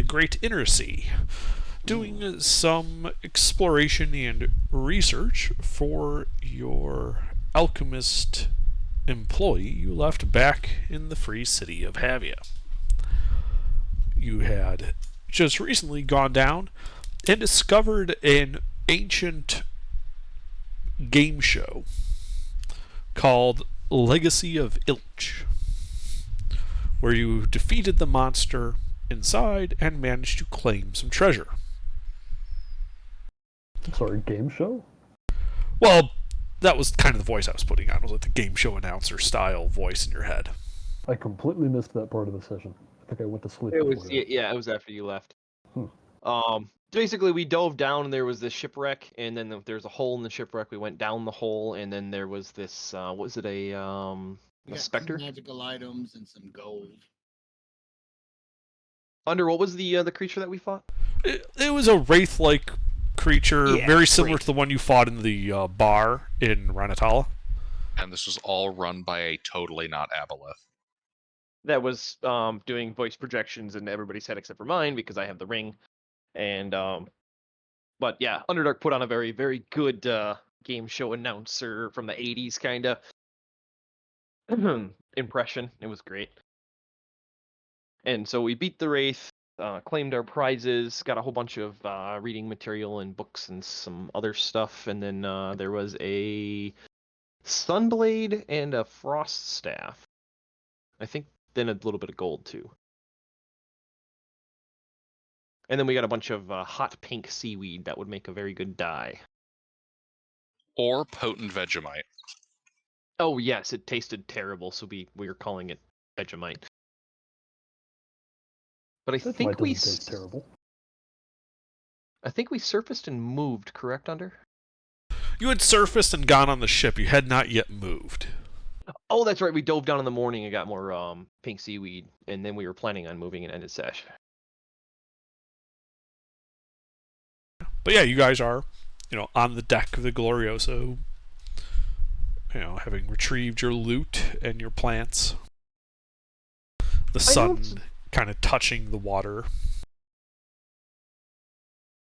Great Inner Sea, doing some exploration and research for your alchemist employee you left back in the free city of Havia. You had just recently gone down and discovered an ancient game show called Legacy of Ilch, where you defeated the monster inside and managed to claim some treasure. Sorry, game show? Well, that was kind of the voice I was putting on. It was like the game show announcer style voice in your head. I completely missed that part of the session. I think I went to sleep It before was that. yeah, it was after you left. Basically we dove down and there was this shipwreck, and then there's a hole in the shipwreck. We went down the hole, and then there was this what was it, We a got specter? magical items and some gold. Under what was the creature that we fought? It was a wraith-like creature, Yeah, very similar wraith. to the one you fought in the bar in Ranatala. And this was all run by a totally not Aboleth. That was doing voice projections in everybody's head except for mine because I have the ring. And but yeah, Underdark put on a very, very good game show announcer from the 80s kind of impression. It was great. And so we beat the Wraith, claimed our prizes, got a whole bunch of reading material and books and some other stuff, and then there was a Sunblade and a Frost Staff. I think then a little bit of gold too. And then we got a bunch of hot pink seaweed that would make a very good dye. Or potent Vegemite. Oh yes, it tasted terrible, so we were calling it Vegemite. But I think Vegemite doesn't taste terrible. I think we surfaced and moved, correct, Under? You had surfaced and gone on the ship. You had not yet moved. Oh, that's right. We dove down in the morning and got more pink seaweed, and then we were planning on moving and ended sesh. But yeah, you guys are, on the deck of the Glorioso, having retrieved your loot and your plants. The sun kind of touching the water.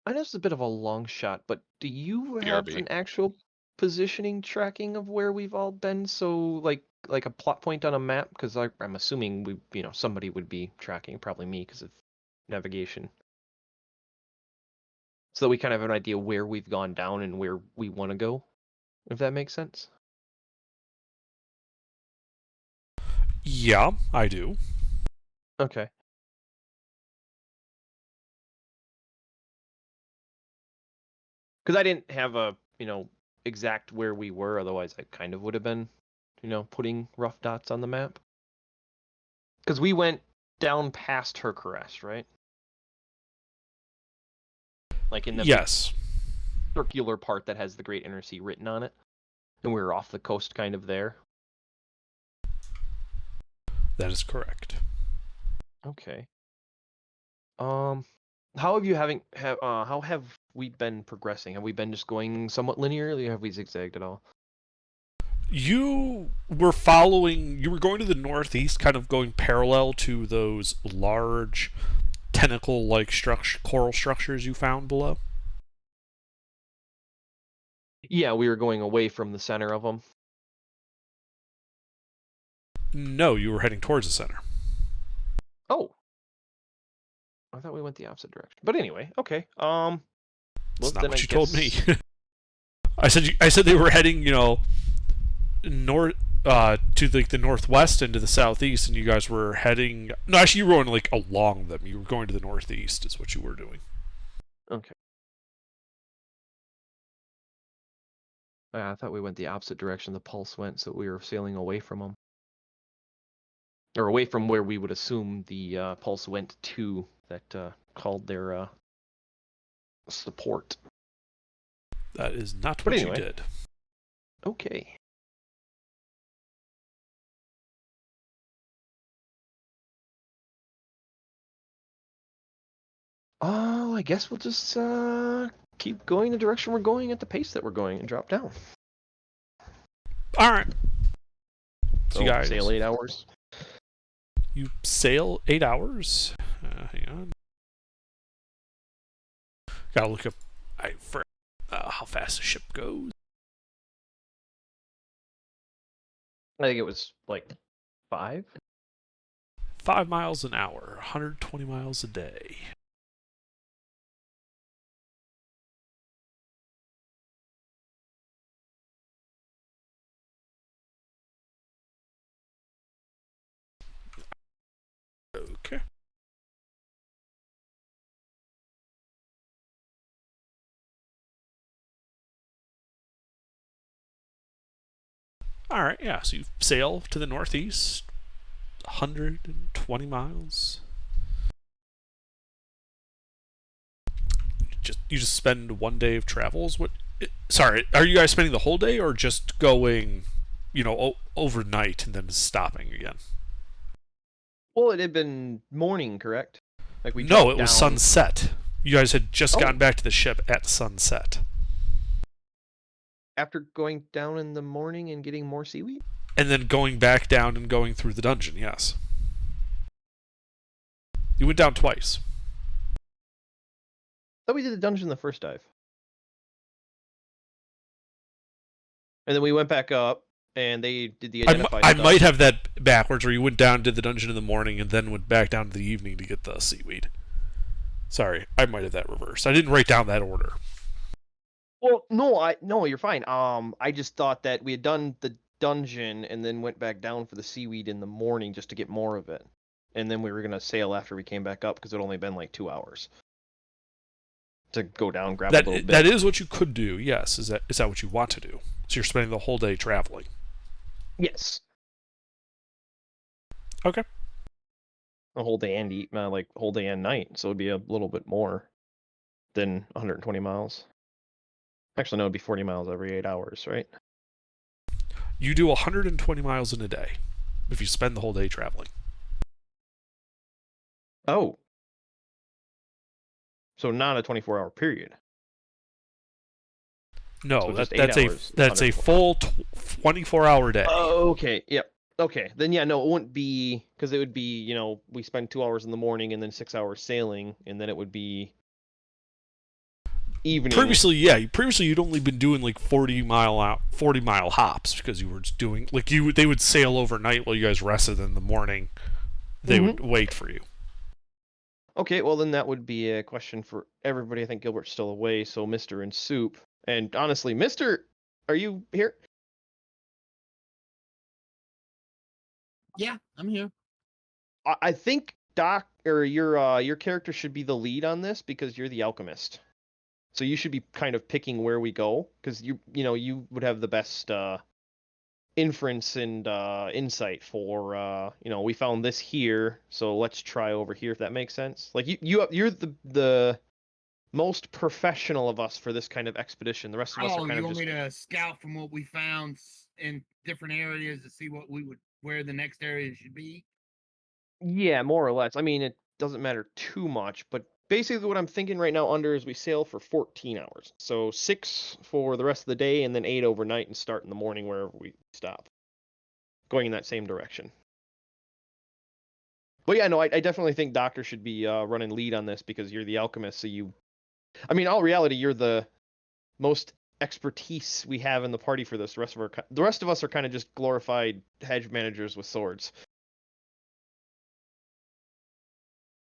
I know it's a bit of a long shot, but do you have BRB. an actual positioning tracking of where we've all been? So, like a plot point on a map? Because I'm assuming somebody would be tracking, probably me, because of navigation. So that we kind of have an idea where we've gone down and where we want to go, if that makes sense. Yeah, I do. Okay. Because I didn't have a, exact where we were, otherwise I kind of would have been, putting rough dots on the map. Because we went down past Hercarest, right? Like in the Yes. circular part that has the Great Inner Sea written on it. And we were off the coast kind of there. That is correct. Okay. How have we been progressing? Have we been just going somewhat linearly, or have we zigzagged at all? You were going to the northeast, kind of going parallel to those large tentacle-like coral structures you found below. Yeah, we were going away from the center of them. No, you were heading towards the center. Oh. I thought we went the opposite direction. But anyway, okay. That's not what you told me. I said they were heading, north to the northwest and to the southeast, and you guys were heading. No, actually, you were going along them. You were going to the northeast, is what you were doing. Okay. I thought we went the opposite direction the pulse went, so we were sailing away from them. Or away from where we would assume the pulse went to, that called their support. That is not But what anyway. you did. Okay. Oh, I guess we'll just keep going the direction we're going at the pace that we're going and drop down. All right. So you guys sail 8 hours. You sail 8 hours. Hang on. Gotta look up how fast the ship goes. I think it was like 5. 5 miles an hour, 120 miles a day. Okay. All right, yeah. So you sail to the northeast, 120 miles. You just spend 1 day of travels. Sorry, are you guys spending the whole day or just going, overnight and then stopping again? Well, it had been morning, correct? Like we No, dropped it was down- sunset. You guys had just Oh. gotten back to the ship at sunset. After going down in the morning and getting more seaweed? And then going back down and going through the dungeon, yes. You went down twice. I thought we did the dungeon the first dive. And then we went back up, and they did the identified I stuff. might have that backwards, where you went down, did the dungeon in the morning, and then went back down to the evening to get the seaweed. Sorry, I might have that reversed. I didn't write down that order. Well, no, you're fine. I just thought that we had done the dungeon and then went back down for the seaweed in the morning just to get more of it. And then we were gonna sail after we came back up because it only been like 2 hours to go down, grab a little bit. That is what you could do, yes. Is that what you want to do? So you're spending the whole day traveling. Yes. Okay. A whole day and whole day and night, so it'd be a little bit more than 120 miles. Actually, no, it'd be 40 miles every 8 hours, right? You do 120 miles in a day if you spend the whole day traveling. Oh. So not a 24-hour period. No, So just 8 that's hours, a 120. full 24-hour day. Oh, okay. Yep. Okay. Then yeah, no, it wouldn't be because it would be, we spend 2 hours in the morning and then 6 hours sailing, and then it would be evening. Previously, you'd only been doing like 40-mile hops because you were just doing they would sail overnight while you guys rested in the morning. They would wait for you. Okay, well then that would be a question for everybody. I think Gilbert's still away, so Mr. and Soup. And honestly, Mr., are you here? Yeah, I'm here. I think Doc or your character should be the lead on this because you're the alchemist. So you should be kind of picking where we go because you would have the best inference and insight for we found this here, so let's try over here if that makes sense. Like you're the most professional of us for this kind of expedition. The rest of us are Oh, kind you of want just me to scout from what we found in different areas to see where the next area should be? Yeah, more or less. I mean, it doesn't matter too much, but basically what I'm thinking right now is we sail for 14 hours. So 6 for the rest of the day and then 8 overnight and start in the morning wherever we stop. Going in that same direction. But yeah, no, I definitely think Doctor should be running lead on this because you're the alchemist, so all reality, you're the most expertise we have in the party for this. The rest of us are kind of just glorified hedge managers with swords.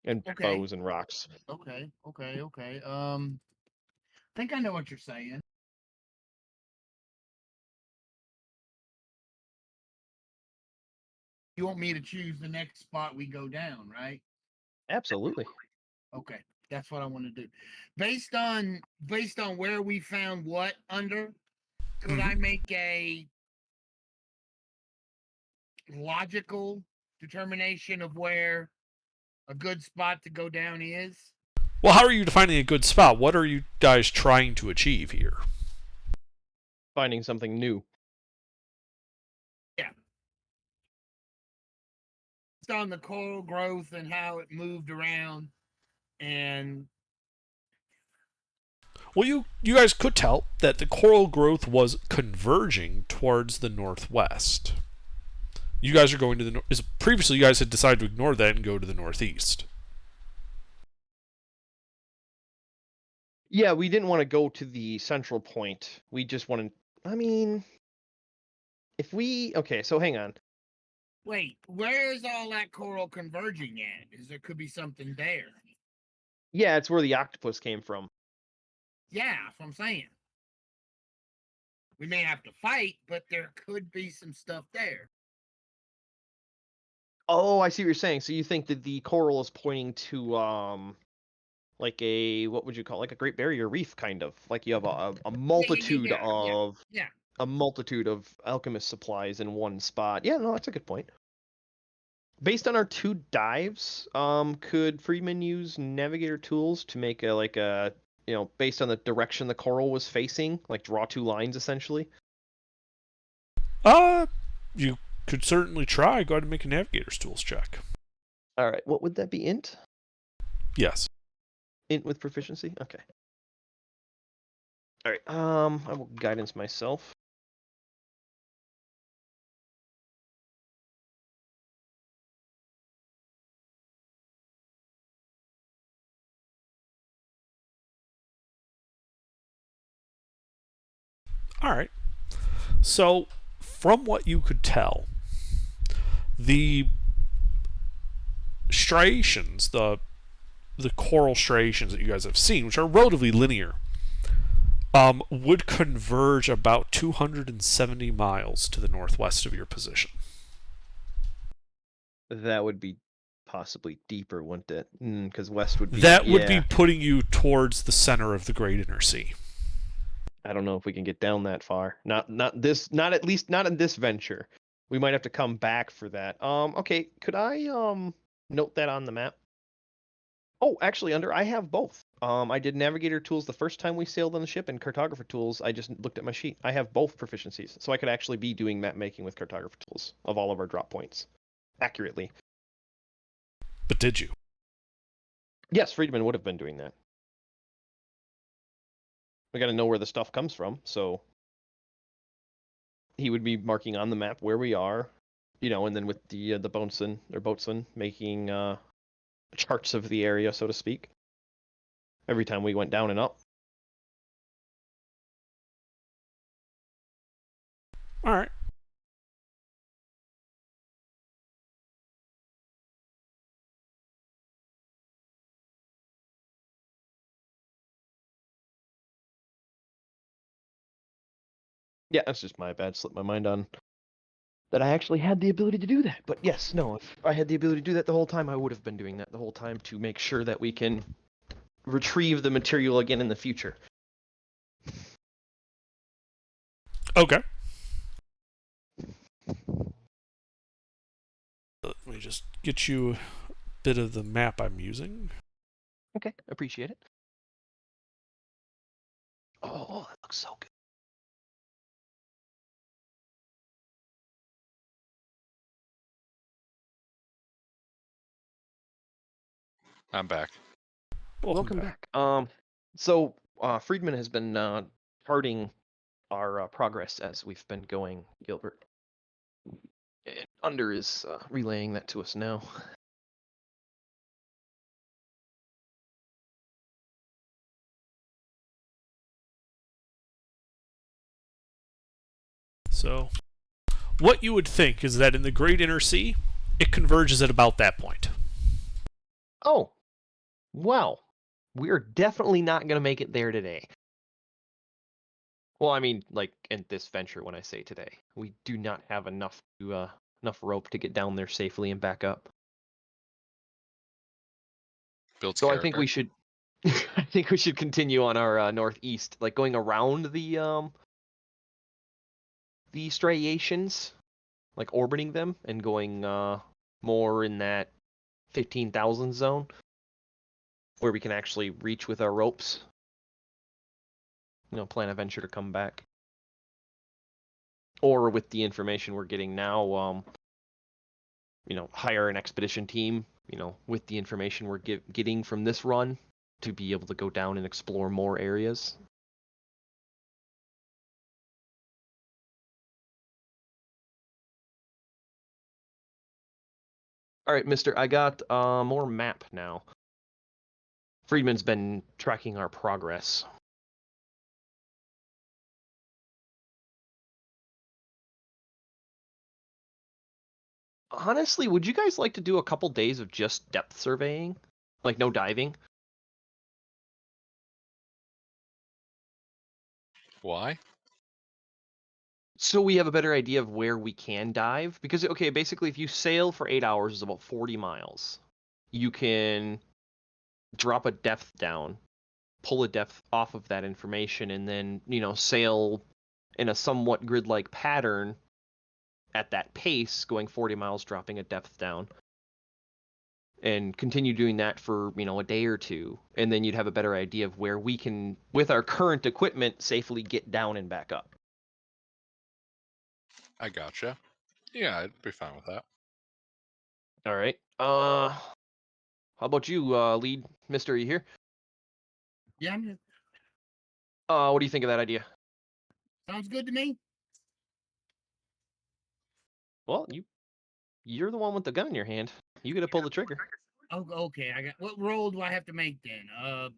And Okay. bows and rocks. Okay. I think I know what you're saying. You want me to choose the next spot we go down, right? Absolutely. Okay, that's what I want to do. Based on where we found what under, could I make a logical determination of where a good spot to go down is? Well, how are you defining a good spot? What are you guys trying to achieve here? Finding something new. Based on the coral growth and how it moved around, and Well, you guys could tell that the coral growth was converging towards the northwest. You guys are going to the north. Previously, you guys had decided to ignore that and go to the northeast. Yeah, we didn't want to go to the central point. We just wanted. I mean, if we okay, so hang on. Wait, where is all that coral converging at? Is there could be something there? Yeah, it's where the octopus came from. Yeah, that's what I'm saying. We may have to fight, but there could be some stuff there. Oh, I see what you're saying. So you think that the coral is pointing to like a what would you call it? Like a Great Barrier Reef kind of. Like you have a multitude yeah. of Yeah. a multitude of alchemist supplies in one spot. Yeah, no, that's a good point. Based on our 2 dives, could Friedman use navigator tools to make a based on the direction the coral was facing, like draw 2 lines essentially? You could certainly try. Go ahead and make a navigator's tools check. All right, what would that be? Int? Yes. Int with proficiency? Okay. All right. I will guidance myself. All right. So, from what you could tell, the striations, the coral striations that you guys have seen, which are relatively linear, would converge about 270 miles to the northwest of your position. That would be possibly deeper, wouldn't it? Because west would be. That would be putting you towards the center of the Great Inner Sea. I don't know if we can get down that far. Not at least not in this venture. We might have to come back for that. Okay, could I note that on the map? Oh, actually, I have both. I did navigator tools the first time we sailed on the ship, and cartographer tools. I just looked at my sheet. I have both proficiencies, so I could actually be doing map making with cartographer tools of all of our drop points accurately. But did you? Yes, Friedman would have been doing that. We got to know where the stuff comes from, so he would be marking on the map where we are, and then with the boatswain making charts of the area, so to speak, every time we went down and up. All right. Yeah, that's just my bad. Slipped my mind on that I actually had the ability to do that. But yes, no, if I had the ability to do that the whole time, I would have been doing that the whole time to make sure that we can retrieve the material again in the future. Okay. Let me just get you a bit of the map I'm using. Okay, appreciate it. Oh, that looks so good. I'm back. Welcome back. So Friedman has been charting our progress as we've been going, Gilbert. And Under is relaying that to us now. So, what you would think is that in the Great Inner Sea, it converges at about that point. Oh, well, we're definitely not going to make it there today. Well, I mean, like in this venture, when I say today, we do not have enough rope to get down there safely and back up. Builds So character. I think we should, I think we should continue on our northeast, like going around the striations, like orbiting them and going more in that 15,000 zone, where we can actually reach with our ropes. Plan a venture to come back. Or with the information we're getting now, hire an expedition team, with the information we're getting from this run to be able to go down and explore more areas. All right, mister, I got more map now. Friedman's been tracking our progress. Honestly, would you guys like to do a couple days of just depth surveying? Like no diving? Why? So we have a better idea of where we can dive. Because, okay, basically if you sail for 8 hours, it's about 40 miles. You can drop a depth down, pull a depth off of that information, and then, sail in a somewhat grid-like pattern at that pace, going 40 miles, dropping a depth down. And continue doing that for, a day or two. And then you'd have a better idea of where we can, with our current equipment, safely get down and back up. I gotcha. Yeah, I'd be fine with that. All right. How about you, lead mister? Are you here? Yeah, I'm here. What do you think of that idea? Sounds good to me. Well, you're the one with the gun in your hand. You gotta pull the trigger. Oh, okay. What roll do I have to make then?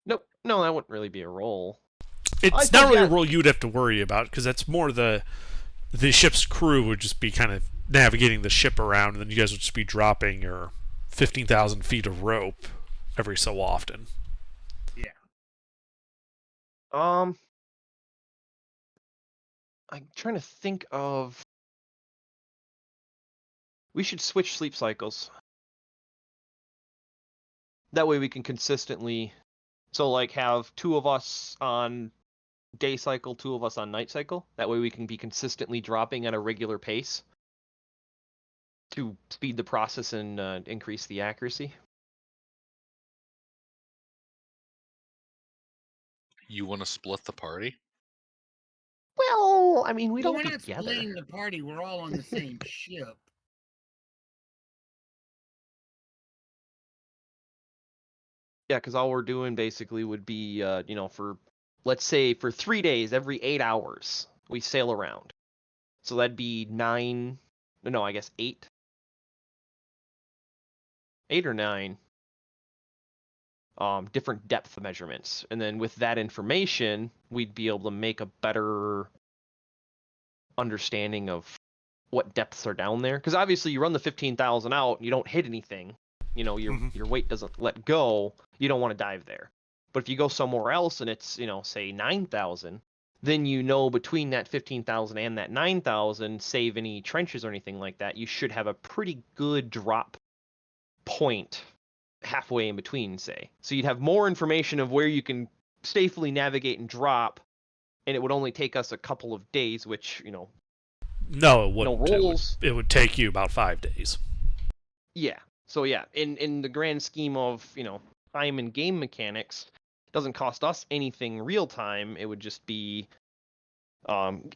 Nope. No, that wouldn't really be a roll. It's not really a role you'd have to worry about, because that's more the ship's crew would just be kind of navigating the ship around, and then you guys would just be dropping your 15,000 feet of rope every so often. Yeah. I'm trying to think of. We should switch sleep cycles. That way we can consistently, have 2 of us on day cycle, 2 of us on night cycle. That way we can be consistently dropping at a regular pace to speed the process and increase the accuracy. You want to split the party? Well, I mean, we Well, don't we're be not together. splitting the party. We're all on the same ship. Yeah, because all we're doing basically would be, let's say for 3 days, every 8 hours, we sail around. So that'd be 8. 8 or 9 different depth measurements. And then with that information, we'd be able to make a better understanding of what depths are down there. Because obviously you run the 15,000 out and you don't hit anything. Your weight doesn't let go. You don't want to dive there. But if you go somewhere else and it's, say 9,000, then between that 15,000 and that 9,000, save any trenches or anything like that, you should have a pretty good drop point halfway in between, say. So you'd have more information of where you can safely navigate and drop, and it would only take us a couple of days, which, No, it wouldn't. No rolls. It would take you about 5 days. Yeah. So yeah, in the grand scheme of, time and game mechanics, it doesn't cost us anything real time. It would just be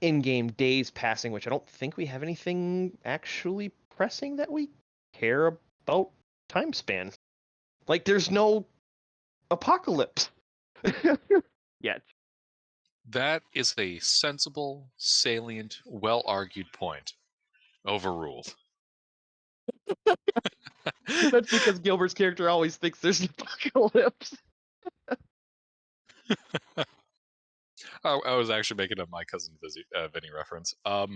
in-game days passing, which I don't think we have anything actually pressing that we care about time span. Like, there's no apocalypse yet. That is a sensible, salient, well-argued point. Overruled. That's because Gilbert's character always thinks there's an apocalypse. I was actually making a My Cousin Vinny reference. Oh,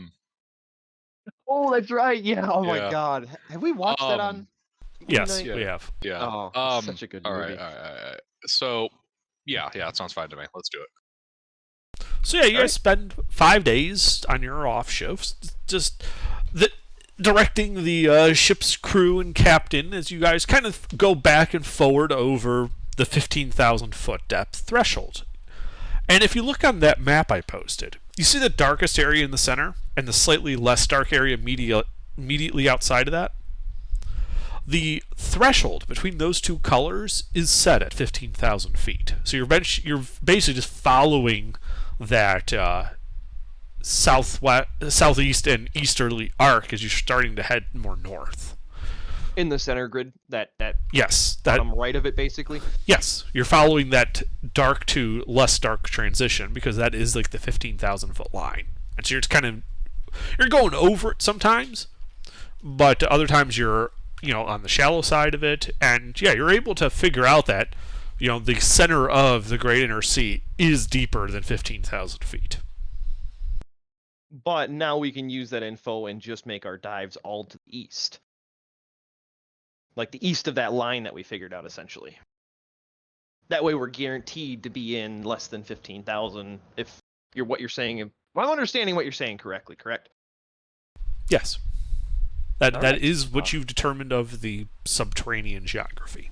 that's right. Yeah. Oh my Yeah. God. Have we watched that on? Yes, Midnight? we have. Yeah. Oh, such a good all movie. right. So, yeah, it sounds fine to me. Let's do it. So yeah, you guys spend 5 days on your off shifts, just directing the ship's crew and captain as you guys kind of go back and forward over the 15,000 foot depth threshold. And if you look on that map I posted, you see the darkest area in the center and the slightly less dark area immediately outside of that? The threshold between those two colors is set at 15,000 feet. So you're basically just following that southeast and easterly arc as you're starting to head more north. In the center grid, that Yes, bottom right of it, basically. Yes, you're following that dark to less dark transition because that is like the 15,000 foot line. And so you're going over it sometimes, but other times you're on the shallow side of it, and yeah, you're able to figure out that the center of the Great Inner Sea is deeper than 15,000 feet. But now we can use that info and just make our dives all to the east. Like the east of that line that we figured out, essentially. That way we're guaranteed to be in less than 15,000 if what you're saying. If I'm understanding what you're saying correctly, correct? Yes. That Alright. is what you've determined of the subterranean geography.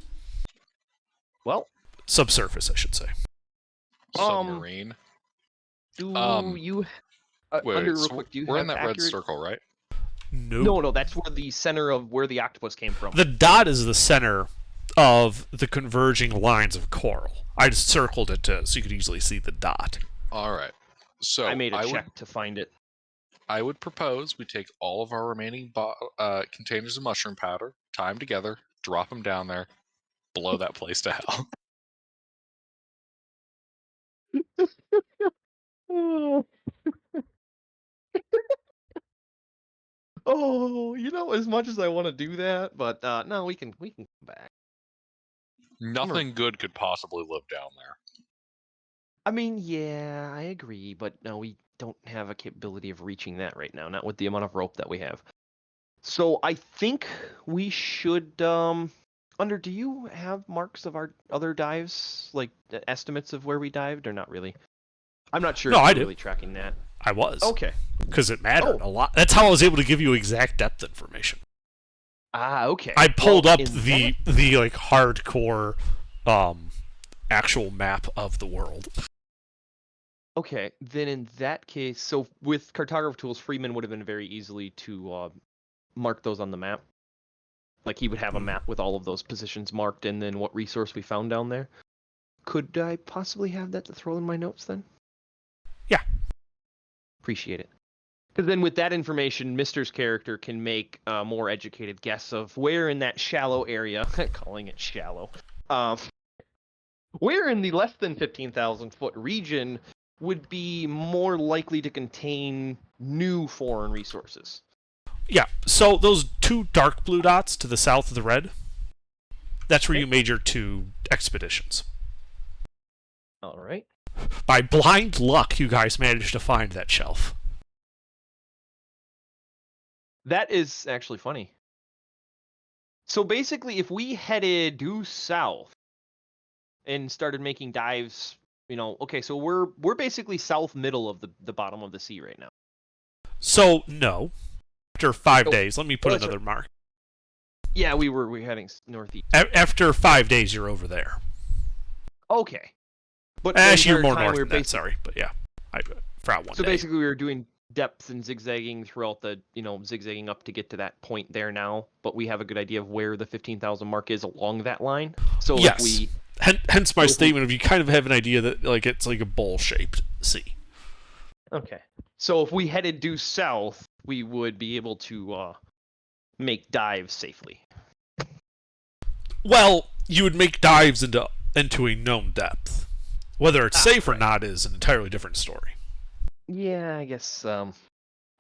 Well, Subsurface, I should say. Submarine. do Um, you... Wait, under real so quick, do you we're have in that red accurate... circle, right? No, that's where the center of where the octopus came from. The dot is the center of the converging lines of coral. I just circled it so you could easily see the dot. All right. So I made a would check to find it. I would propose we take all of our remaining containers of mushroom powder, tie them together, drop them down there, blow that place to hell. Oh, as much as I want to do that, but no, we can come back. Nothing good could possibly live down there. I mean, yeah, I agree, but no, we don't have a capability of reaching that right now, not with the amount of rope that we have. So I think we should do you have marks of our other dives, like estimates of where we dived, or not really? I'm not sure No, if I you're do. really tracking that. I was. Okay. Because it mattered Oh. a lot. That's how I was able to give you exact depth information. Ah, okay. I pulled Well, up in the like hardcore actual map of the world. Okay, then in that case, so with cartography tools, Freeman would have been very easily to mark those on the map. Like he would have a map with all of those positions marked and then what resource we found down there. Could I possibly have that to throw in my notes then? Yeah. Appreciate it. Because then with that information, Mister's character can make a more educated guess of where in that shallow area, calling it shallow, where in the less than 15,000 foot region would be more likely to contain new foreign resources. Yeah, so those two dark blue dots to the south of the red, that's where you made your two expeditions. All right. By blind luck, you guys managed to find that shelf. That is actually funny. So basically, if we headed due south and started making dives, okay, so we're basically south middle of the bottom of the sea right now. So, no. After 5 Oh, days, let me put that's another mark. Yeah, we're heading northeast. After 5 days, you're over there. Okay. But the Actually, you're entire more time north we were than that, sorry. But yeah, I forgot one So day. basically, we were doing depth and zigzagging throughout the, zigzagging up to get to that point there now. But we have a good idea of where the 15,000 mark is along that line. So Yes. if we... Hence my So if we- statement of you kind of have an idea that like it's like a bowl-shaped sea. Okay. So if we headed due south, we would be able to make dives safely. Well, you would make dives into a known depth. Whether it's safe or right. not is an entirely different story. Yeah, I guess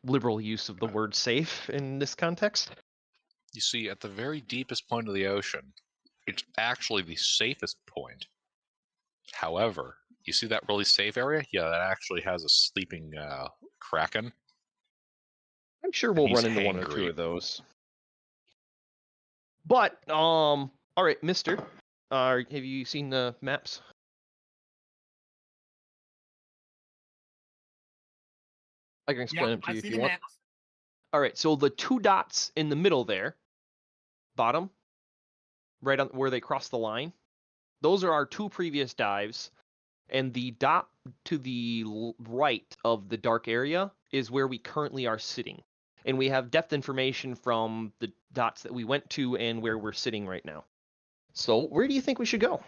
liberal use of the word safe in this context. You see, at the very deepest point of the ocean, it's actually the safest point. However, you see that really safe area? Yeah, that actually has a sleeping kraken. I'm sure we'll he's run into one or two hangry. of those. But all right, Mister, have you seen the maps? I can explain them to I you if see you the want. maps. All right, so the two dots in the middle there, bottom, right on where they cross the line, those are our two previous dives, and the dot to the right of the dark area is where we currently are sitting. And we have depth information from the dots that we went to and where we're sitting right now. So where do you think we should go?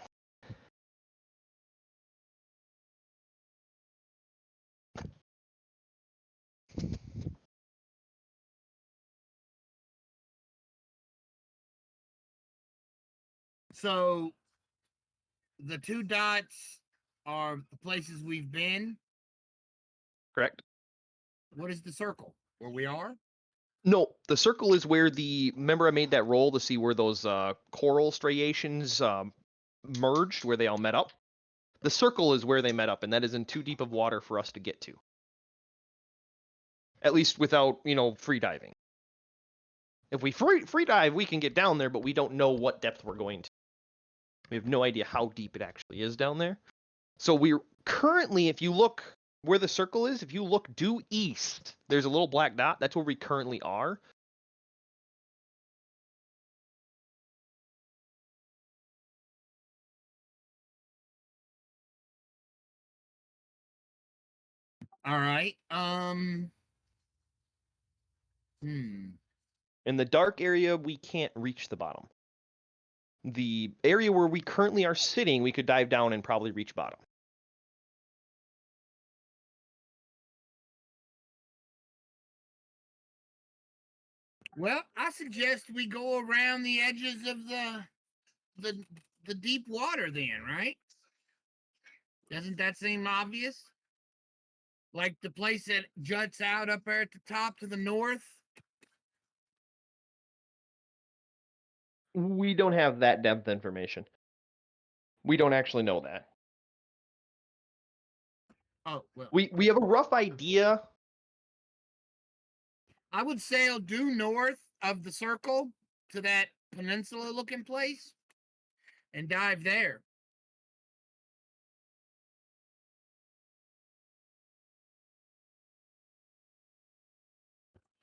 So the two dots are the places we've been. Correct? What is the circle? Where we are? No, the circle is where remember I made that roll to see where those coral striations merged, where they all met up. The circle is where they met up, and that is in too deep of water for us to get to. At least without, free diving. If we free dive, we can get down there, but we don't know what depth we're going to. We have no idea how deep it actually is down there. So we're currently, if you look where the circle is, if you look due east, there's a little black dot. That's where we currently are. All right. In the dark area, we can't reach the bottom. The area where we currently are sitting, we could dive down and probably reach bottom. Well, I suggest we go around the edges of the deep water then, right? Doesn't that seem obvious? Like the place that juts out up there at the top to the north? We don't have that depth information. We don't actually know that. Oh, well. We have a rough idea. I would sail due north of the circle to that peninsula looking place and dive there.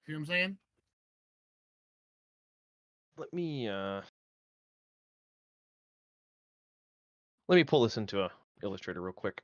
See what I'm saying? Let me pull this into a Illustrator real quick.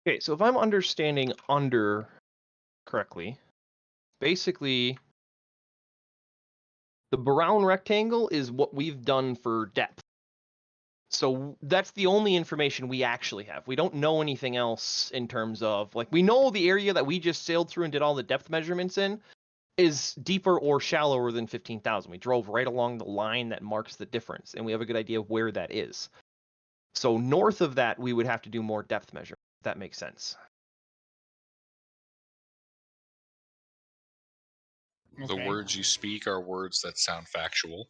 Okay, so if I'm understanding under correctly, basically the brown rectangle is what we've done for depth. So that's the only information we actually have. We don't know anything else in terms of, we know the area that we just sailed through and did all the depth measurements in is deeper or shallower than 15,000. We drove right along the line that marks the difference, and we have a good idea of where that is. So north of that, we would have to do more depth measurement, if that makes sense. The Okay. words you speak are words that sound factual.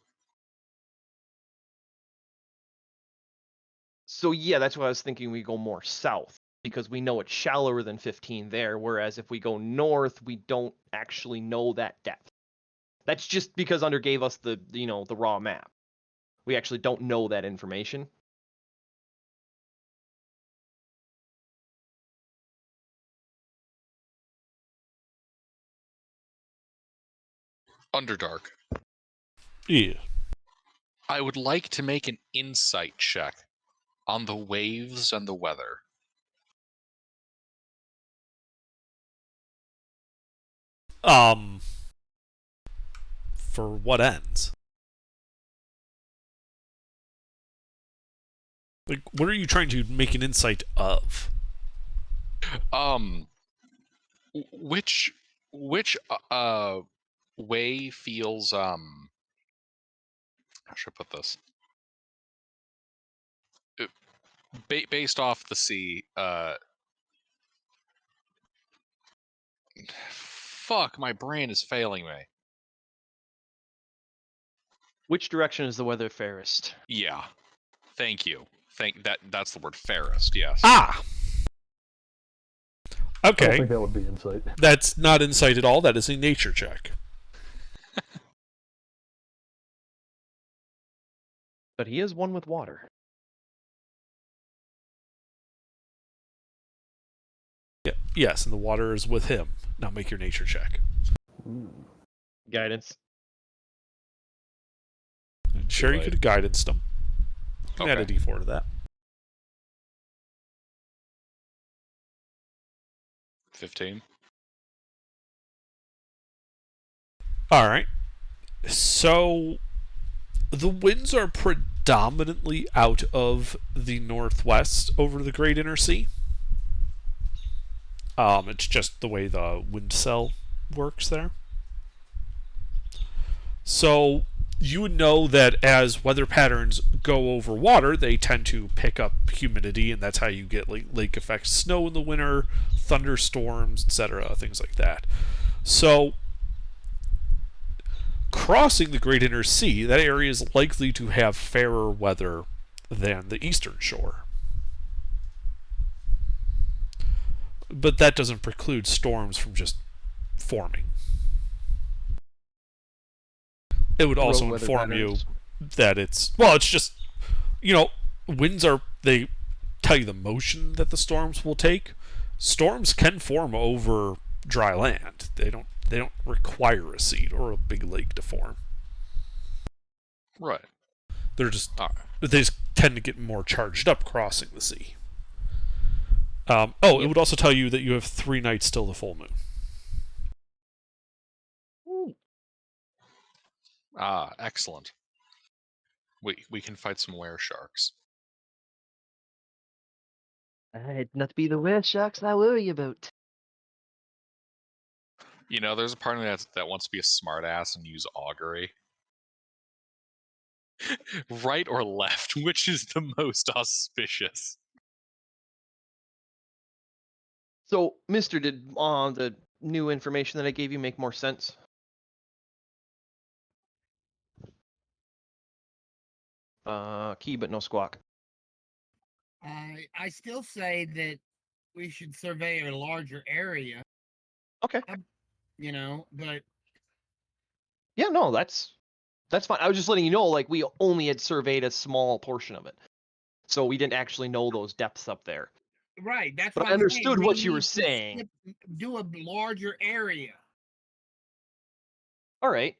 So yeah, that's why I was thinking we go more south, because we know it's shallower than 15 there, whereas if we go north, we don't actually know that depth. That's just because Under gave us the raw map. We actually don't know that information. Underdark. Yeah. I would like to make an insight check on the waves and the weather. For what ends? What are you trying to make an insight of? Which way feels how should I put this? Based off the sea, fuck, my brain is failing me. Which direction is the weather fairest? Yeah. Thank you. That's the word, fairest, yes. Ah! I don't Okay, think that would be insight. that's not insight at all. That is a nature check. But he is one with water. Yeah, yes, and the water is with him. Now make your nature check. Guidance. And sure, you Right. could have guidanced him. You can add a Okay. d4 to that. 15. All right. So the winds are predominantly out of the northwest over the Great Inner Sea. It's just the way the wind cell works there. So you would know that as weather patterns go over water, they tend to pick up humidity, and that's how you get lake effect snow in the winter, thunderstorms, etc., things like that. So crossing the Great Inner Sea, that area is likely to have fairer weather than the eastern shore. But that doesn't preclude storms from just forming. It would also Road weather inform you patterns. that it's just, winds they tell you the motion that the storms will take. Storms can form over dry land. They don't require a seed or a big lake to form. Right. They're just All right. they just tend to get more charged up crossing the sea. It would also tell you that you have 3 nights till the full moon. Ah, excellent. We can fight some were sharks. It'd not be the were sharks I worry about. There's a part of me that wants to be a smartass and use augury. Right or left? Which is the most auspicious? So, Mister, did the new information that I gave you make more sense? Key but no squawk. I still say that we should survey a larger area. Okay. But Yeah, no, that's fine. I was just letting you know, like, we only had surveyed a small portion of it, so we didn't actually know those depths up there. right, that's But what I I'm saying. understood We what you were need to saying. do a larger area. All right.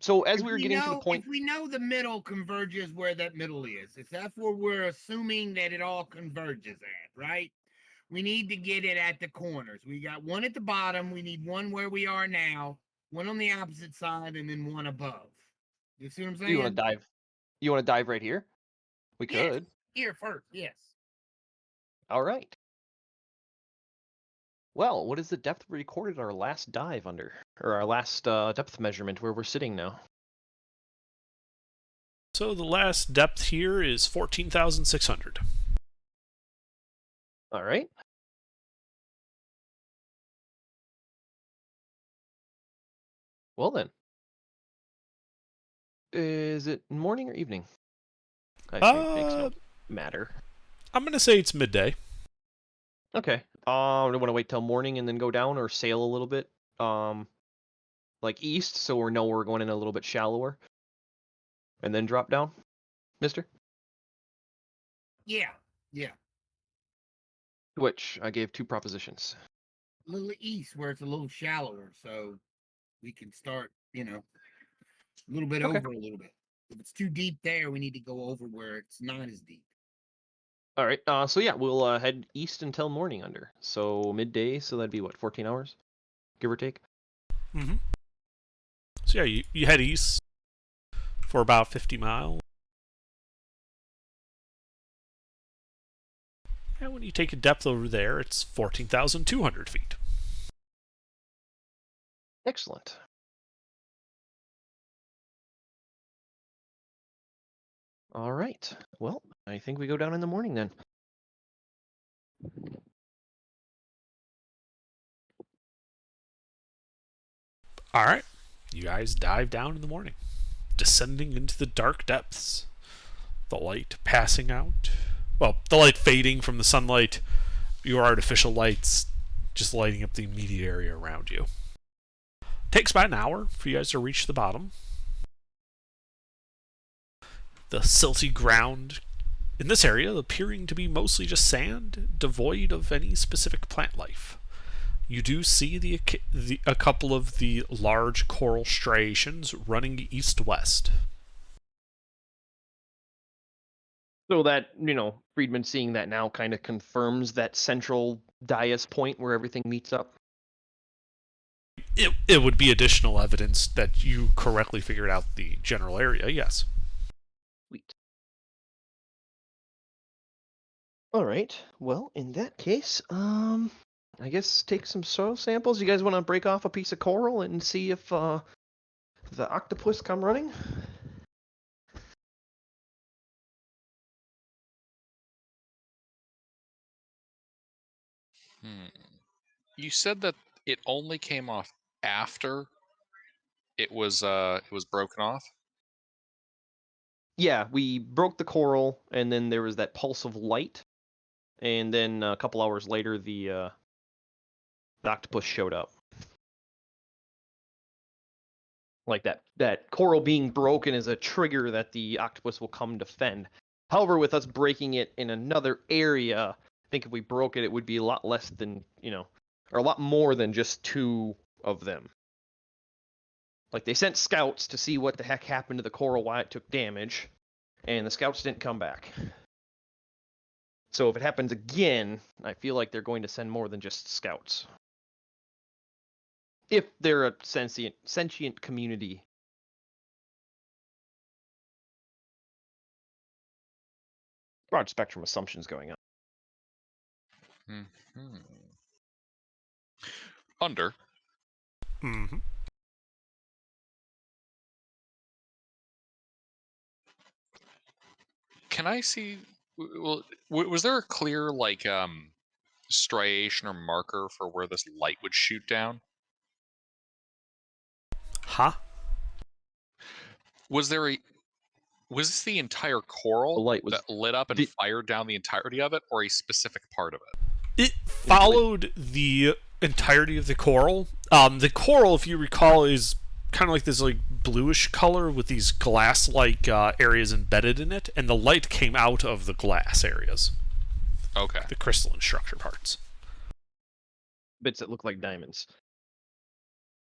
So as If we were getting to the point, if we know the middle converges where that middle is, if that's where we're assuming that it all converges at, right? We need to get it at the corners. We got one at the bottom. We need one where we are now, one on the opposite side, and then one above. You see what I'm saying? you want to dive? You want to dive right here? We Yes. could. Here first, yes. All right. Well, what is the depth we recorded our last dive under, or our last depth measurement where we're sitting now? So the last depth here is 14,600. All right. Well then, is it morning or evening? I think it makes no matter. I'm going to say it's midday. Okay. Do you want to wait till morning and then go down, or sail a little bit, like east, so we know we're going in a little bit shallower, and then drop down, Mister? Yeah. Which I gave 2 propositions. A little east where it's a little shallower, so we can start, a little bit Okay. over a little bit. If it's too deep there, we need to go over where it's not as deep. All right. So yeah, we'll head east until morning under. So midday. So that'd be what, 14 hours, give or take. Mm-hmm. So yeah, you head east for about 50 miles. And when you take a depth over there, it's 14,200 feet. Excellent. All right. Well, I think we go down in the morning then. All right. You guys dive down in the morning, descending into the dark depths. The light passing out. Well, the light fading from the sunlight. Your artificial lights just lighting up the immediate area around you. Takes about an hour for you guys to reach the bottom. The silty ground in this area appearing to be mostly just sand, devoid of any specific plant life. You do see a couple of the large coral striations running east-west. So that, Friedman seeing that now kind of confirms that central dais point where everything meets up. It would be additional evidence that you correctly figured out the general area, yes. Sweet. All right. Well, in that case, I guess take some soil samples. You guys want to break off a piece of coral and see if the octopus come running? You said that it only came off after it was broken off. Yeah, we broke the coral, and then there was that pulse of light, and then a couple hours later, the octopus showed up. Like that coral being broken is a trigger that the octopus will come defend. However, with us breaking it in another area, I think if we broke it, it would be a lot less than, or a lot more than just 2 of them. Like, they sent scouts to see what the heck happened to the coral, why it took damage, and the scouts didn't come back. So if it happens again, I feel like they're going to send more than just scouts. If they're a sentient community. Broad spectrum assumptions going on. Mm-hmm. Under. Mm-hmm. Can I see? Well, was there a clear striation or marker for where this light would shoot down? Huh? Was this the entire coral The light was that lit up and fired down the entirety of it, or a specific part of it? It followed the entirety of the coral. The coral, if you recall, is kind of like this bluish color with these glass-like areas embedded in it, and the light came out of the glass areas. Okay. The crystalline structure parts. Bits that look like diamonds.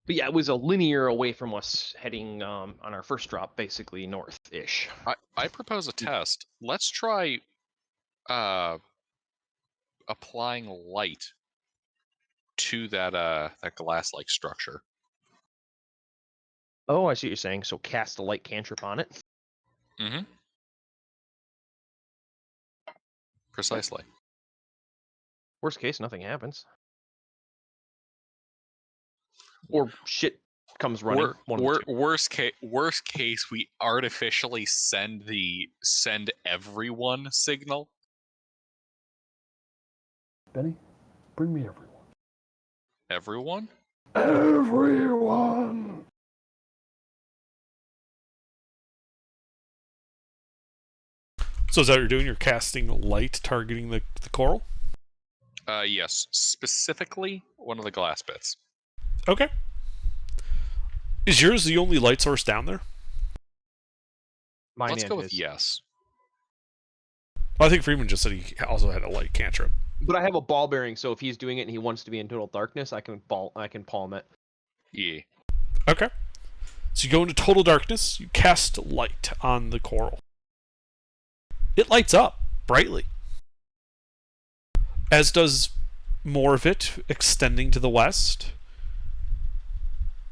But yeah, it was a linear away from us heading on our first drop, basically north-ish. I propose a test. Let's try applying light to that glass-like structure. Oh, I see what you're saying. So cast a light cantrip on it. Mm-hmm. Precisely. Worst case, nothing happens. Or shit comes running. Worst case, we artificially send everyone signal. Benny, bring me everyone. Everyone? Everyone! So is that what you're doing? You're casting light targeting the coral? Yes. Specifically, one of the glass bits. Okay. Is yours the only light source down there? Let's go with yes. Well, I think Freeman just said he also had a light cantrip. But I have a ball bearing, so if he's doing it and he wants to be in total darkness, I can palm it. Yeah. Okay. So you go into total darkness, you cast light on the coral. It lights up brightly. As does more of it extending to the west.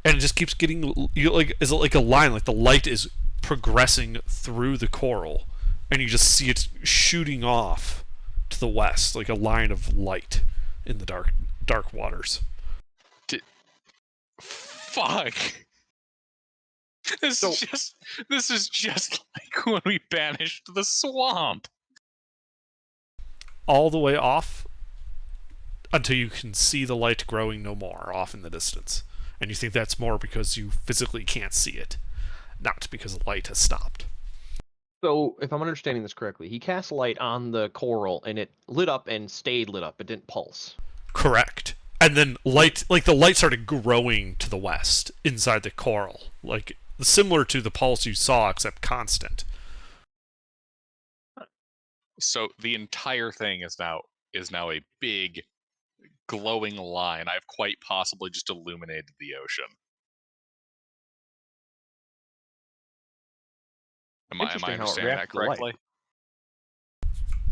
And it just keeps getting, is it like a line, like the light is progressing through the coral, and you just see it shooting off to the west, like a line of light in the dark waters. Fuck. This is just like when we banished the swamp. All the way off until you can see the light growing no more off in the distance. And you think that's more because you physically can't see it, not because the light has stopped. So, if I'm understanding this correctly, he cast light on the coral, and it lit up and stayed lit up. It didn't pulse. Correct. And then the light started growing to the west inside the coral, like similar to the pulse you saw, except constant. So the entire thing is now a big glowing line. I've quite possibly just illuminated the ocean. Am I Interesting how it understanding that reacts to light. correctly?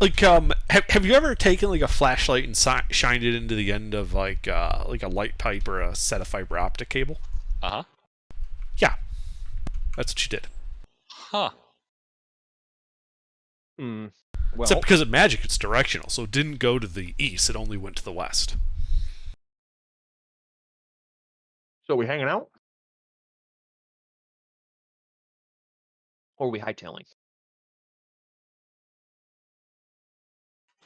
Like, have you ever taken like a flashlight and shined it into the end of like a light pipe or a set of fiber optic cable? Uh-huh. Yeah, that's what you did. Huh. Well, Except because of magic, it's directional, so it didn't go to the east; it only went to the west. so we hanging out? Or are we hightailing?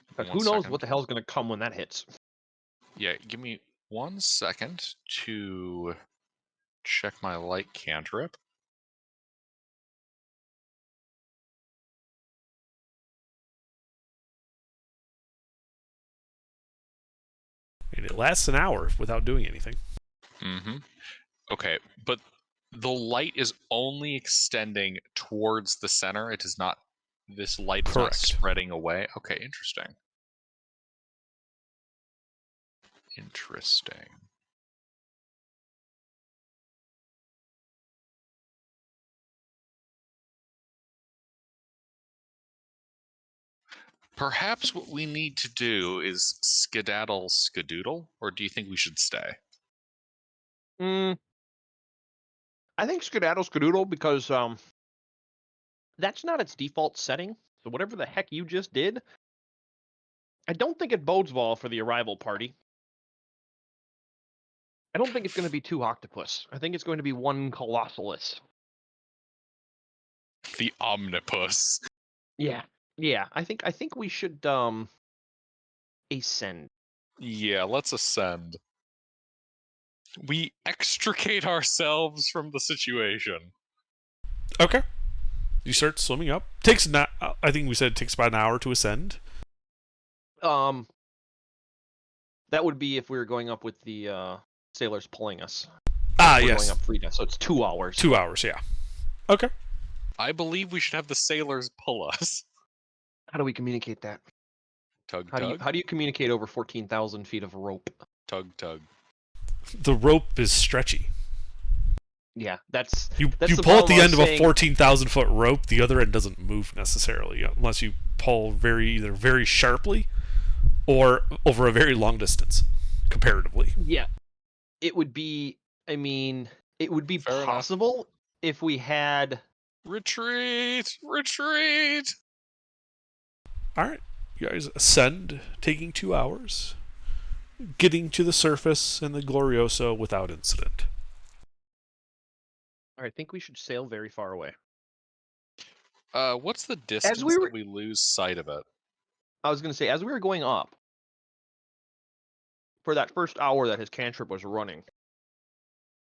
Because One who knows second. what the hell's going to come when that hits. Yeah, give me 1 second to check my light cantrip. And it lasts an hour without doing anything. Mm-hmm. Okay, but the light is only extending towards the center. It is not. This light is not Correct. spreading away. Okay, interesting. Interesting. Perhaps what we need to do is skedaddle skadoodle, or do you think we should stay? I think skedaddle skadoodle because that's not its default setting. So whatever the heck you just did, I don't think it bodes well for the arrival party. I don't think it's going to be 2 octopus. I think it's going to be 1 colossalus. The omnipus. Yeah. I think we should ascend. Yeah, let's ascend. We extricate ourselves from the situation. Okay. You start swimming up. I think we said it takes about an hour to ascend. That would be if we were going up with the sailors pulling us. Ah, We're yes. going up Frida, so it's 2 hours. 2 hours, yeah. Okay. I believe we should have the sailors pull us. How do we communicate that? Tug, How tug, do you communicate over 14,000 feet of rope? tug, tug. The rope is stretchy. Yeah, that's You the pull at problem the I end was of a saying. 14,000 foot rope, the other end doesn't move necessarily unless you pull either very sharply or over a very long distance, comparatively. Yeah, it would be. I mean, it would be Fair enough. possible if we had. Retreat! Retreat! All right, you guys ascend, taking 2 hours, getting to the surface and the Glorioso without incident. I think we should sail very far away. What's the distance we were- that we lose sight of it? I was going to say, as we were going up, for that first hour that his cantrip was running,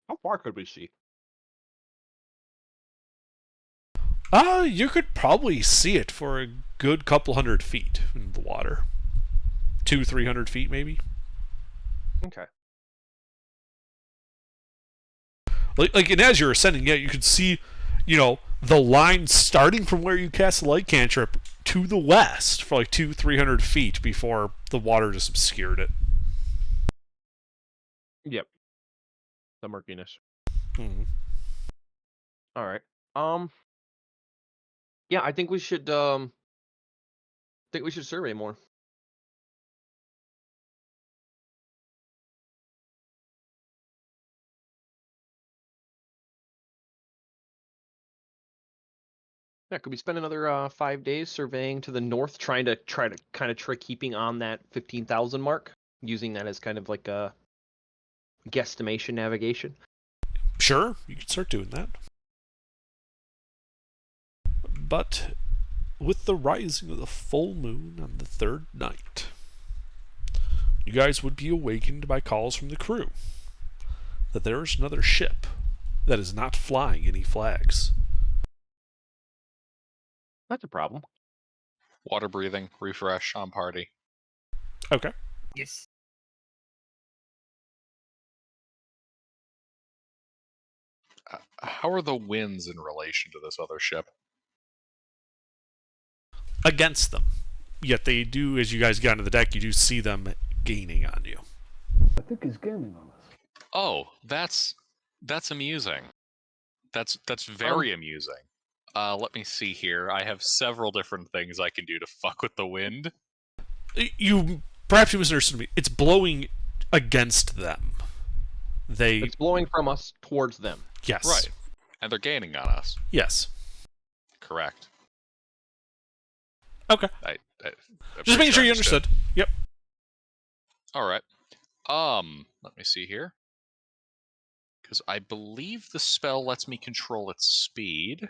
how far could we see? You could probably see it for a good couple hundred feet in the water. 200-300 feet, maybe. Okay. And as you're ascending, yeah, you could see, the line starting from where you cast the light cantrip to the west for like 200-300 feet before the water just obscured it. Yep. The murkiness. Mm-hmm. All right. Yeah, I think we should. Survey more. Yeah, could we spend another 5 days surveying to the north, trying to try keeping on that 15,000 mark, using that as kind of like a guesstimation navigation? Sure, you could start doing that. But with the rising of the full moon on the third night, you guys would be awakened by calls from the crew that there is another ship that is not flying any flags. That's a problem. Water breathing, refresh on party. Okay. Yes. How are the winds in relation to this other ship? Against them. Yet they do, as you guys get onto the deck, you do see them gaining on you. I think he's gaining on us. Oh, that's amusing. That's very amusing. Let me see here. I have several different things I can do to fuck with the wind. Perhaps you misunderstood me. It's blowing against them. It's blowing from us towards them. Yes. Right. And they're gaining on us. Yes. Correct. Okay. I'm Just pretty making sure you understood. understood. Yep. All right. Let me see here. Because I believe the spell lets me control its speed.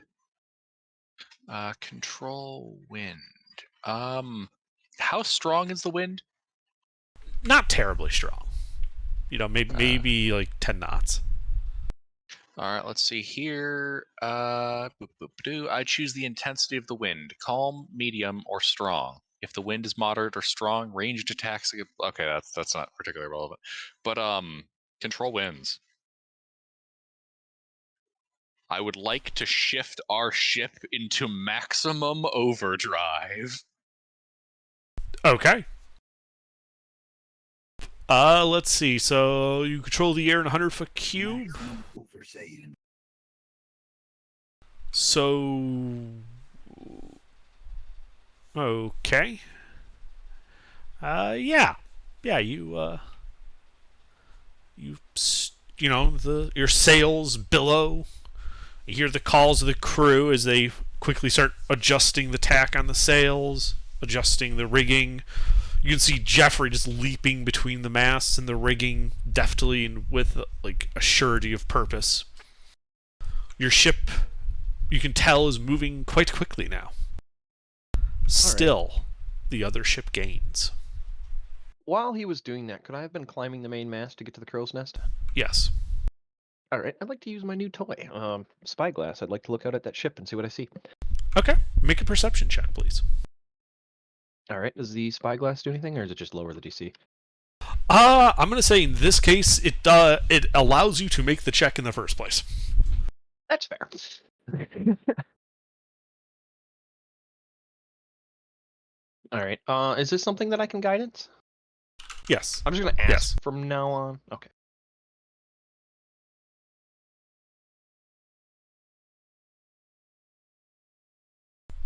Control wind. How strong is the wind? Not terribly strong. Maybe like 10 knots. All right, let's see here. I choose the intensity of the wind: calm, medium, or strong. If the wind is moderate or strong, ranged attacks. Okay, that's not particularly relevant. But control winds. I would like to shift our ship into maximum overdrive. Okay. Let's see. So you control the air in a 100-foot cube. So, okay. Yeah. Your sails billow. You hear the calls of the crew as they quickly start adjusting the tack on the sails, adjusting the rigging. You can see Jeffrey just leaping between the masts and the rigging deftly and with like a surety of purpose. Your ship, you can tell, is moving quite quickly now. Still, the other ship gains. While he was doing that, could I have been climbing the main mast to get to the crow's nest? Yes. All right, I'd like to use my new toy, Spyglass. I'd like to look out at that ship and see what I see. Okay. Make a perception check, please. All right, does the Spyglass do anything, or is it just lower the DC? I'm gonna say in this case, it allows you to make the check in the first place. That's fair. All right. Is this something that I can guidance? Yes. I'm just gonna ask Yes. from now on. Okay.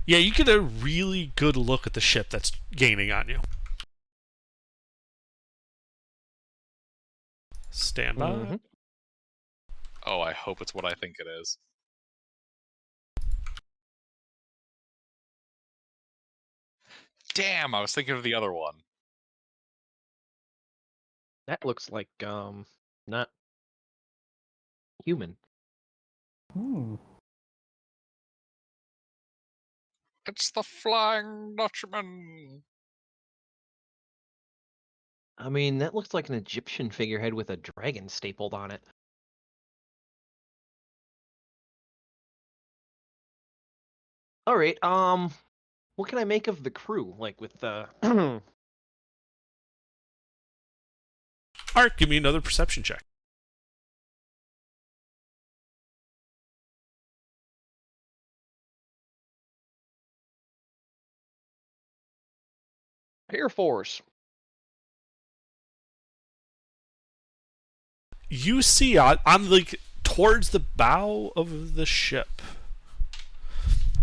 Yeah, you get a really good look at the ship that's gaining on you. Stand by. Mm-hmm. Oh, I hope it's what I think it is. Damn, I was thinking of the other one. That looks like not human. It's the Flying Dutchman. I mean, that looks like an Egyptian figurehead with a dragon stapled on it. All right. What can I make of the crew? Like with the Alright, give me another perception check. Air Force. You see on like towards the bow of the ship,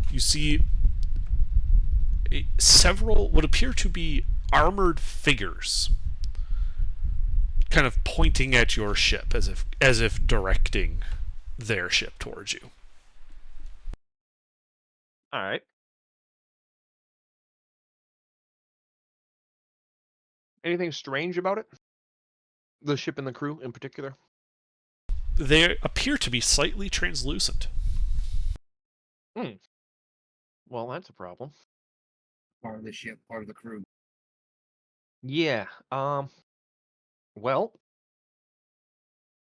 you see several what appear to be armored figures kind of pointing at your ship as if directing their ship towards you. All right. Anything strange about it? The ship and the crew in particular? They appear to be slightly translucent. Well, that's a problem. Part of the ship, part of the crew. Yeah. Well,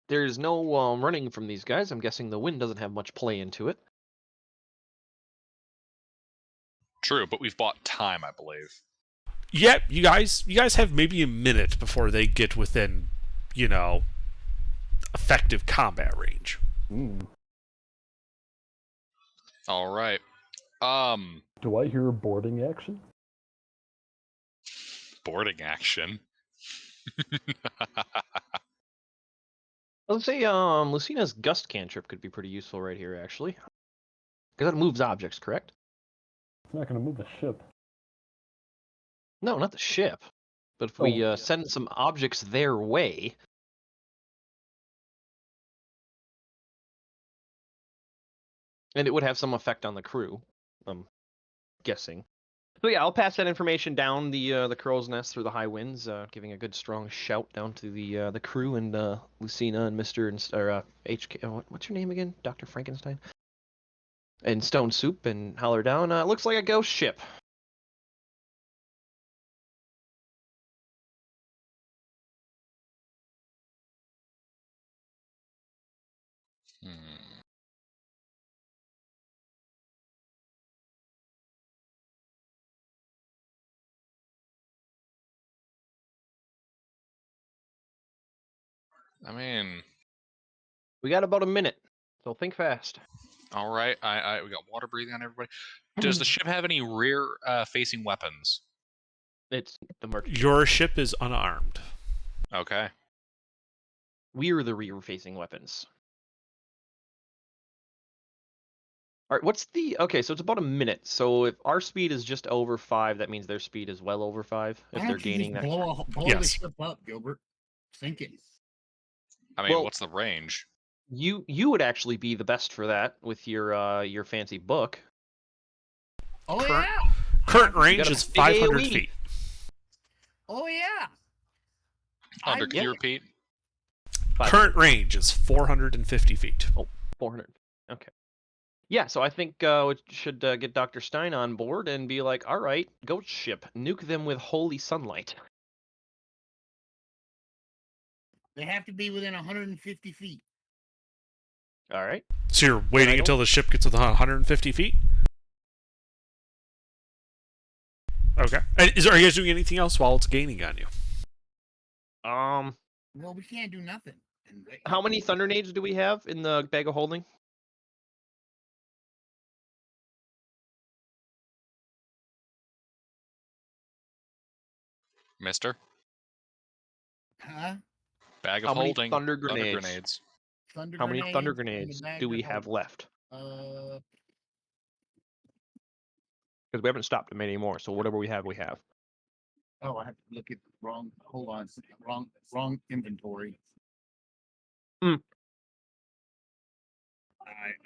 there's no running from these guys. I'm guessing the wind doesn't have much play into it. True, but we've bought time, I believe. Yep, you guys have maybe a minute before they get within, effective combat range. All right. Do I hear boarding action? Boarding action. Let's say Lucina's gust cantrip could be pretty useful right here, actually. Because that moves objects, correct? It's not going to move the ship. No, not the ship. But if Oh, we yeah. send some objects their way, and it would have some effect on the crew, I'm guessing. So yeah, I'll pass that information down the crow's nest through the high winds, giving a good strong shout down to the crew and Lucina and Mr. or HK. What's your name again? Dr. Frankenstein. And Stone Soup, and holler down. Looks like a ghost ship. Hmm. I mean, We got about a minute, so think fast. all right. We got water breathing on everybody. Does the ship have any rear facing weapons? It's the merchant. Your ship is unarmed. Okay. We're the rear-facing weapons. All right, what's the... Okay, so it's about a minute. So if our speed is just over 5, that means their speed is well over 5. If Why they're don't you gaining just that... blow the Yes. ship up, Gilbert? Sink it. I mean, Well- what's the range? You would actually be the best for that with your fancy book. Oh Current- yeah. Current got range a is big 500 AoE. feet. Oh yeah. Under, I- can you repeat? 500. Current range is 450 feet. 400. Okay. Yeah, so I think we should get Dr. Stein on board and be like, all right, ghost ship, nuke them with holy sunlight. They have to be within 150 feet. All right. So you're waiting I until the ship gets to 150 feet? Okay. And are you guys doing anything else while it's gaining on you? Well, we can't do nothing. And they- How many thunder nades do we have in the bag of holding? Mister? Huh? Bag of How many holding. thunder grenades? grenades. Thunder How many thunder grenades in the grenades bag do we of have holding. left? Because we haven't stopped them anymore, so whatever we have, we have. Oh, I have to look at wrong. Hold on, wrong inventory. Hmm.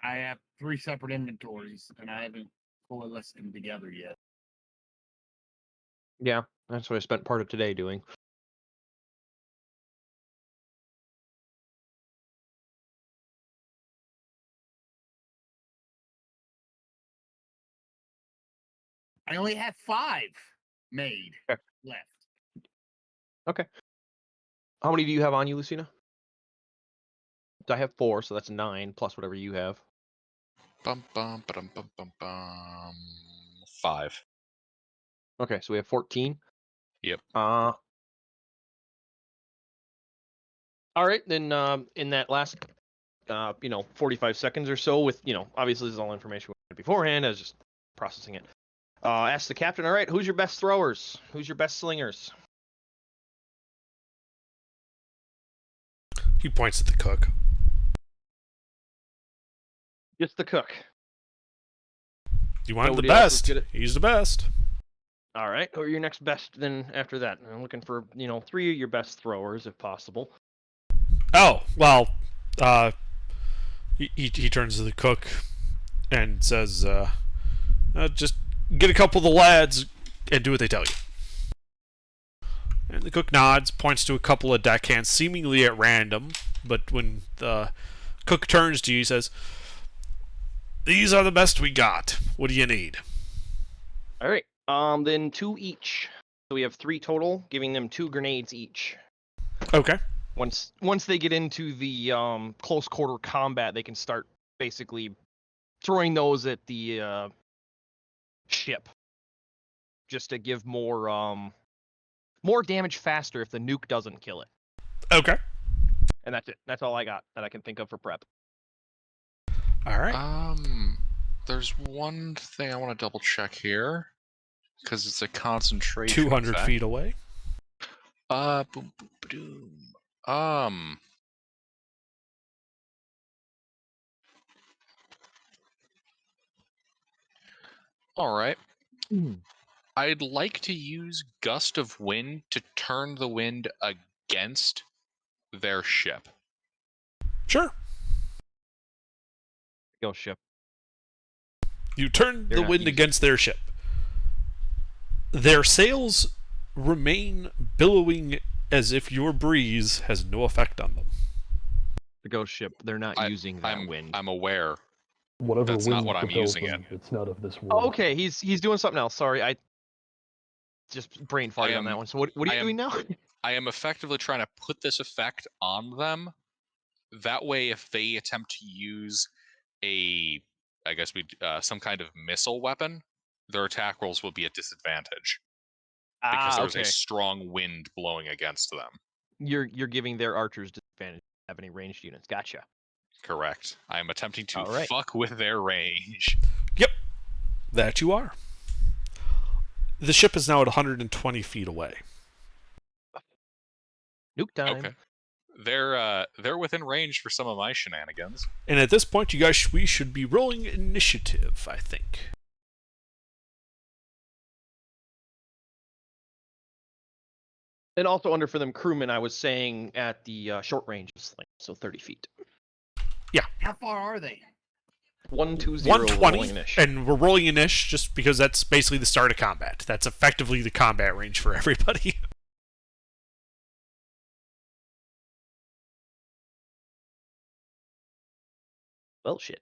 I have 3 separate inventories, and I haven't coalesced them together yet. Yeah, that's what I spent part of today doing. I only have 5 made Okay. left. How many do you have on you, Lucina? I have 4, so that's 9 plus whatever you have. Bum bum bum bum bum bum. 5. Okay, so we have 14. Yep. All right, then in that last 45 seconds or so with, obviously this is all information we had beforehand, I was just processing it. Ask the captain, all right, who's your best throwers? Who's your best slingers? He points at the cook. Just the cook. You wanted Nobody the else is best. good at- He's the best. All right, who are your next best then after that? I'm looking for, 3 of your best throwers if possible. Oh, well, he turns to the cook and says, just get a couple of the lads and do what they tell you. And the cook nods, points to a couple of deckhands, seemingly at random, but when the cook turns to you, he says, these are the best we got. What do you need? All right, then 2 each. So we have 3 total, giving them 2 grenades each. Okay. Once they get into the close quarter combat, they can start basically throwing those at the ship, just to give more damage faster if the nuke doesn't kill it. Okay. And that's it. That's all I got that I can think of for prep. All right. There's one thing I want to double check here, because it's a concentration. 200 effect. feet away. Boom, boom, boom. All right. I'd like to use gust of wind to turn the wind against their ship. Sure. Go ship. You turn They're the not wind using- against their ship. Their sails remain billowing as if your breeze has no effect on them. The ghost ship. They're not using that wind. I'm aware. Whatever That's wind not what I'm propels using them, it. it's not of this world. Oh, okay, he's doing something else. Sorry, I just brain farted on that one. So what are you doing now? I am effectively trying to put this effect on them. That way, if they attempt to use some kind of missile weapon, their attack rolls will be at disadvantage because there's a strong wind blowing against them. You're giving their archers disadvantage. Have any ranged units? Gotcha. Correct. I am attempting to All right. fuck with their range. Yep. That you are. The ship is now at 120 feet away. Nuke time. Okay. They're within range for some of my shenanigans. And at this point, we should be rolling initiative, I think. And also under for them crewmen, I was saying at the short range of sling, so 30 feet. How far are they? 120. 120, and we're rolling initiative just because that's basically the start of combat. That's effectively the combat range for everybody. Well, shit.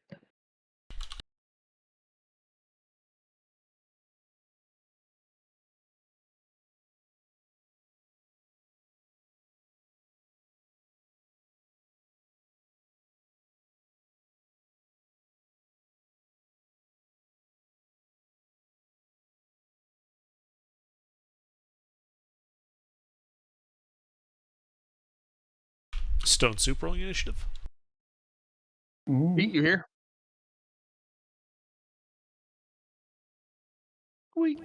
Stone Soup rolling initiative. Pete, you here?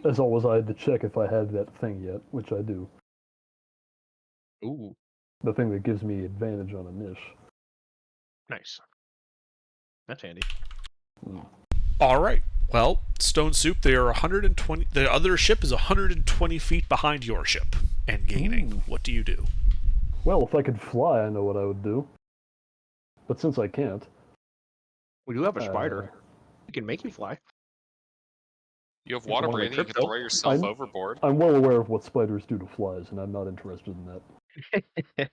As always, I had to check if I had that thing yet, which I do. Ooh, The thing that gives me advantage on a niche. nice. That's handy. All right. Well, Stone Soup, they are 120. The other ship is 120 feet behind your ship and gaining. Ooh. What do you do? Well, if I could fly, I know what I would do. But since I can't... We do have a spider. We can make you fly. You have water One-way breathing. You trip, can though. throw yourself I'm- overboard. I'm well aware of what spiders do to flies, and I'm not interested in that.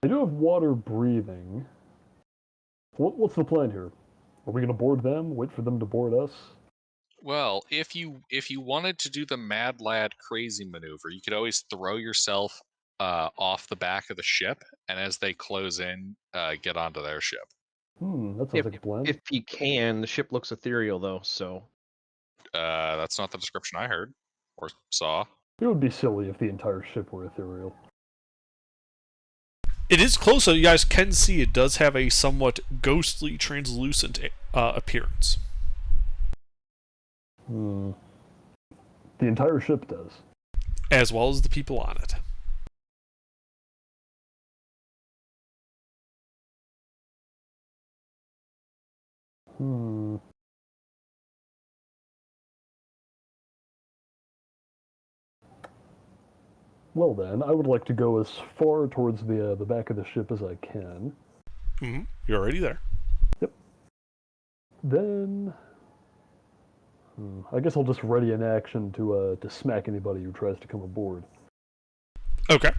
I do have water breathing. What's the plan here? Are we going to board them? Wait for them to board us? Well, if you wanted to do the Mad Lad crazy maneuver, you could always throw yourself off the back of the ship, and as they close in, get onto their ship. That sounds like a plan. If he can, the ship looks ethereal though, so That's not the description I heard or saw. It would be silly if the entire ship were ethereal. It is close, so you guys can see it does have a somewhat ghostly, translucent appearance. The entire ship does. As well as the people on it. Well then, I would like to go as far towards the back of the ship as I can. You're already there. Then... I guess I'll just ready an action to smack anybody who tries to come aboard. Okay.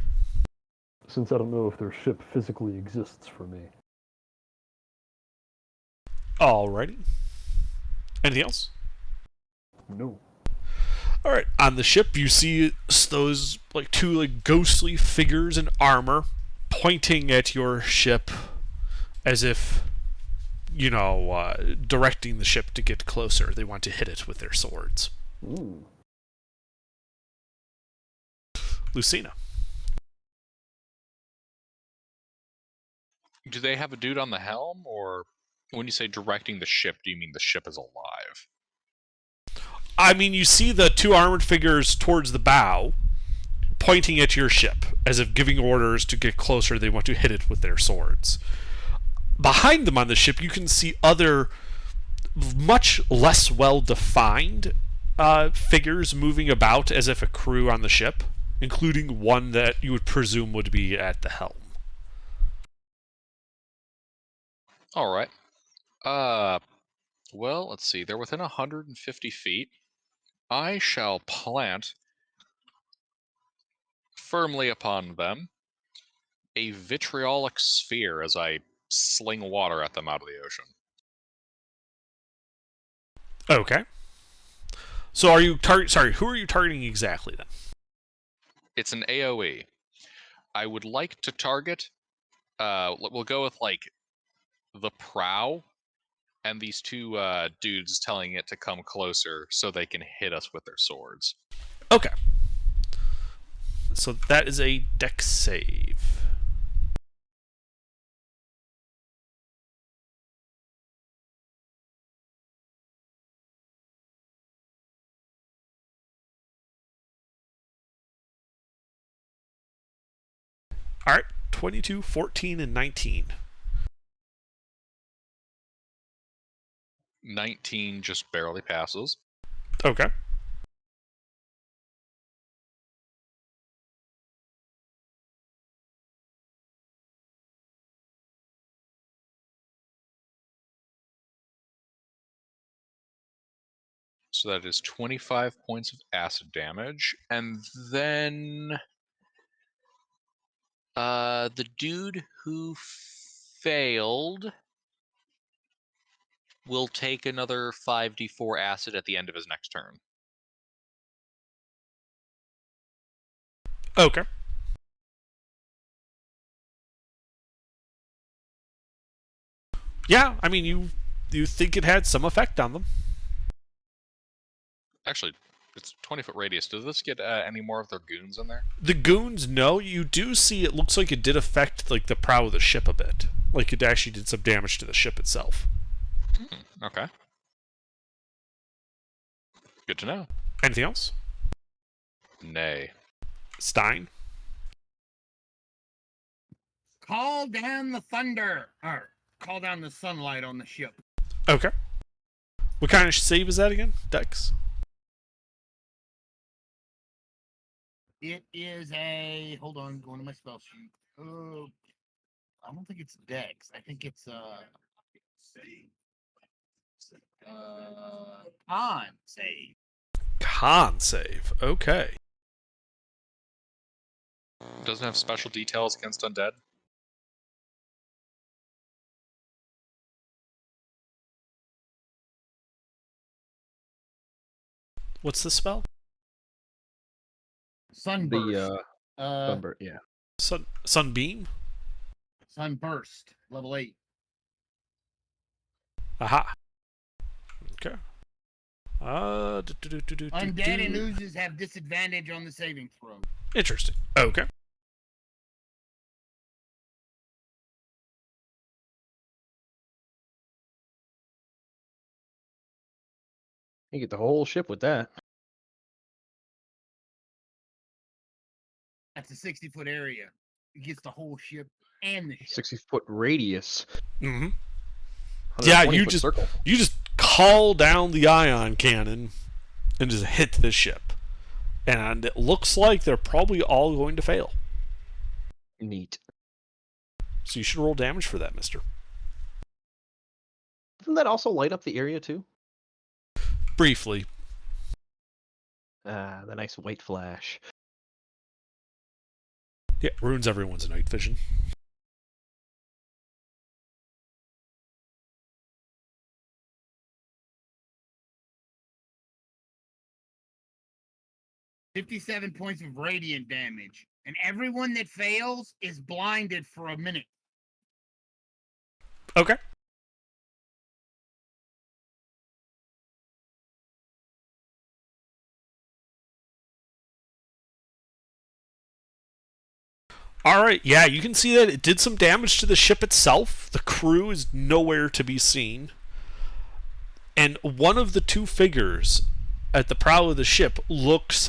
Since I don't know if their ship physically exists for me. Alrighty. Anything else? No. Alright, on the ship you see those two ghostly figures in armor pointing at your ship as if, directing the ship to get closer. They want to hit it with their swords. Lucina. Do they have a dude on the helm, or When you say directing the ship, do you mean the ship is alive? I mean, you see the two armored figures towards the bow, pointing at your ship, as if giving orders to get closer. They want to hit it with their swords. Behind them on the ship, you can see other, much less well-defined figures moving about as if a crew on the ship, including one that you would presume would be at the helm. All right. Well, let's see. They're within 150 feet. I shall plant firmly upon them a vitriolic sphere as I sling water at them out of the ocean. Okay. So are you sorry, who are you targeting exactly then? It's an AoE. I would like to target, we'll go with like the prow and these two dudes telling it to come closer so they can hit us with their swords. Okay. So that is a dex save. All right, 22, 14, and 19. 19 just barely passes. Okay. So that is 25 points of acid damage. And then the dude who failed will take another 5d4 acid at the end of his next turn. Okay. Yeah, I mean, you think it had some effect on them. Actually, it's 20-foot radius. Does this get any more of their goons in there? The goons, no. You do see it looks like it did affect like the prow of the ship a bit. Like it actually did some damage to the ship itself. Okay. Good to know. Anything else? Nay. Stein? Call down the thunder, or call down the sunlight on the ship. Okay. What kind of save is that again? Dex? It is a, hold on, going to my spell sheet. I don't think it's Dex. I think it's Con save. Con save. Okay. Doesn't have special details against undead? What's the spell? Sunburst. Sunburst, yeah. Sunbeam? Sunburst, level 8. Aha. Okay. Undead and oozes have disadvantage on the saving throw. Interesting. Okay. You get the whole ship with that. That's a 60-foot area. It gets the whole ship and the ship. 60-foot radius. Mm-hmm. Yeah, 120-foot circle. you just call down the ion cannon and just hit this ship. And it looks like they're probably all going to fail. Neat. So you should roll damage for that, mister. Doesn't that also light up the area too? Briefly. Ah, the nice white flash. Yeah, ruins everyone's night vision. $57 points of radiant damage. And everyone that fails is blinded for a minute. Okay. Alright, yeah, you can see that it did some damage to the ship itself. The crew is nowhere to be seen. And one of the two figures at the prow of the ship looks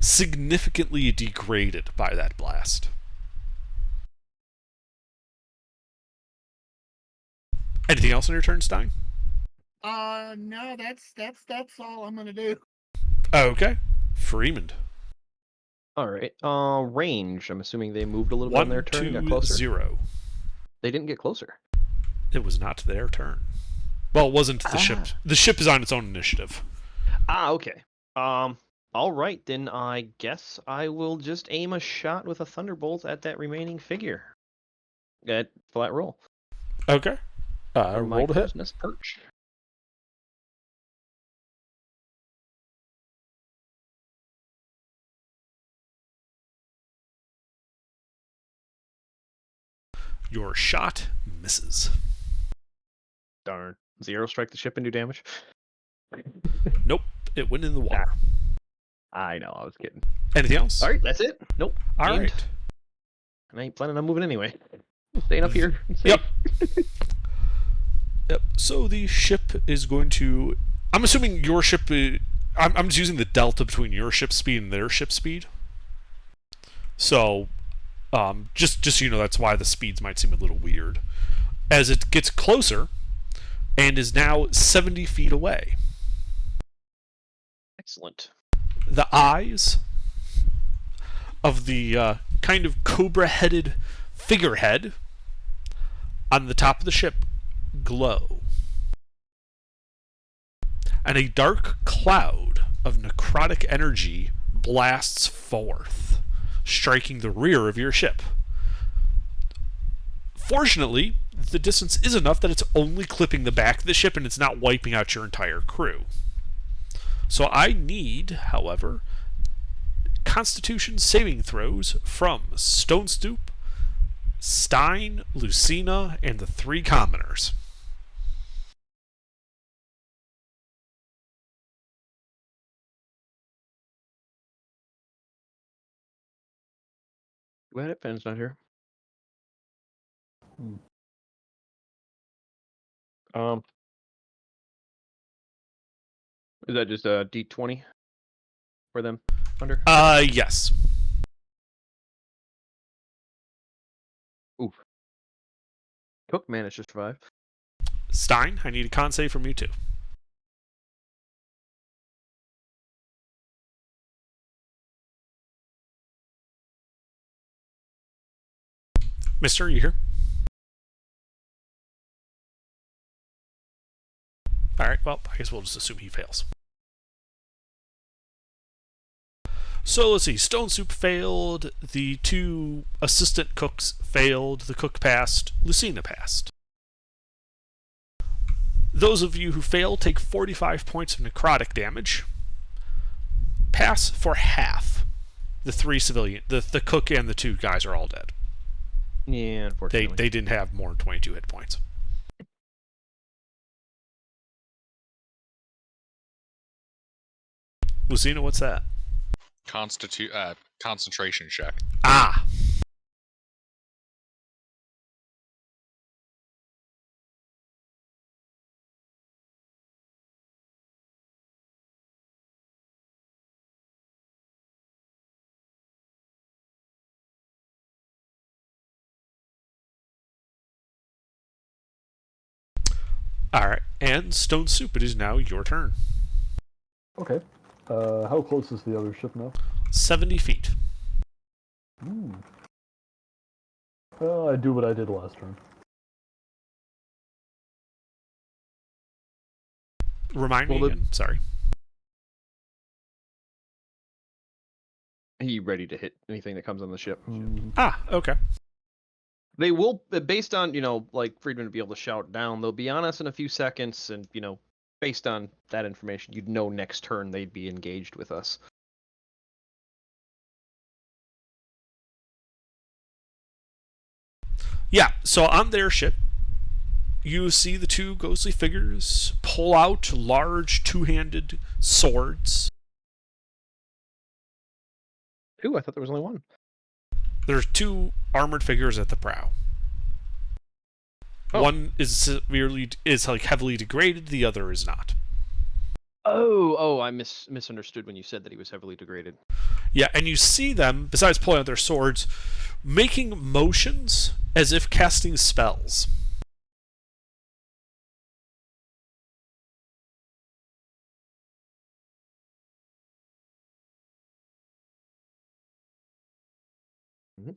significantly degraded by that blast. Anything else on your turn, Stein? No, that's all I'm gonna do. Okay. Freeman. All right. Range. I'm assuming they moved a little bit on their turn. Got 1, 2, closer. 0. They didn't get closer. It was not their turn. Well, it wasn't the ship. The ship is on its own initiative. Okay. All right, then I guess I will just aim a shot with a thunderbolt at that remaining figure. At flat roll. Okay. From my Roll to hit. Christmas perch. Your shot misses. Darn. Zero strike the ship and do damage. Nope. It went in the water. I know, I was kidding. Anything else? All right, that's it. Nope. All aimed. right. And I ain't planning on moving anyway. I'm staying up here. Yep. Yep. So the ship is going to. I'm assuming your ship. I'm just using the delta between your ship speed and their ship speed. So, just so you know, that's why the speeds might seem a little weird. As it gets closer, and is now 70 feet away. Excellent. The eyes of the kind of cobra-headed figurehead on the top of the ship glow. And a dark cloud of necrotic energy blasts forth, striking the rear of your ship. Fortunately, the distance is enough that it's only clipping the back of the ship and it's not wiping out your entire crew. So I need, however, Constitution saving throws from Stone Stoop, Stein, Lucina, and the 3 commoners. Glad it Penn's not here. Is that just a D20 for them under? Yes. Oof. Cook managed to survive. Stein, I need a con save from you too. Mister, you here? Alright, well, I guess we'll just assume he fails. So let's see, Stone Soup failed, the 2 assistant cooks failed, the cook passed, Lucina passed. Those of you who fail take 45 points of necrotic damage. Pass for half. The 3 civilian, the cook and the 2 guys are all dead. Yeah, unfortunately. They didn't have more than 22 hit points. Lucina, what's that? Concentration check. Ah! Alright, and Stone Soup, it is now your turn. Okay. How close is the other ship now? 70 feet. Well, I do what I did last turn. Remind me Well, again, sorry. Are you ready to hit anything that comes on the ship? Ah, okay. They will, based on, like Friedman would be able to shout down, they'll be on us in a few seconds, and, based on that information, you'd know next turn they'd be engaged with us. Yeah, so on their ship, you see the 2 ghostly figures pull out large 2-handed swords. Ooh, I thought there was only one. There's 2 armored figures at the prow. Oh. One is heavily degraded, the other is not. Oh, I misunderstood when you said that he was heavily degraded. Yeah, and you see them, besides pulling out their swords, making motions as if casting spells. Mhm.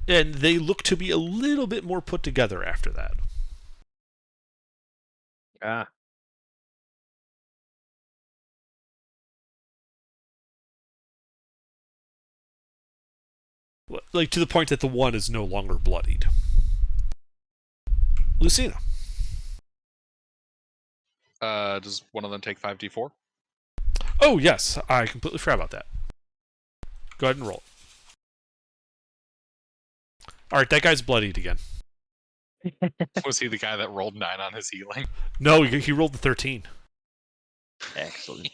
And they look to be a little bit more put together after that. Ah. Like, to the point that the one is no longer bloodied. Lucina. Does one of them take 5d4? Oh, yes. I completely forgot about that. Go ahead and roll it. Alright, that guy's bloodied again. Was he the guy that rolled 9 on his healing? No, he rolled the 13. Excellent.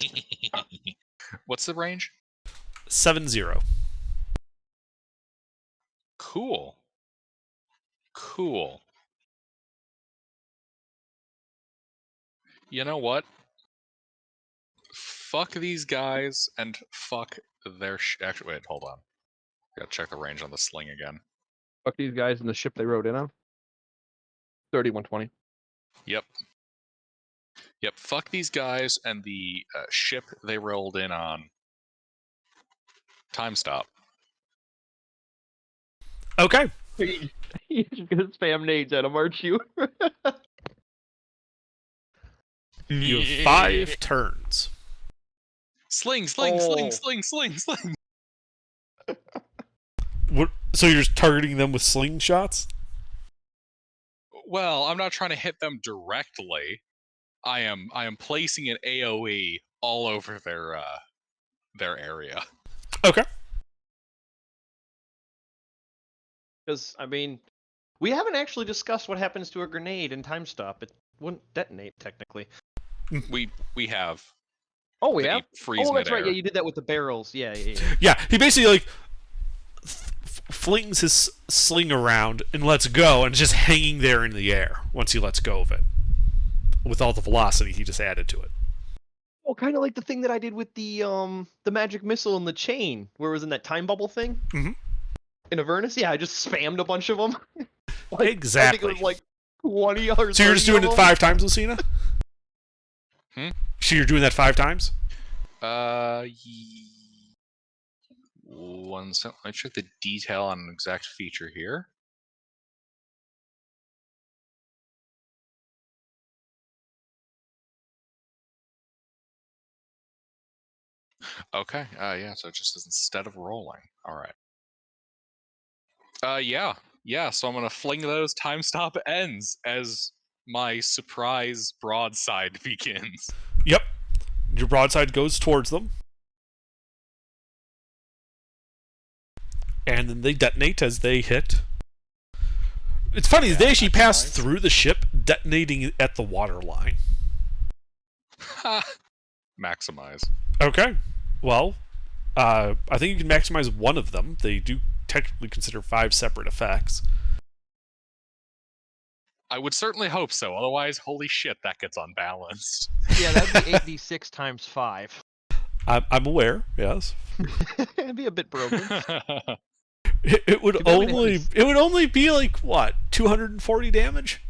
What's the range? 7-0. Cool. Cool. You know what? Fuck these guys and fuck their actually, wait, hold on. Gotta check the range on the sling again. Fuck these guys in the ship they rode in on. 3120. Yep. Yep, fuck these guys and the ship they rolled in on. Time stop. Okay. You're just gonna spam nades at him, aren't you? You have 5 turns. Sling, sling, sling, Oh. sling, sling, sling. So you're just targeting them with slingshots? Well, I'm not trying to hit them directly. I am placing an AoE all over their area. Okay. Because, I mean, we haven't actually discussed what happens to a grenade in time stop. It wouldn't detonate, technically. We have. Oh, we They have? freeze Oh, that's right. midair. Yeah, you did that with the barrels. Yeah. Yeah, he basically, like, flings his sling around and lets go, and it's just hanging there in the air once he lets go of it. With all the velocity he just added to it. Oh, kind of like the thing that I did with the magic missile and the chain, where it was in that time bubble thing. Mhm. In Avernus, yeah, I just spammed a bunch of them. Exactly. I think it was like 20 or So you're just 30 doing of it them. 5 times, Lucina? So you're doing that 5 times? One second. Let me check the detail on an exact feature here. Okay. Yeah. So it just says instead of rolling. All right. Yeah. So I'm gonna fling those time stop ends as my surprise broadside begins. Yep. Your broadside goes towards them. And then they detonate as they hit. It's funny, Yeah, they actually pass maximize. through the ship, detonating at the water line. Maximize. Okay. Well, I think you can maximize one of them. They do technically consider 5 separate effects. I would certainly hope so. Otherwise, holy shit, that gets unbalanced. Yeah, that'd be 8d6 times 5. I'm aware, yes. It'd be a bit broken. It would You'd only have only to- it would only be like what, 240 damage?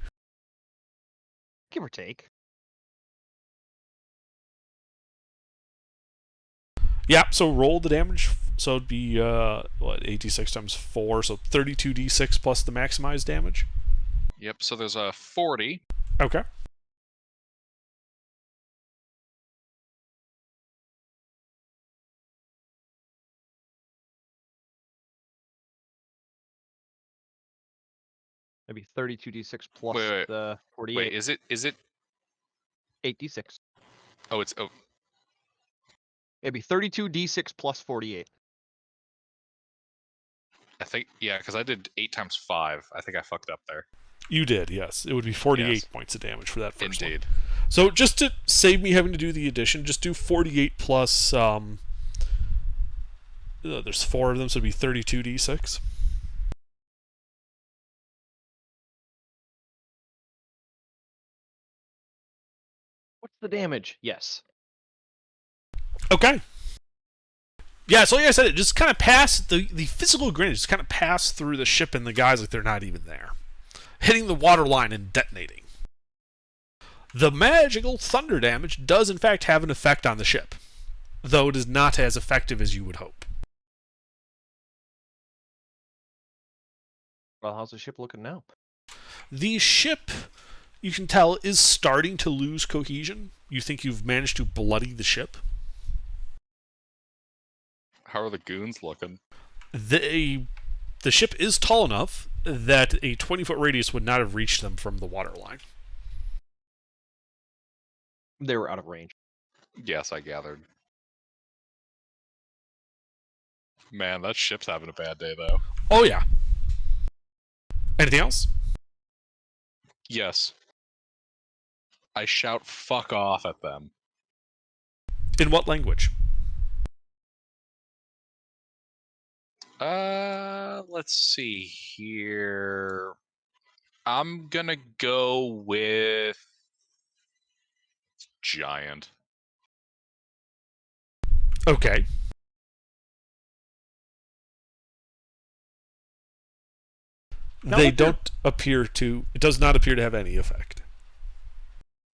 Give or take. Yeah, so roll the damage. So it'd be 86 times 4, so 32d6 plus the maximized damage. Yep, so there's a 40. Okay. Maybe 32d6 plus Wait. the 48. Wait, is it 8d6. oh it's oh It'd be 32d6 plus 48. I think yeah, because I did 8 times 5. I think I fucked up there. You did, yes. It would be 48 Yes. points of damage for that first one. Indeed. So just to save me having to do the addition, just do 48 plus There's 4 of them, so it'd be 32d6. What's the damage? Yes. Okay. Yeah, so like I said, it just kind of passed, the physical grenade just kind of passed through the ship and the guys like they're not even there, hitting the water line and detonating. The magical thunder damage does in fact have an effect on the ship, though it is not as effective as you would hope. Well, how's the ship looking now? The ship, you can tell, is starting to lose cohesion. You think you've managed to bloody the ship. How are the goons looking? The ship is tall enough that a 20-foot radius would not have reached them from the water line. They were out of range. Yes, I gathered. Man, that ship's having a bad day, though. Oh, yeah. Anything else? Yes. I shout fuck off at them. In what language? Let's see here. I'm gonna go with giant. Okay. Now They that they're- don't appear to... It does not appear to have any effect.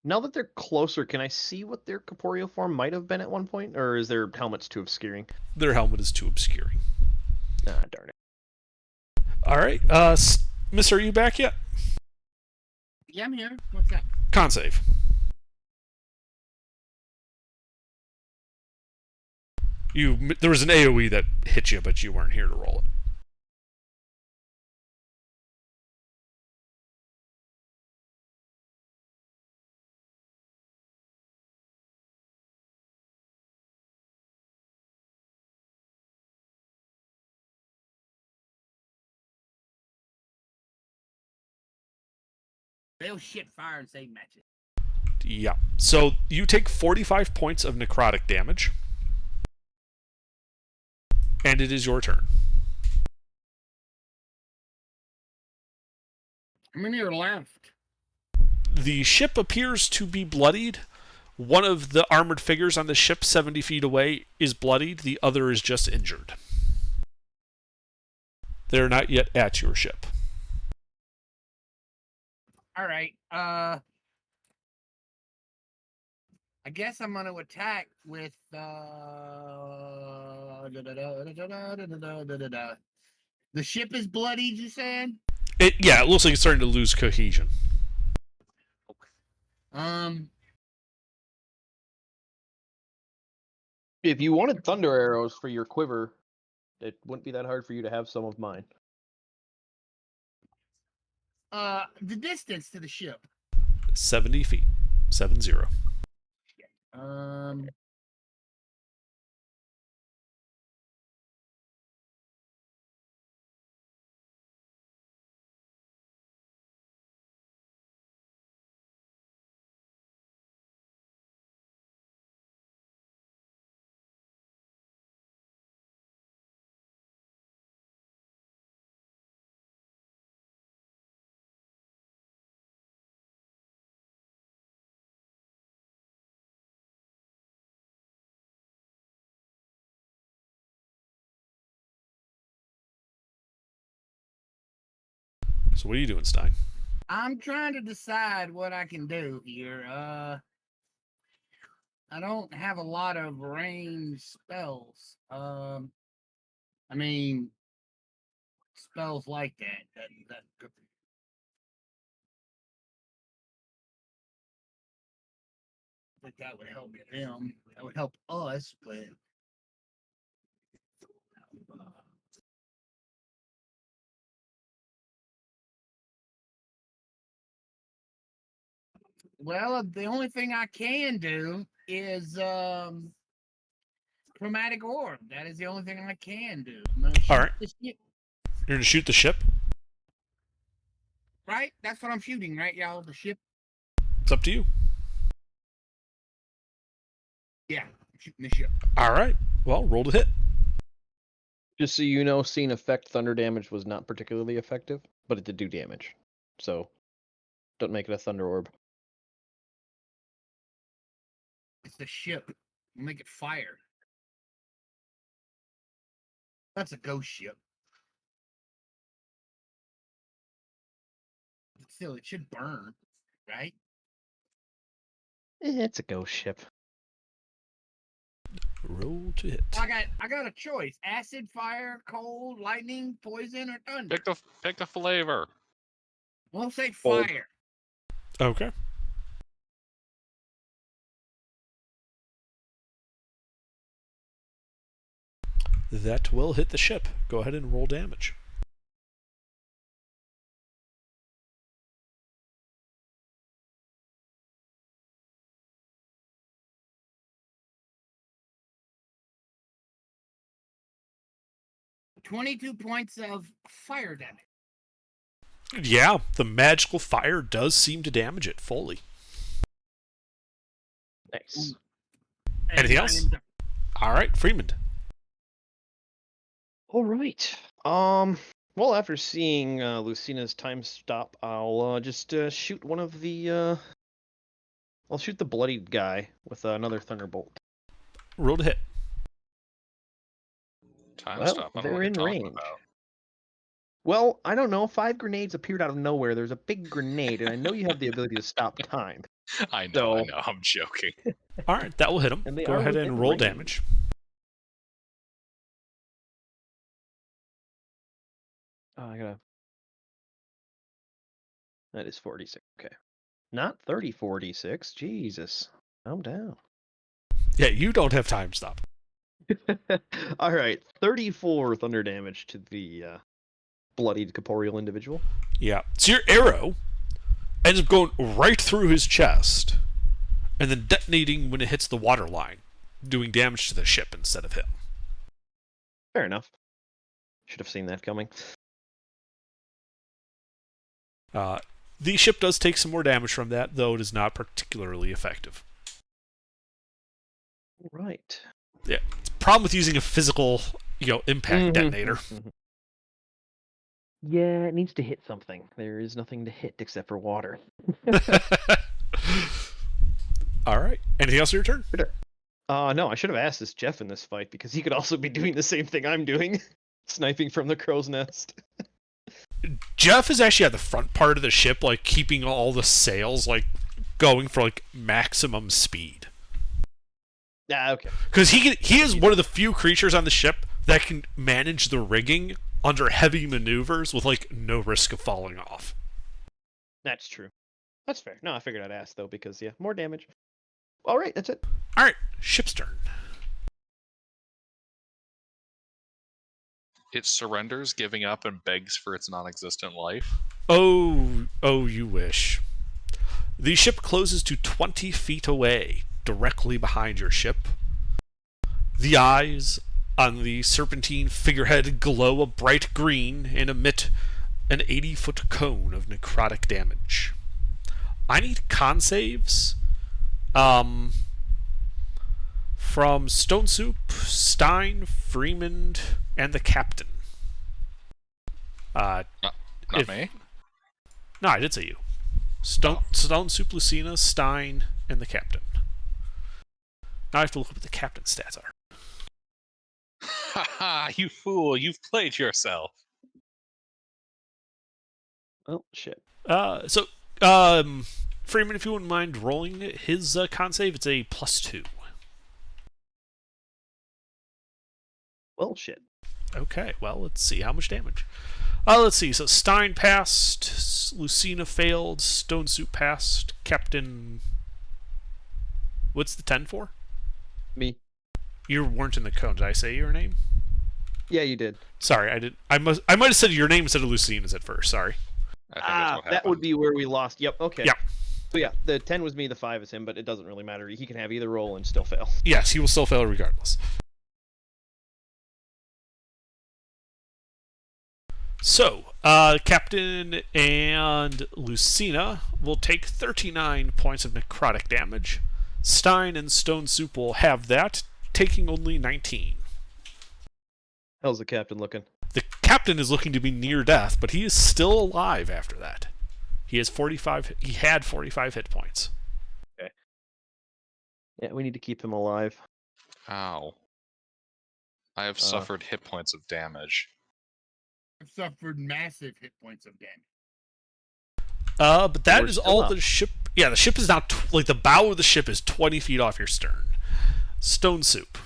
Now that they're closer, can I see what their corporeal form might have been at one point? Or is their helmets too obscuring? Their helmet is too obscuring. Ah, darn it. Alright, Miss, are you back yet? Yeah, I'm here. What's that? Con save. There was an AoE that hit you, but you weren't here to roll it. They'll shit fire and save matches. Yeah. So you take 45 points of necrotic damage. And it is your turn. How many are left? The ship appears to be bloodied. One of the armored figures on the ship 70 feet away is bloodied. The other is just injured. They're not yet at your ship. All right. I guess I'm gonna attack with the ship is bloodied, you said? It looks like it's starting to lose cohesion. If you wanted thunder arrows for your quiver, it wouldn't be that hard for you to have some of mine. The distance to the ship. 70 feet. 70. So what are you doing, Stein? I'm trying to decide what I can do here. I don't have a lot of range spells. I mean, spells like that. I think that would help them. That would help us, but. Well, the only thing I can do is chromatic orb. That is the only thing I can do. I'm gonna shoot All right. the ship, You're going to shoot the ship? right? That's what I'm shooting, right, y'all? The ship. It's up to you. Yeah, I'm shooting the ship. All right. Well, roll to hit. Just so you know, seeing effect thunder damage was not particularly effective, but it did do damage. So, don't make it a thunder orb. It's the ship. We'll make it fire. That's a ghost ship. But still, it should burn, right? It's a ghost ship. Roll to hit. I got a choice: acid, fire, cold, lightning, poison, or thunder. Pick the flavor. We'll say Cold. fire. Okay. That will hit the ship. Go ahead and roll damage. $22 points of fire damage. Yeah, the magical fire does seem to damage it fully. Nice. And Anything I else? am done. All right, Freeman. All right. Well, after seeing Lucina's time stop, I'll just shoot one of the. I'll shoot the bloodied guy with another thunderbolt. Roll to hit. Time Well, stop. I don't know they're what you're in talking range. about. Well, I don't know. 5 grenades appeared out of nowhere. There's a big grenade, and I know you have the ability to stop time. I know. So- I'm joking. All right, that will hit him. And they Go are ahead within and roll range. damage. Oh, I gotta. That is 46. Okay. Not 30, 46. Jesus. Calm down. Yeah, you don't have time stop. All right. 34 thunder damage to the bloodied corporeal individual. Yeah. So your arrow ends up going right through his chest and then detonating when it hits the water line, doing damage to the ship instead of him. Fair enough. Should have seen that coming. The ship does take some more damage from that, though it is not particularly effective. All right. Yeah. It's a problem with using a physical, impact detonator. Yeah, it needs to hit something. There is nothing to hit except for water. All right. Anything else on your turn? No, I should have asked this Jeff in this fight because he could also be doing the same thing I'm doing, sniping from the crow's nest. Jeff is actually at the front part of the ship, keeping all the sails, going for, maximum speed. Ah, okay. Because he is one of the few creatures on the ship that can manage the rigging under heavy maneuvers with, no risk of falling off. That's true. That's fair. No, I figured I'd ask, though, because, yeah, more damage. All right, that's it. All right, ship's turn. It surrenders, giving up, and begs for its non-existent life. Oh, you wish. The ship closes to 20 feet away, directly behind your ship. The eyes on the serpentine figurehead glow a bright green and emit an 80-foot cone of necrotic damage. I need con saves from Stone Soup, Stein, Freeman, and the captain. Not If- me. No, I did say you. Stone Soup, Lucina, Stein, and the captain. Now I have to look up what the captain's stats are. Ha ha! You fool! You've played yourself. Oh, shit. Freeman, if you wouldn't mind rolling his con save, it's a +2. Well, shit. Okay, well, let's see how much damage. Let's see. So Stein passed, Lucina failed, Stone Soup passed, Captain. What's the 10 for? Me. You weren't in the cone. Did I say your name? Yeah, you did. Sorry, I did. I might have said your name instead of Lucina's at first. Sorry. I think that's what That happened. would be where we lost. Yep, okay. Yeah. So yeah, the 10 was me, the 5 is him, but it doesn't really matter. He can have either roll and still fail. Yes, he will still fail regardless. So, Captain and Lucina will take 39 points of necrotic damage. Stein and Stone Soup will have that, taking only 19. How's the captain looking? The captain is looking to be near death, but he is still alive after that. He has 45. He had 45 hit points. Yeah, we need to keep him alive. Ow. I have suffered hit points of damage. I've suffered massive hit points of damage. But that We're is still all up. the ship. Yeah, the ship is now like the bow of the ship is 20 feet off your stern. Stone soup.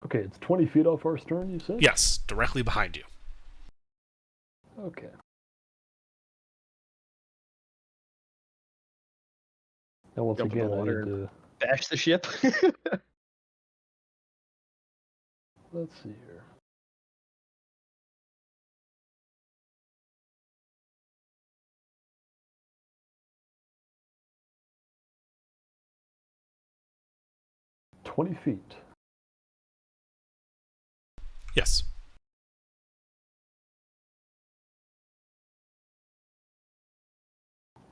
Okay, it's 20 feet off our stern, you said? Yes, directly behind you. Okay. Now once Jump in the again, I water need to... Bash the ship. Let's see here. "20 feet. Yes.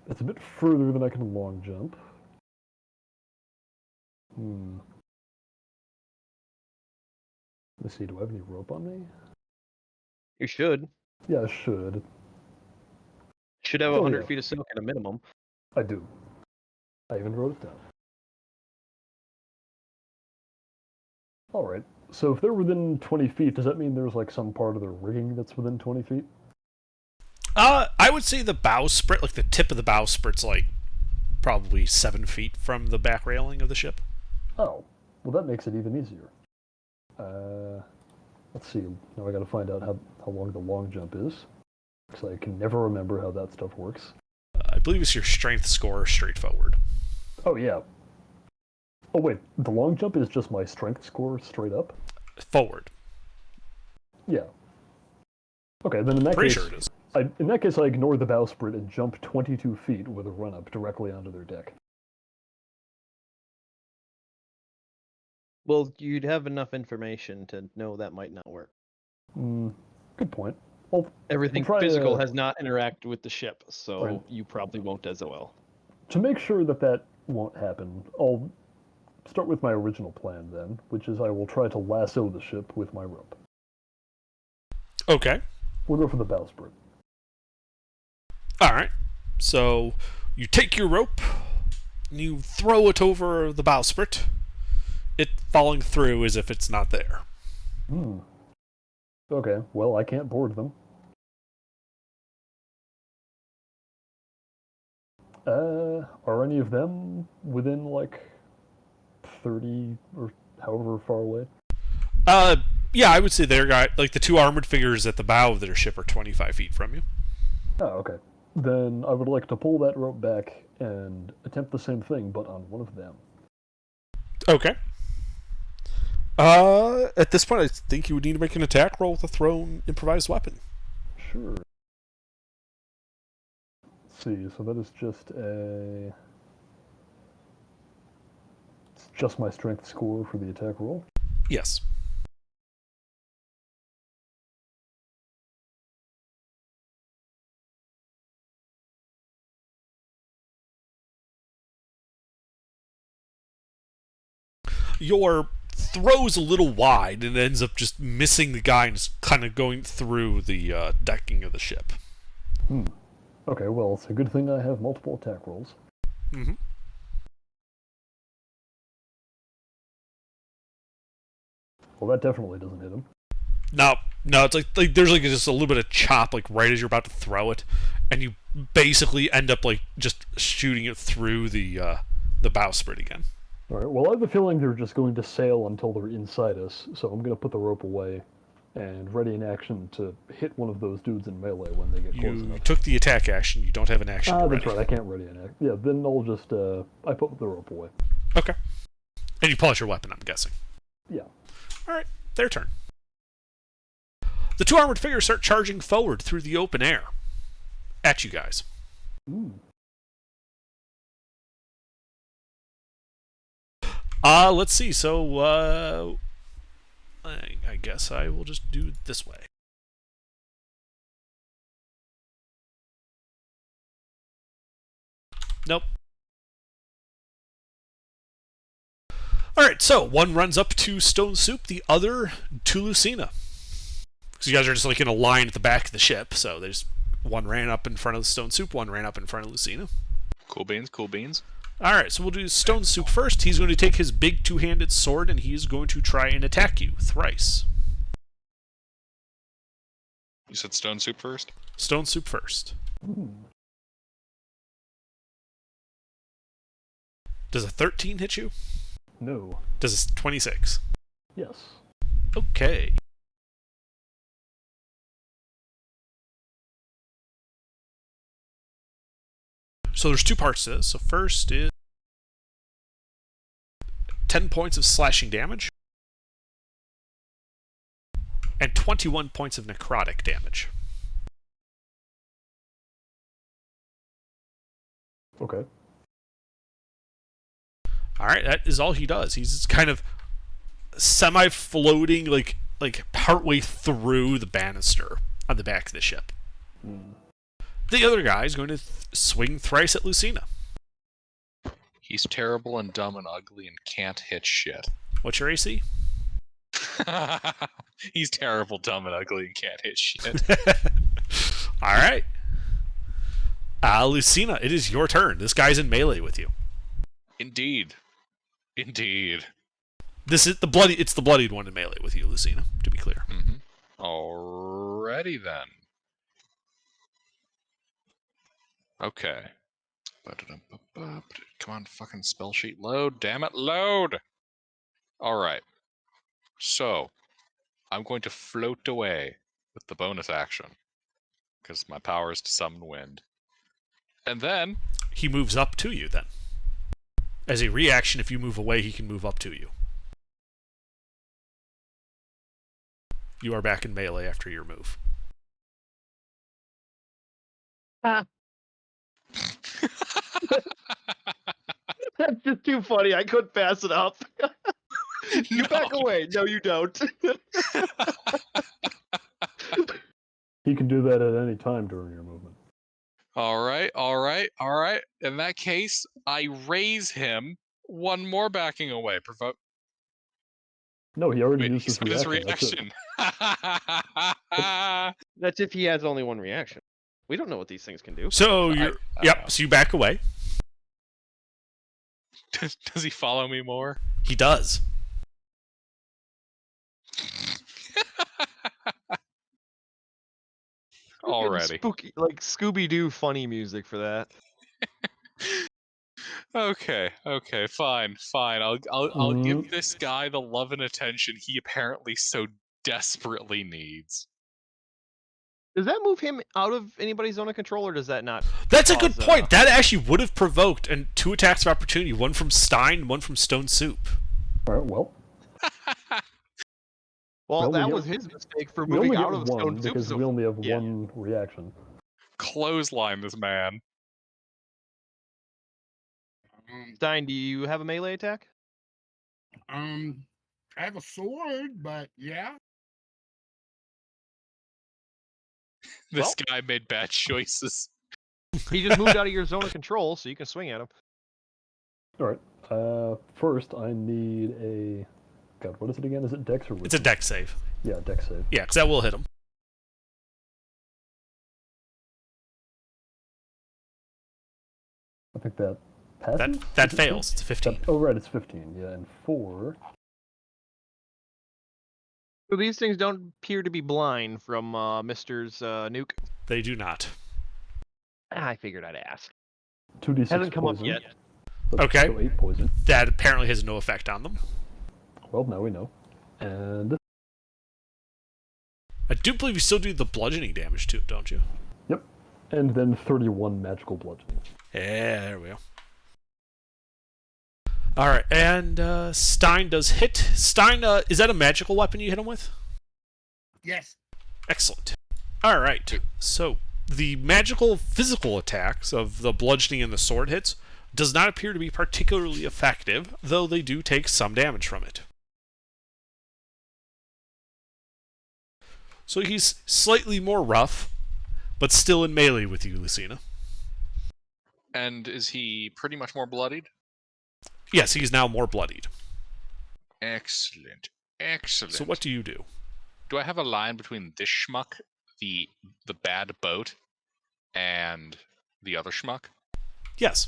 That's a bit further than I can long jump. Let's see, do I have any rope on me? You should. Yeah, I should. Should have Oh, 100 yeah. feet of silk at a minimum. I do. I even wrote it down. Alright, so if they're within 20 feet, does that mean there's like some part of the rigging that's within 20 feet? I would say the bowsprit, like the tip of the bowsprit's like probably 7 feet from the back railing of the ship. Oh, well that makes it even easier. Let's see, now I gotta find out how long the long jump is. Because I can never remember how that stuff works. I believe it's your strength score straight forward. Oh yeah. Oh wait, the long jump is just my strength score straight up? Forward. Yeah. Okay, then in that Pretty case... sure it is. In that case, I ignore the bowsprit and jump 22 feet with a run-up directly onto their deck. Well, you'd have enough information to know that might not work. Good point. Well, Everything try, physical has not interacted with the ship, so Right. you probably won't as well. to make sure that that won't happen, I'll start with my original plan then, which is I will try to lasso the ship with my rope. Okay. We'll go for the bowsprit. Alright. So you take your rope, and you throw it over the bowsprit, it falling through as if it's not there. Okay, well, I can't board them. Are any of them within, like, 30 or however far away? Yeah, I would say they're like the two armored figures at the bow of their ship are 25 feet from you. Oh, okay. Then I would like to pull that rope back and attempt the same thing, but on one of them. Okay. At this point, I think you would need to make an attack roll with a thrown improvised weapon. Sure. Let's see, so that is just a... It's just my strength score for the attack roll. Yes. Your throws a little wide and ends up just missing the guy and just kind of going through the decking of the ship. Okay, well, it's a good thing I have multiple attack rolls. Mm-hmm. Well, that definitely doesn't hit him. No, it's like there's like just a little bit of chop like right as you're about to throw it, and you basically end up like just shooting it through the bowsprit again. Alright, well, I have a feeling they're just going to sail until they're inside us, so I'm going to put the rope away and ready in action to hit one of those dudes in melee when they get close You enough. took the attack action. You don't have an action. That's ready. right, I can't ready an act. Yeah, then I'll just, I put the rope away. Okay. And you pull out your weapon, I'm guessing. Yeah. Alright, their turn. The two armored figures start charging forward through the open air at you guys. Ooh. Let's see. So, I guess I will just do it this way. Nope. Alright, so one runs up to Stone Soup, the other to Lucina. Because you guys are just like in a line at the back of the ship, so there's one ran up in front of the Stone Soup, one ran up in front of Lucina. Cool beans, cool beans. Alright, so we'll do Stone Soup first. He's going to take his big two-handed sword and he's going to try and attack you thrice. You said Stone Soup first? Stone Soup first. Ooh. Does a 13 hit you? No. Does a 26? Yes. Okay. So there's two parts to this. So first is 10 points of slashing damage and 21 points of necrotic damage. Okay. Alright, that is all he does. He's just kind of semi-floating, like partway through the banister on the back of the ship. The other guy is going to swing thrice at Lucina. He's terrible and dumb and ugly and can't hit shit. What's your AC? He's terrible, dumb, and ugly and can't hit shit. Alright. Lucina, it is your turn. This guy's in melee with you. Indeed. Indeed. This is the bloody. It's the bloodied one in melee with you, Lucina, to be clear. Alrighty then. Okay. Come on, fucking spell sheet load. Damn it, load! Alright. So, I'm going to float away with the bonus action. Because my power is to summon wind. And then... He moves up to you then. As a reaction, if you move away, he can move up to you. You are back in melee after your move. That's just too funny. I couldn't pass it up. You back away. No, you don't. He can do that at any time during your movement. Alright. In that case, I raise him one more backing away. Provoke. No, he already Wait, used he his spent his reaction. reaction. That's if he has only one reaction. We don't know what these things can do. So you're yep. So you back away. Does he follow me more? He does. Already. Spooky, like Scooby-Doo funny music for that. Okay, fine. I'll give this guy the love and attention he apparently so desperately needs. Does that move him out of anybody's zone of control, or does that not? That's a good cause, point. That actually would have provoked and two attacks of opportunity, one from Stein, one from Stone Soup. All right, well, Well, Well, we that get- was his mistake for we only moving get out of the one stone soup. because So we only have yeah. one reaction. Clothesline this man. Stein, do you have a melee attack? I have a sword, but yeah. This guy made bad choices. He just moved out of your zone of control, so you can swing at him. All right. First, I need a. God, what is it again? Is it Dex or Wisdom? It's a dex save. Yeah, Dex save. Yeah, because that will hit him. I think that passes. That Is it fails. It's a 15. Oh, right, it's 15. Yeah, and 4. So these things don't appear to be blind from Mister's nuke. They do not. I figured I'd ask. 2d6 Hasn't come up poison. yet. Okay. So 8 poison. That apparently has no effect on them. Well, now we know. And I do believe you still do the bludgeoning damage too, don't you? then 31 magical bludgeoning. Yeah, there we go. Alright, and Stein does hit. Stein, is that a magical weapon you hit him with? Yes. Excellent. Alright, so the magical physical attacks of the bludgeoning and the sword hits does not appear to be particularly effective, though they do take some damage from it. So he's slightly more rough, but still in melee with you, Lucina. And is he pretty much more bloodied? Yes, he's now more bloodied. Excellent. Excellent. So what do you do? Do I have a line between this schmuck, the bad boat, and the other schmuck? Yes.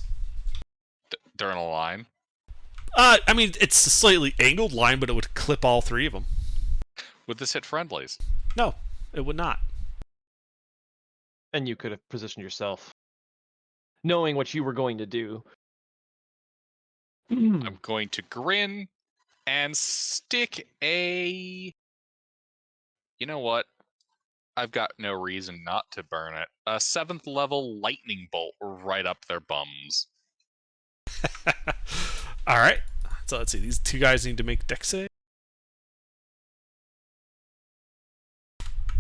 They're in a line? I mean, it's a slightly angled line, but it would clip all three of them. Would this hit friendlies? No, it would not. And you could have positioned yourself, knowing what you were going to do. I'm going to grin and stick a... You know what? I've got no reason not to burn it. A 7th level lightning bolt right up their bums. All right. So let's see. These two guys need to make dex save.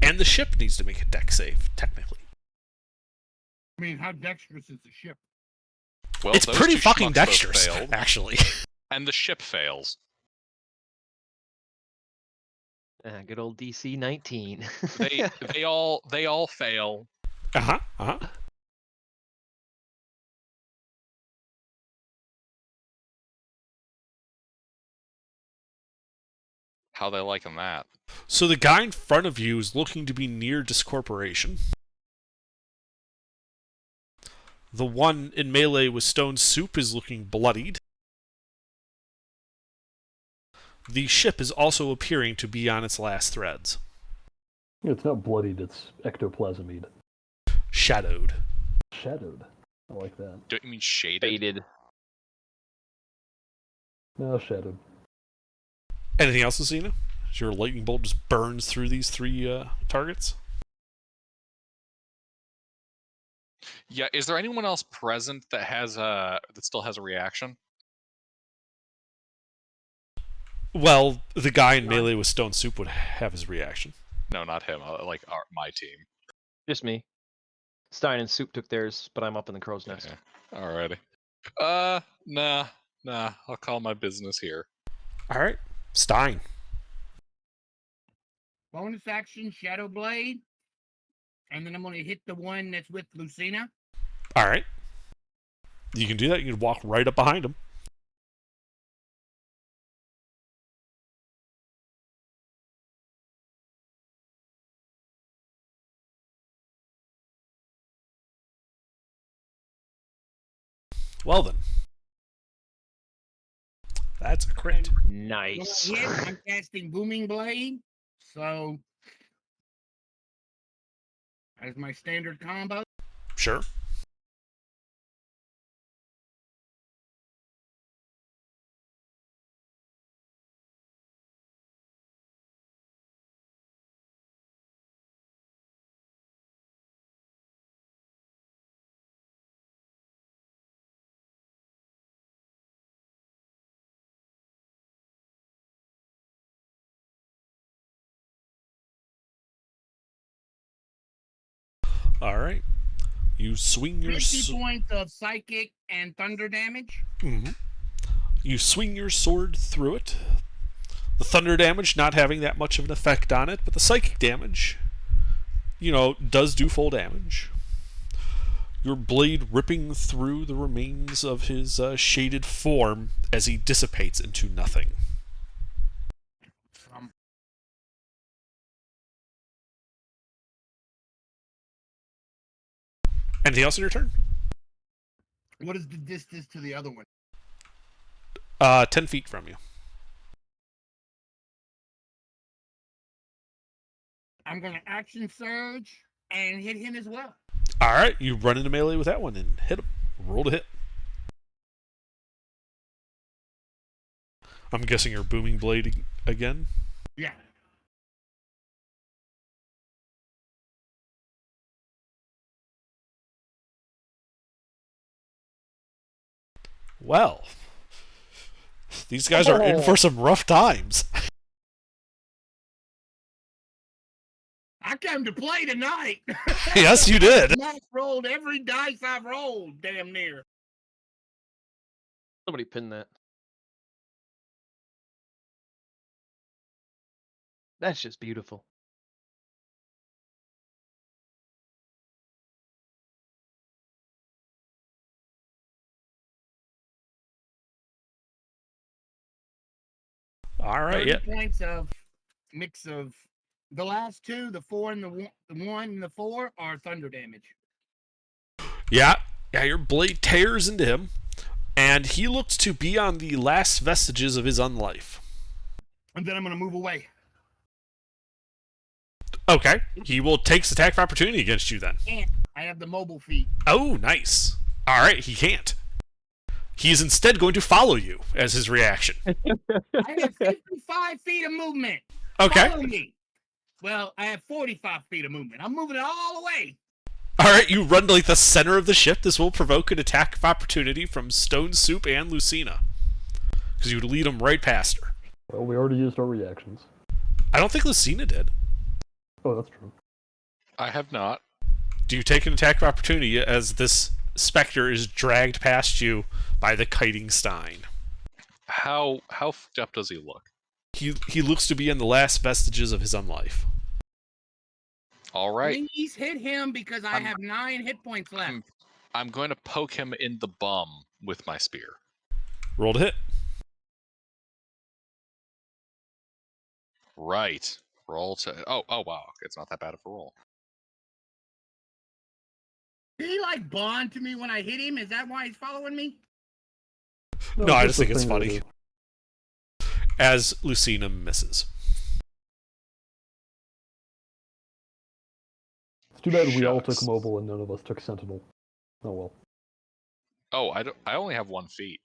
And the ship needs to make a dex save, technically. I mean, how dexterous is the ship? Well, It's those pretty two fucking schmucks both dexterous, failed, actually. and the ship fails. Good old DC 19. They all fail. Uh-huh. Uh-huh. How they liking that? So the guy in front of you is looking to be near discorporation. The one in melee with stone soup is looking bloodied. The ship is also appearing to be on its last threads. It's not bloodied, it's ectoplasmied. Shadowed. Shadowed. I like that. Don't you mean shaded? Faded. No, shadowed. Anything else, Lucina? As your lightning bolt just burns through these three targets? Yeah. Is there anyone else present that has that still has a reaction? Well, the guy in melee with stone soup would have his reaction. No, not him. Like my team. Just me. Stein and Soup took theirs, but I'm up in the crow's nest. Yeah. Alrighty. Nah. I'll call my business here. All right. Stein. Bonus action, Shadow Blade. And then I'm going to hit the one that's with Lucina. All right. You can do that. You can walk right up behind him. Well then. That's a crit. Nice. When I hit, I'm casting Booming Blade. So, that is my standard combo. Sure. All right. You swing your 50 points of psychic and thunder damage. You swing your sword through it. The thunder damage not having that much of an effect on it, but the psychic damage, does do full damage. Your blade ripping through the remains of his shaded form as he dissipates into nothing. Anything else in your turn? What is the distance to the other one? 10 feet from you. I'm going to action surge and hit him as well. All right, you run into melee with that one and hit him. Roll to hit. I'm guessing you're booming blade again. Yeah. Well, these guys are in for some rough times. I came to play tonight. Yes, you did. Max rolled every dice I've rolled, damn near. Somebody pin that. That's just beautiful. All right, 30 yeah. points of mix of the last two, the 4 and the 1 and the 4 are thunder damage. Yeah, your blade tears into him, and he looks to be on the last vestiges of his unlife. And then I'm gonna move away. Okay, he will take his attack of opportunity against you then. And I have the mobile feat. Oh, nice. All right, he can't. He is instead going to follow you as his reaction. I have 55 feet of movement. Okay. Follow me. Well, I have 45 feet of movement. I'm moving it all the way. All right, you run to like the center of the ship. This will provoke an attack of opportunity from Stone Soup and Lucina, because you would lead them right past her. Well, we already used our reactions. I don't think Lucina did. Oh, that's true. I have not. Do you take an attack of opportunity as this specter is dragged past you by the kiting Stein? How fucked up does he look? He looks to be in the last vestiges of his unlife. All right. Please hit him because I have 9 hit points left. I'm going to poke him in the bum with my spear. Roll to hit. Right. Roll to... Oh, wow. It's not that bad of a roll. Did he like bond to me when I hit him? Is that why he's following me? No, I just it's think a it's thing they funny. do. As Lucina misses. It's too bad we all Shucks. took mobile and none of us took sentinel. Oh well. Oh, I only have 1 feet.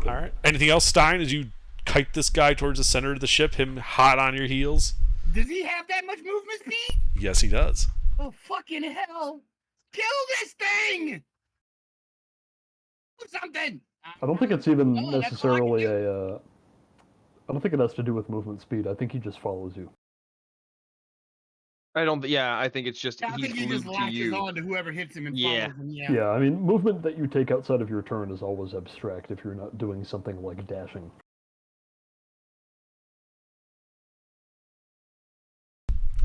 All right. Anything else, Stein, as you kite this guy towards the center of the ship, him hot on your heels? Does he have that much movement speed? Yes, he does. Oh, fucking hell. Kill this thing! Do something! I don't think it's even No, that's all I can necessarily do. I don't think it has to do with movement speed. I think he just follows you. I don't. Yeah, I think it's just I he's think he glued just to latches you. on to whoever hits him and Yeah. follows him. Yeah, I mean, movement that you take outside of your turn is always abstract if you're not doing something like dashing.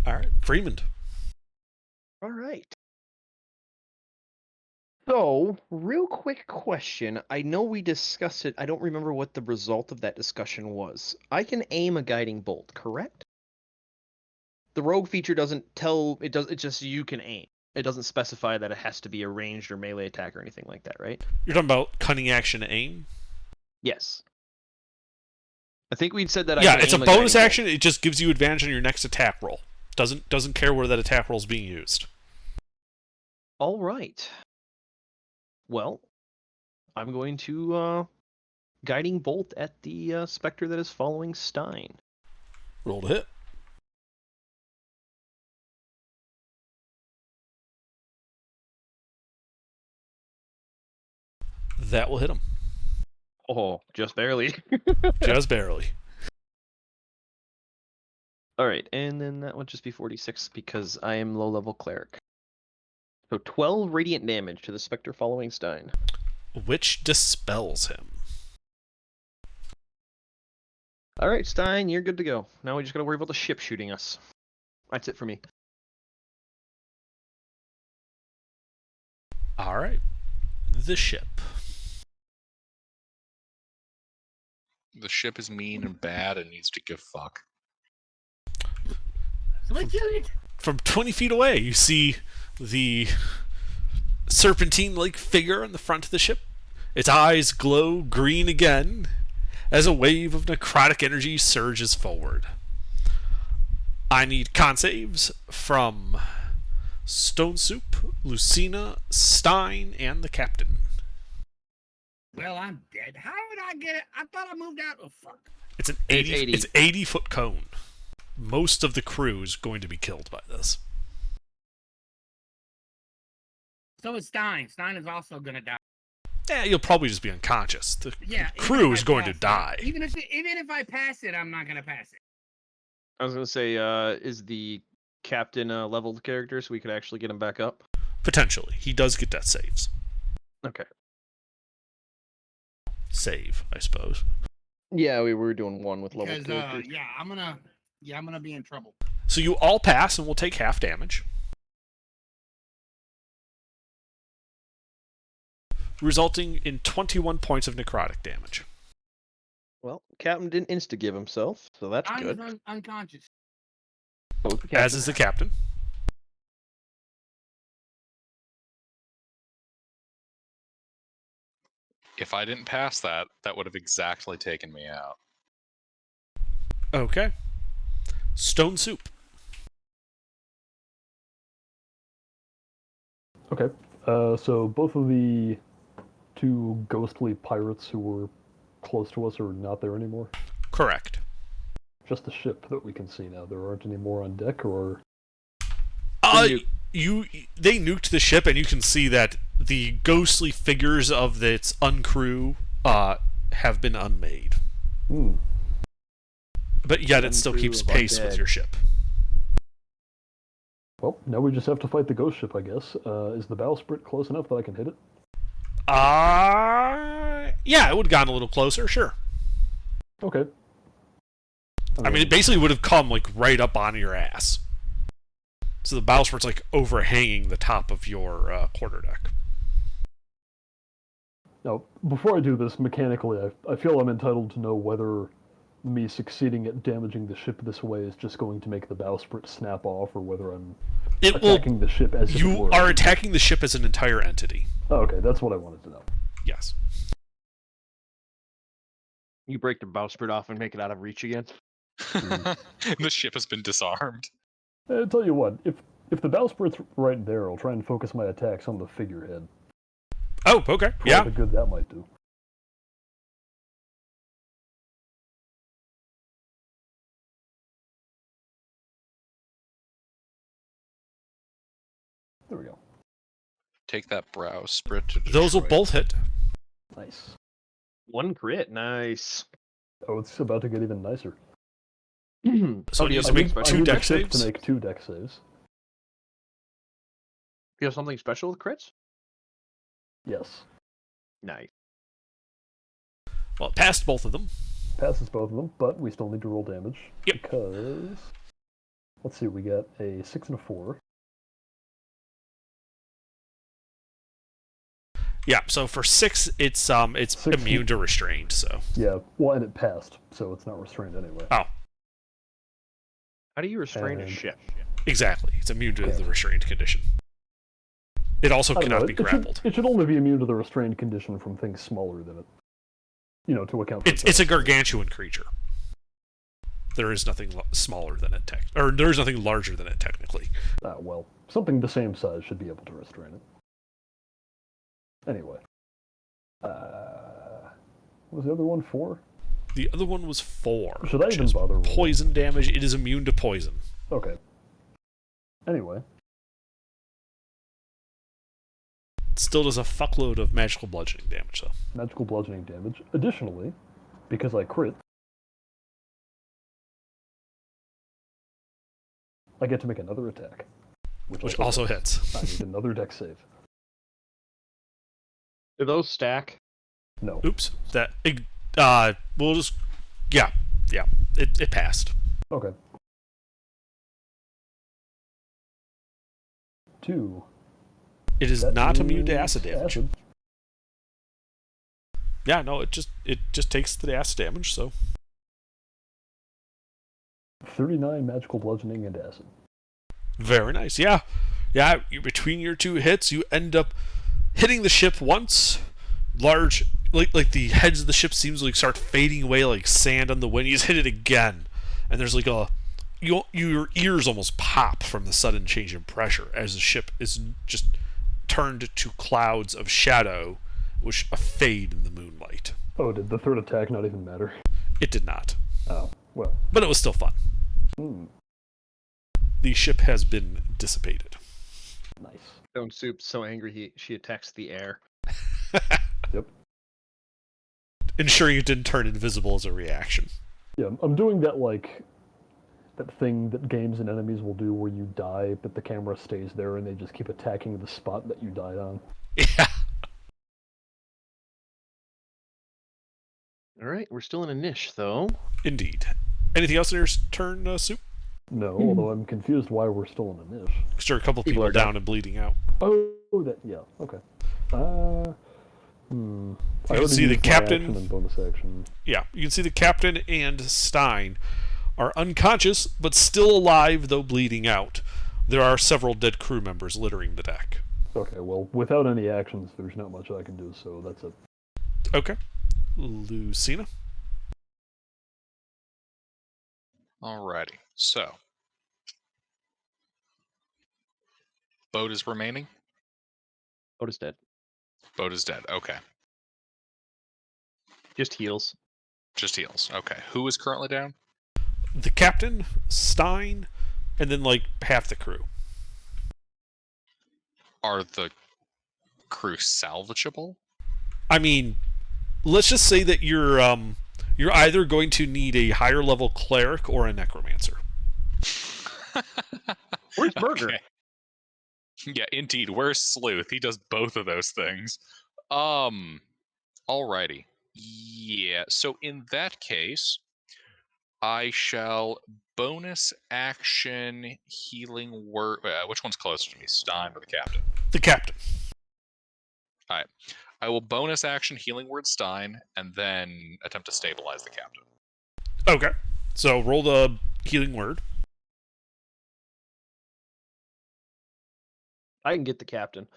All right. Freeman. All right. So, real quick question. I know we discussed it. I don't remember what the result of that discussion was. I can aim a guiding bolt, correct? The rogue feature doesn't tell it does. It just you can aim. It doesn't specify that it has to be a ranged or melee attack or anything like that, right? You're talking about cunning action aim? Yes. I think we'd said that. I Yeah, can it's a aim bonus guiding bolt. action. It just gives you advantage on your next attack roll. Doesn't care where that attack roll is being used. All right. Well, I'm going to guiding bolt at the specter that is following Stein. Roll to hit. That will hit him. Oh, just barely. Just barely. All right, and then that would just be 46 because I am low-level cleric. So 12 radiant damage to the specter following Stein. Which dispels him. All right, Stein, you're good to go. Now we just gotta worry about the ship shooting us. That's it for me. All right. The ship. The ship is mean and bad and needs to give fuck. Somebody kill it! From 20 feet away, you see the serpentine-like figure on the front of the ship. Its eyes glow green again as a wave of necrotic energy surges forward. I need con saves from Stone Soup, Lucina, Stein, and the captain. Well, I'm dead. How did I get it? I thought I moved out. Oh, fuck. It's an It's 80. 80. It's 80-foot cone. Most of the crew is going to be killed by this. So is Stein. Stein is also going to die. Yeah, you'll probably just be unconscious. The Yeah. crew even if is I going to pass it. die. Even if I pass it, I'm not going to pass it. I was gonna say, is the captain a leveled character so we could actually get him back up? Potentially. He does get death saves. Okay. Save, I suppose. Yeah, we were doing one with leveled Because, characters. I'm going to be in trouble. So you all pass and will take half damage, resulting in 21 points of necrotic damage. Well, Captain didn't insta-give himself, so that's I good. was unconscious. As is the captain. If I didn't pass that, that would have exactly taken me out. Okay. Stone Soup. Okay. So both of the two ghostly pirates who were close to us are not there anymore. Correct. Just the ship that we can see now. There aren't any more on deck, or They nuked the ship, and you can see that the ghostly figures of its uncrew have been unmade. hmm. But yet it still Uncrew keeps of pace with undead. your ship. Well, now we just have to fight the ghost ship, I guess. Is the bowsprit close enough that I can hit it? Yeah, it would have gotten a little closer, sure. Okay. I mean, it basically would have come like right up on your ass. So the bowsprit's like overhanging the top of your quarterdeck. Now, before I do this, mechanically, I feel I'm entitled to know whether me succeeding at damaging the ship this way is just going to make the bowsprit snap off, or whether I'm It will. attacking the ship as if it You were. are attacking the ship as an entire entity. Oh, okay, that's what I wanted to know. Yes. You break the bowsprit off and make it out of reach again. The ship has been disarmed. I tell you what, if the bowsprit's right there, I'll try and focus my attacks on the figurehead. Oh, okay. For Yeah. all the good that might do. There we go. Take that bowsprit to destroy. Those will both hit. Nice. One crit, nice. Oh, it's about to get even nicer. So do you you have have to make something two special? deck deck saves saves. to make 2 deck saves. You have something special with crits? Yes. Nice. Well, it passed both of them. Passes both of them, but we still need to roll damage. Yep. Because, let's see, we got a 6 and a 4. Yeah. So for 6, it's 6 immune to restrained. So Yeah, well, and it passed, so it's not restrained anyway. oh, How do you restrain a And- ship? exactly. It's immune to Okay. the restrained condition. It also I don't know, cannot be grappled. It should only be immune to the restrained condition from things smaller than it. You know, to account for It's a size. gargantuan creature. There is nothing smaller than it, or there is nothing larger than it technically. Well, something the same size should be able to restrain it. Anyway. What was the other one, 4? The other one was 4. Should I which even is bother rolling? poison damage. It is immune to poison. Okay. Anyway. It still does a fuckload of magical bludgeoning damage, though. Magical bludgeoning damage. Additionally, because I crit, I get to make another attack. Which also hits. I need another deck save. Do those stack? No. Oops. We'll just... Yeah. It passed. Okay. 2. It is That not immune to is acid damage. acid. Yeah, no, it just takes the acid damage, so... 39 magical bludgeoning and acid. Very nice. Yeah. Between your 2 hits, you end up hitting the ship once. Large, like the heads of the ship seems to like start fading away like sand on the wind. You just hit it again, and there's like your ears almost pop from the sudden change in pressure as the ship is just turned to clouds of shadow, which fade in the moonlight. Oh, did the third attack not even matter? It did not, Oh, well. but it was still fun. Hmm. The ship has been dissipated. Nice. Stone Soup's so angry she attacks the air. Yep. Ensuring it didn't turn invisible as a reaction. Yeah, I'm doing that, that thing that games and enemies will do where you die, but the camera stays there and they just keep attacking the spot that you died on. Yeah. Alright, we're still in a niche, though. Indeed. Anything else in your turn, Soup? No, although I'm confused why we're still in a niche. Because there are a couple People people are down down. and bleeding out. Oh, yeah, okay. Hmm. You I can already see the used my captain. action and bonus action. Yeah, you can see the captain and Stein are unconscious, but still alive, though bleeding out. There are several dead crew members littering the deck. Okay, well, without any actions, there's not much I can do, so that's it. Okay. Lucina? Alrighty. So, boat is remaining. Boat is dead. Boat is dead. Okay. Just heals. Just heals. Okay. Who is currently down? The captain, Stein, and then like half the crew. Are the crew salvageable? I mean, let's just say that you're either going to need a higher level cleric or a necromancer. Where's Burger? Okay. Yeah, indeed. Where's Sleuth? He does both of those things. Alrighty. Yeah. So in that case, I shall bonus action healing word. Which one's closer to me, Stein or the captain? The captain. All right. I will bonus action healing word Stein and then attempt to stabilize the captain. Okay. So roll the healing word. I can get the captain.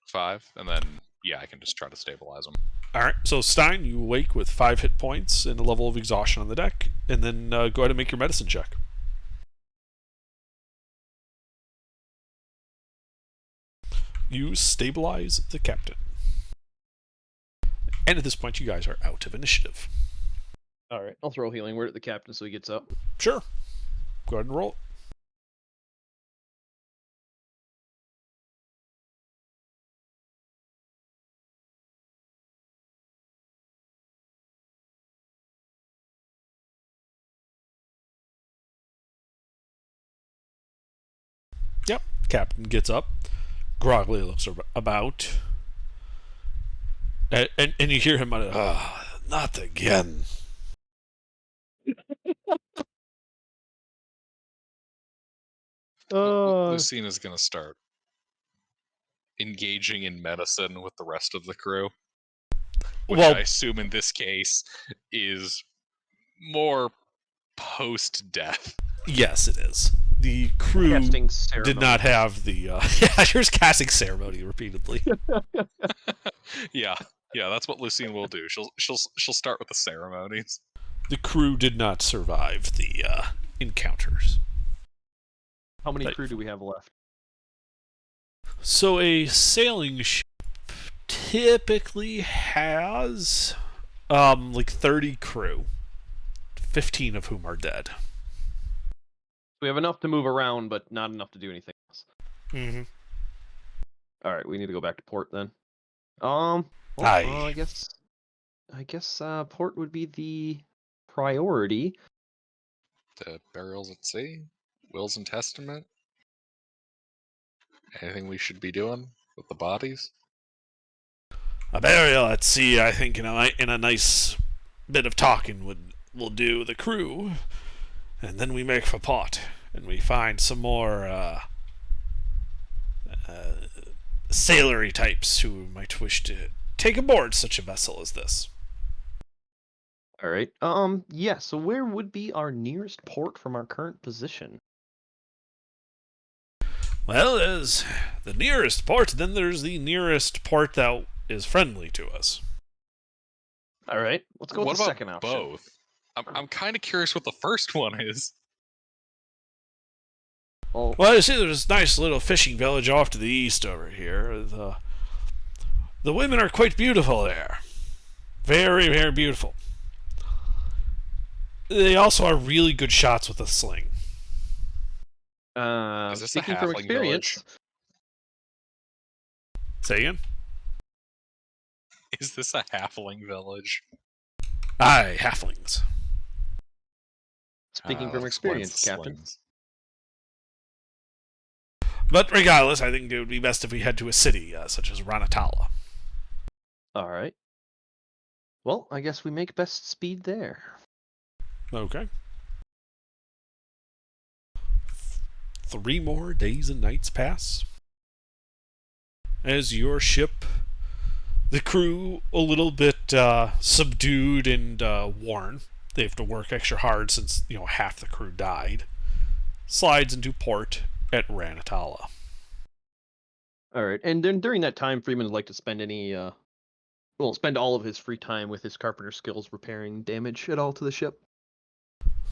5, and then yeah, I can just try to stabilize him. All right. So Stein, you awake with 5 hit points and a level of exhaustion on the deck, and then go ahead and make your medicine check. You stabilize the captain. And at this point, you guys are out of initiative. All right, I'll throw a healing word at the captain so he gets up. Sure. Go ahead and roll it. Yep. Captain gets up, groggily looks about, and you hear him mutter, not again. Lucina's gonna start engaging in medicine with the rest of the crew, which Well, I assume in this case is more post-death. yes, it is. The crew Casting ceremony. did not have the yeah, there's casting ceremony repeatedly. Yeah, that's what Lucina will do. She'll start with the ceremonies. The crew did not survive the encounters. How many But- crew do we have left? So a sailing ship typically has like 30 crew, 15 of whom are dead. We have enough to move around, but not enough to do anything else. Mm-hmm. All right, we need to go back to port then. Well, Aye. I guess port would be the priority. The burials at sea, wills and testament. Anything we should be doing with the bodies? A burial at sea, I think, in a nice bit of talking will do the crew, and then we make for port, and we find some more sailory types who might wish to take aboard such a vessel as this. All right. Yeah. So where would be our nearest port from our current position? Well, there's the nearest port, then there's the nearest port that is friendly to us. All right. Let's go with What the about second option. both? I'm kind of curious what the first one is. Oh, Well, you see, there's this nice little fishing village off to the east over here. The women are quite beautiful there. Very, very beautiful. They also are really good shots with a sling. Is this a speaking from halfling experience, village? Say again? Is this a halfling village? Aye, halflings. speaking from Explains experience, the Captain. slings. But regardless, I think it would be best if we head to a city such as Ranatala. All right. Well, I guess we make best speed there. Okay. 3 more days and nights pass as your ship, the crew, a little bit subdued and worn. They have to work extra hard since half the crew died. Slides into port at Ranatala. All right, and then during that time, Freeman would like to spend spend all of his free time with his carpenter skills repairing damage at all to the ship.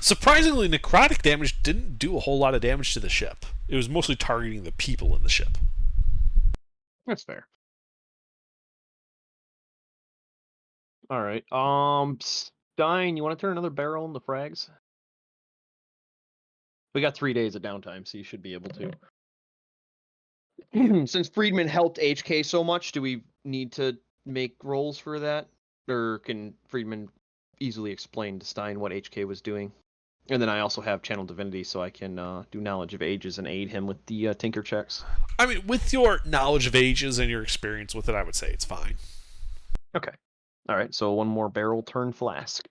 Surprisingly, necrotic damage didn't do a whole lot of damage to the ship. It was mostly targeting the people in the ship. That's fair. All right. Stein, you want to turn another barrel in the frags? We got 3 days of downtime, so you should be able to. Since Friedman helped HK so much, do we need to make rolls for that? Or can Friedman easily explain to Stein what HK was doing? And then I also have Channel Divinity, so I can do Knowledge of Ages and aid him with the Tinker checks. I mean, with your Knowledge of Ages and your experience with it, I would say it's fine. Okay. All right, so one more barrel turn flask.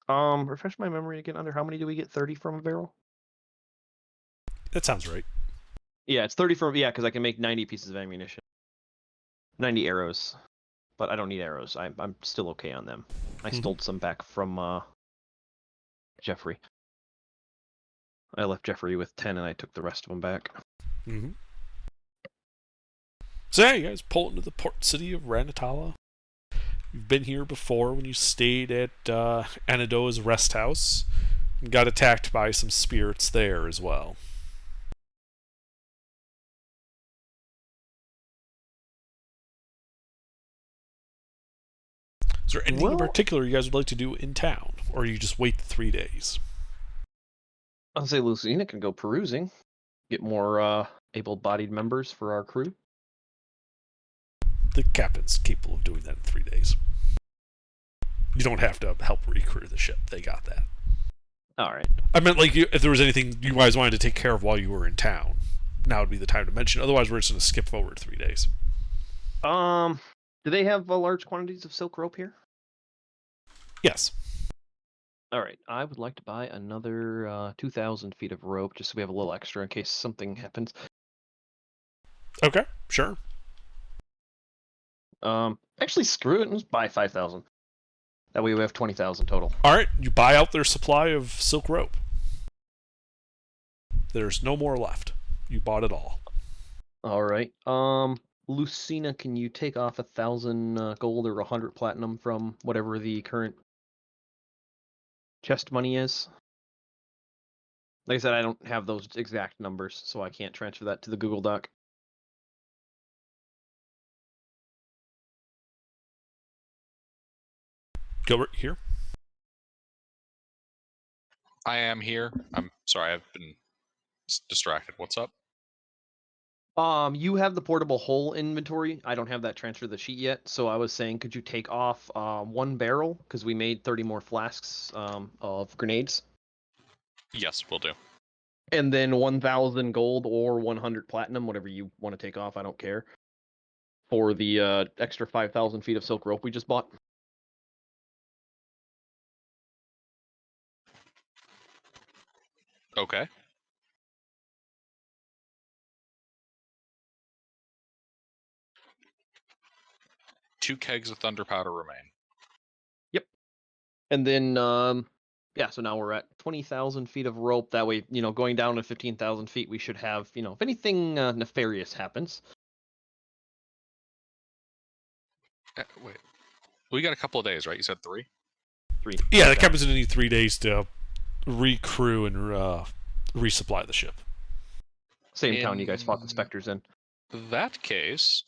Refresh my memory again. Under how many do we get 30 from a barrel? That sounds right. Yeah, it's 30 from, because I can make 90 pieces of ammunition. 90 arrows. But I don't need arrows. I'm still okay on them. I stole some back from Jeffrey. I left Jeffrey with 10 and I took the rest of them back. Mm-hmm. So yeah, you guys pull into the port city of Ranatala. You've been here before when you stayed at Anadoa's rest house and got attacked by some spirits there as well. Is there anything in particular you guys would like to do in town, or you just wait the 3 days? I'll say Lucina can go perusing, get more able-bodied members for our crew. The captain's capable of doing that in 3 days. You don't have to help recrew the ship. They got that. All right. I meant if there was anything you guys wanted to take care of while you were in town, now would be the time to mention. Otherwise, we're just going to skip forward 3 days. Do they have large quantities of silk rope here? Yes. All right. I would like to buy another 2,000 feet of rope, just so we have a little extra in case something happens. Okay, sure. Actually, screw it and just buy 5,000. That way we have 20,000 total. All right, you buy out their supply of silk rope. There's no more left. You bought it all. All right. Lucina, can you take off 1,000 gold or 100 platinum from whatever the current chest money is? Like I said, I don't have those exact numbers, so I can't transfer that to the Google Doc. Gilbert, here? I am here. I'm sorry, I've been distracted. What's up? You have the portable hull inventory. I don't have that transfer the sheet yet, so I was saying, could you take off 1 barrel, because we made 30 more flasks of grenades. Yes, will do. And then 1,000 gold or 100 platinum, whatever you want to take off, I don't care, for the extra 5,000 feet of silk rope we just bought. Okay. Two kegs of thunder powder remain. Yep. And then, so now we're at 20,000 feet of rope. That way, going down to 15,000 feet, we should have, if anything nefarious happens. Wait. We got a couple of days, right? You said 3? 3. Yeah, the captain's going to need 3 days to recrew and resupply the ship. Same town you guys fought the specters in. That case,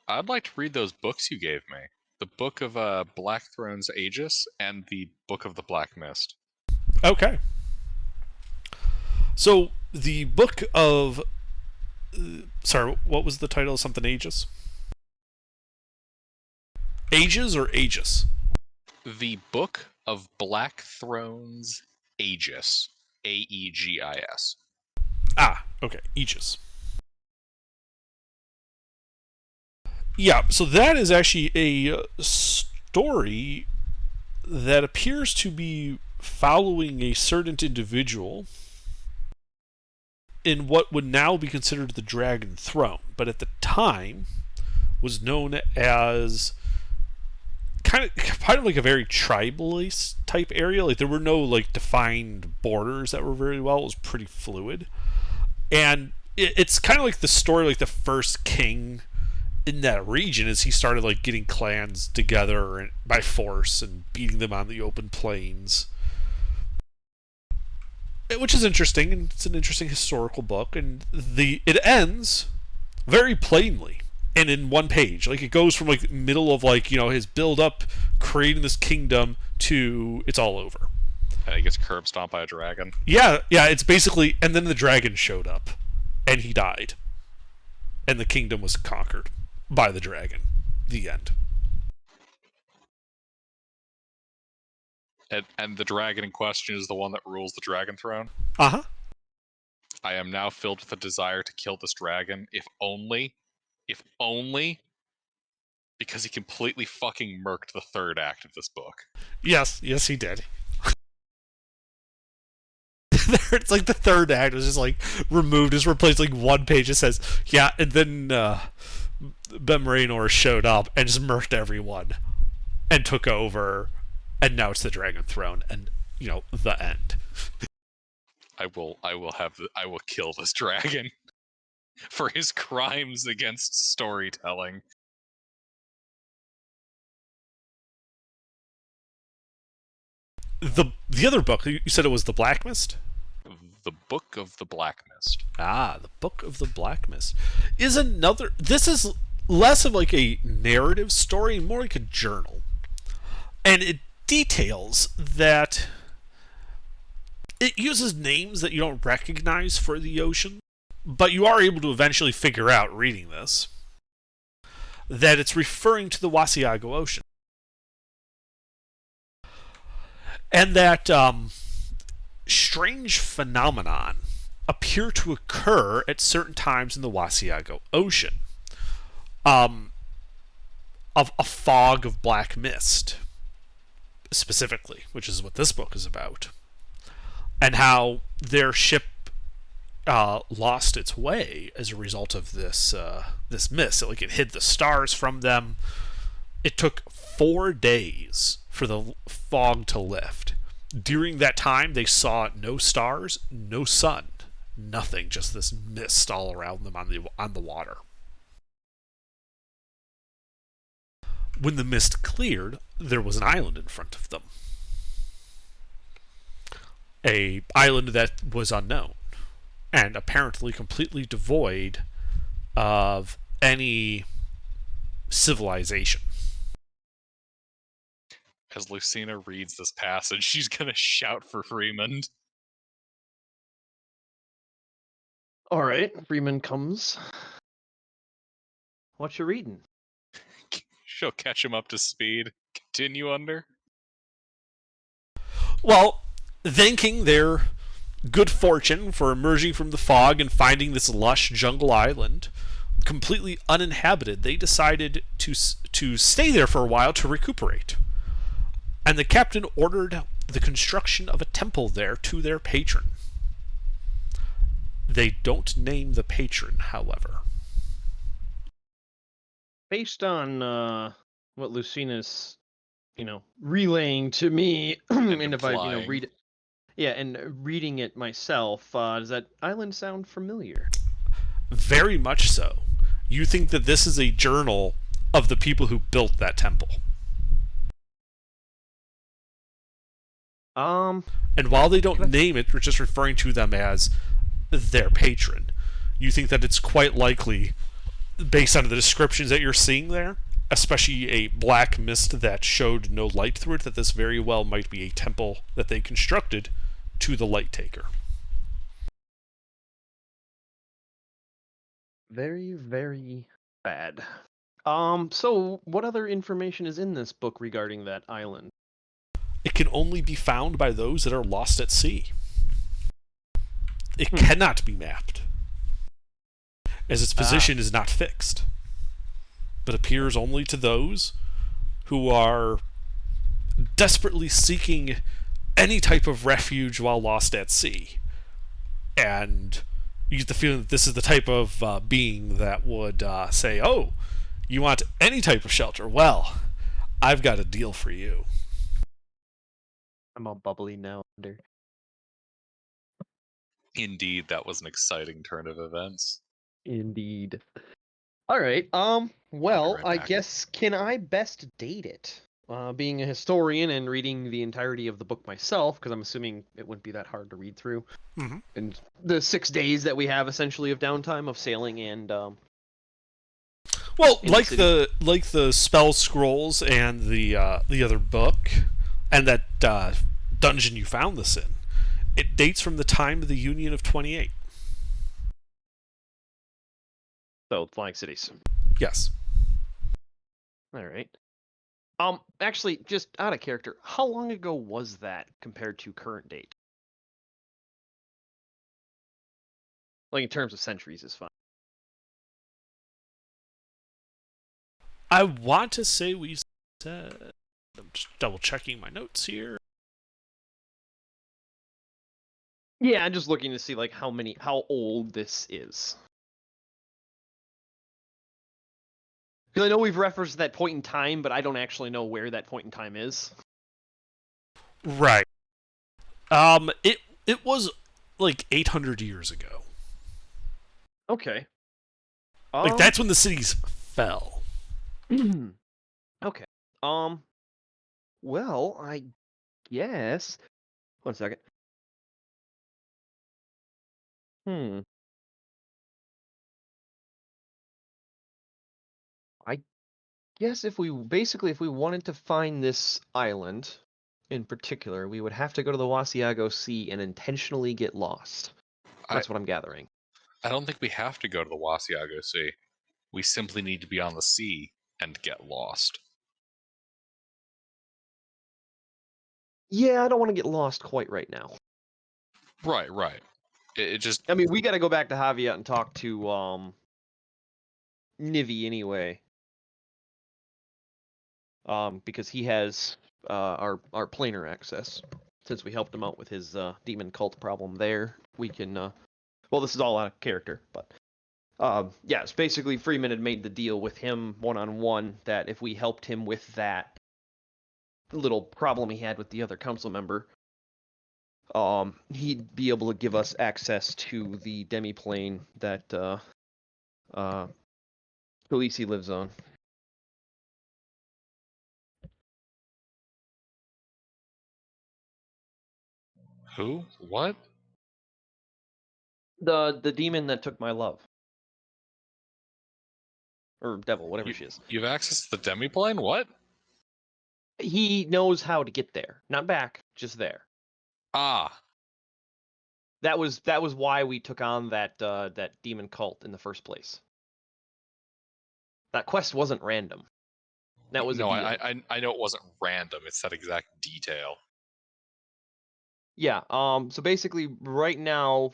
I'd like to read those books you gave me. The Book of Blackthrone's Aegis and the Book of the Black Mist. Okay. So, the Book of... sorry, what was the title? Something Aegis? Aegis or Aegis? The Book of Blackthrone's Aegis. Aegis. Ah, okay. Aegis. Yeah, so that is actually a story that appears to be following a certain individual in what would now be considered the Dragon Throne, but at the time was known as kind of like a very tribalist type area. Like there were no like defined borders that were very well. It was pretty fluid, and it's kind of like the story, like the first king in that region, as he started like getting clans together and by force and beating them on the open plains, which is interesting, and it's an interesting historical book. And it ends very plainly and in one page. Like it goes from like middle of like, you know, his build up creating this kingdom to it's all over. And he gets curb stomped by a dragon. Yeah, it's basically, and then the dragon showed up and he died and the kingdom was conquered by the dragon. The end. And the dragon in question is the one that rules the Dragon Throne. Uh-huh. I am now filled with a desire to kill this dragon, if only because he completely fucking murked the third act of this book. Yes, he did. It's like the third act was just like removed, just replaced like one page. It says, yeah, and then Ben Raynor showed up and just murked everyone and took over, and now it's the Dragon Throne, and you know, the end. I will kill this dragon for his crimes against storytelling. The other book, you said it was The Black Mist? The Book of the Black Mist. Ah, The Book of the Black Mist is another. This is less of like a narrative story, more like a journal, and it details that it uses names that you don't recognize for the ocean, but you are able to eventually figure out, reading this, that it's referring to the Wasiago Ocean. And that strange phenomenon appear to occur at certain times in the Wasiago Ocean. Of a fog of black mist, specifically, which is what this book is about. And how their ship lost its way as a result of this mist. Like it hid the stars from them. It took 4 days for the fog to lift. During that time, they saw no stars, no sun, nothing, just this mist all around them on the water. When the mist cleared, there was an island in front of them. An island that was unknown, and apparently completely devoid of any civilization. As Lucina reads this passage, she's gonna shout for Freeman. Alright, Freeman comes. What you reading? She'll catch him up to speed. Continue under. Well, thanking their good fortune for emerging from the fog and finding this lush jungle island, completely uninhabited, they decided to stay there for a while to recuperate. And the captain ordered the construction of a temple there to their patron. They don't name the patron, however. Based on what Lucina's, relaying to me, and if I, read it, and reading it myself, does that island sound familiar? Very much so. You think that this is a journal of the people who built that temple. And while they don't name it, we're just referring to them as their patron. You think that it's quite likely, based on the descriptions that you're seeing there, especially a black mist that showed no light through it, that this very well might be a temple that they constructed to the Light Taker. Very, very bad. So what other information is in this book regarding that island? It can only be found by those that are lost at sea. It cannot be mapped, as its position is not fixed, but appears only to those who are desperately seeking any type of refuge while lost at sea. And you get the feeling that this is the type of being that would say, oh, you want any type of shelter? Well, I've got a deal for you. I'm all bubbly now. Indeed, that was an exciting turn of events. Indeed. All right. Well, right I back. guess can I best date it? Being a historian and reading the entirety of the book myself, because I'm assuming it wouldn't be that hard to read through. Mm-hmm. And the 6 days that we have essentially of downtime of sailing and Well, in like the the spell scrolls and the other book, and that dungeon you found this in, it dates from the time of the Union of 28. so Flying Cities. Yes. All right. Actually, just out of character, how long ago was that compared to current date? Like in terms of centuries is fine. I want to say we said... I'm just double checking my notes here. Yeah, I'm just looking to see like how old this is. Because I know we've referenced that point in time, but I don't actually know where that point in time is. Right. It was like 800 years ago. Okay. Like that's when the cities fell. Okay. Well, I guess. 1 second. I guess if we wanted to find this island in particular, we would have to go to the Wasiago Sea and intentionally get lost. That's what I'm gathering. I don't think we have to go to the Wasiago Sea. We simply need to be on the sea and get lost. Yeah, I don't want to get lost quite right now. Right. It just... I mean, we got to go back to Javiet and talk to Nivi anyway. Because he has our planar access. Since we helped him out with his demon cult problem there, we can well, this is all out of character, but yeah, it's basically Freeman had made the deal with him one-on-one that if we helped him with that little problem he had with the other council member, he'd be able to give us access to the demiplane that Khaleesi lives on. Who? What? The demon that took my love. Or devil, whatever she is. You have access to the demiplane? What? He knows how to get there. Not back, just there. Ah. That was why we took on that demon cult in the first place. That quest wasn't random. That was no. A deal. I know it wasn't random. It's that exact detail. Yeah. So basically, right now,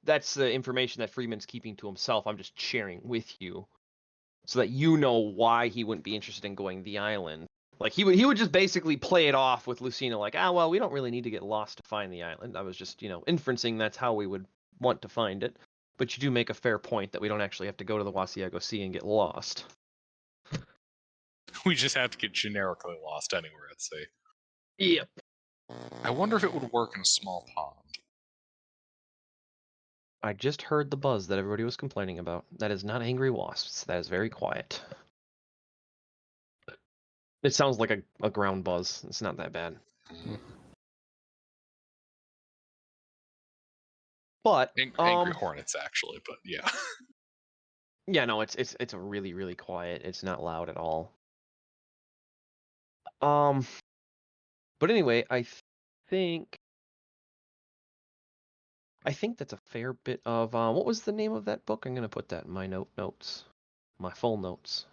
that's the information that Freeman's keeping to himself. I'm just sharing with you, so that you know why he wouldn't be interested in going to the island. Like he would just basically play it off with Lucina, like, well, we don't really need to get lost to find the island. I was just, inferencing that's how we would want to find it. But you do make a fair point that we don't actually have to go to the Wasiago Sea and get lost. We just have to get generically lost anywhere at sea. Yep. I wonder if it would work in a small pond. I just heard the buzz that everybody was complaining about. That is not angry wasps. That is very quiet. It sounds like a ground buzz. It's not that bad. But Angry hornets, actually, but yeah. Yeah, no, it's a really, really quiet. It's not loud at all. But anyway, I think that's a fair bit of what was the name of that book? I'm gonna put that in my notes. My full notes.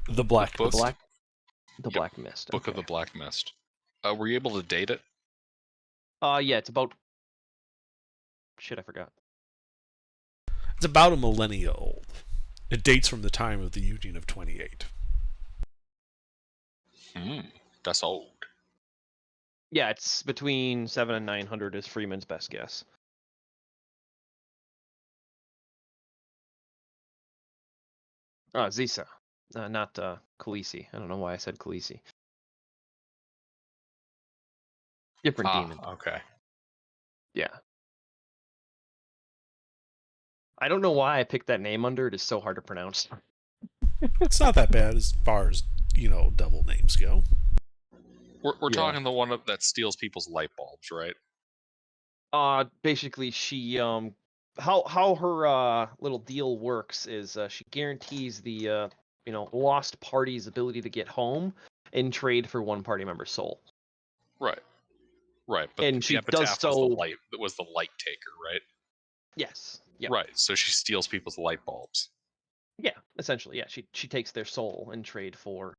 The Black Book? Mist. The Black Mist. Book of the Black Mist. Were you able to date it? Yeah, it's about shit, I forgot. It's about a millennia old. It dates from the time of the Union of 28. That's old. Yeah, it's between 7 and 900 is Freeman's best guess. Zisa, not Khaleesi. I don't know why I said Khaleesi. Different demon. Okay. Yeah. I don't know why I picked that name under. It is so hard to pronounce. It's not that bad as far as, devil names go. We're Yeah. talking the one that steals people's light bulbs, right? Basically, she how her little deal works is she guarantees the lost party's ability to get home in trade for one party member's soul. Right. Right. But And the she epitaph does so. was the light taker, right? Yes. Yeah. Right. So she steals people's light bulbs. Yeah. Essentially, yeah. She takes their soul in trade for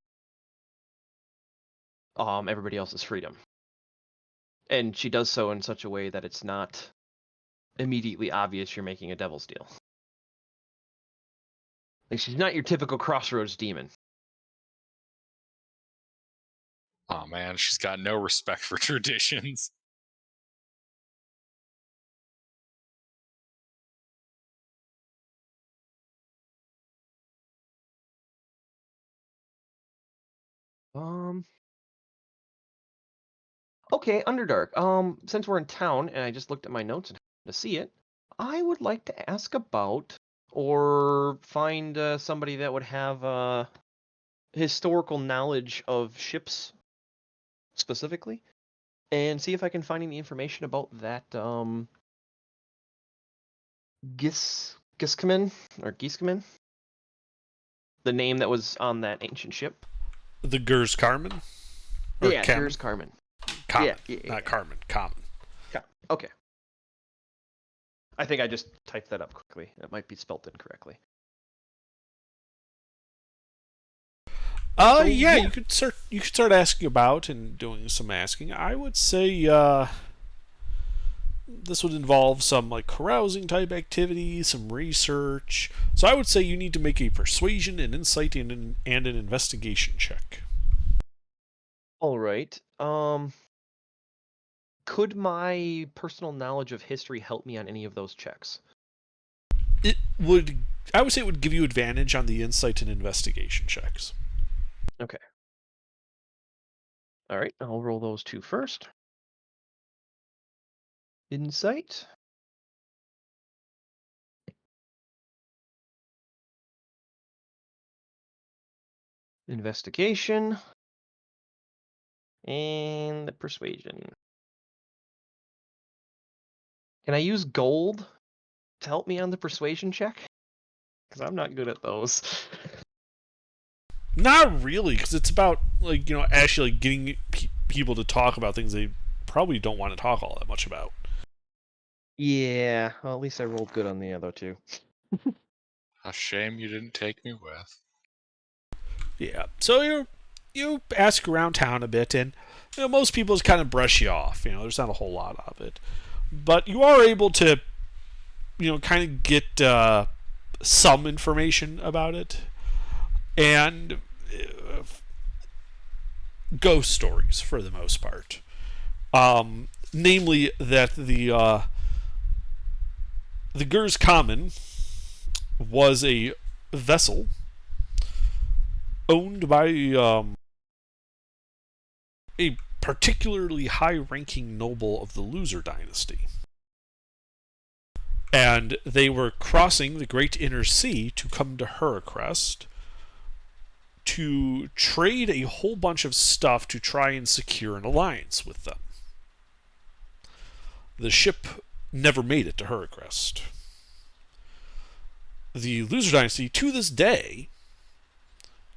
everybody else's freedom. And she does so in such a way that it's not immediately obvious you're making a devil's deal. Like, she's not your typical crossroads demon. Oh man, she's got no respect for traditions. Okay, Underdark. Since we're in town and I just looked at my notes and happened to see it, I would like to ask about or find somebody that would have historical knowledge of ships specifically, and see if I can find any information about that Giskaman or Giskaman, the name that was on that ancient ship. The Gers Carmen? Or Yeah, Carmen? Gers Carmen. Carmen. Yeah. Not Carmen. Common. Okay. I think I just typed that up quickly. It might be spelt incorrectly. So, Yeah, yeah. you could start asking about and doing some asking. I would say this would involve some like carousing type activity, some research. So I would say you need to make a persuasion, an insight, and an investigation check. All right. Could my personal knowledge of history help me on any of those checks? I would say it would give you advantage on the insight and investigation checks. Okay. All right, I'll roll those two first. Insight. Investigation. And persuasion. Can I use gold to help me on the persuasion check? Because I'm not good at those. Not really, because it's about actually getting people to talk about things they probably don't want to talk all that much about. Yeah, well, at least I rolled good on the other two. A shame you didn't take me with. Yeah, so you ask around town a bit, and most people just kind of brush you off. There's not a whole lot of it, but you are able to kind of get some information about it, and ghost stories for the most part. Namely, that the Gers Common was a vessel owned by a particularly high-ranking noble of the Loser dynasty. And they were crossing the Great Inner Sea to come to Heracrest to trade a whole bunch of stuff to try and secure an alliance with them. The ship never made it to Heracrest. The Loser dynasty, to this day,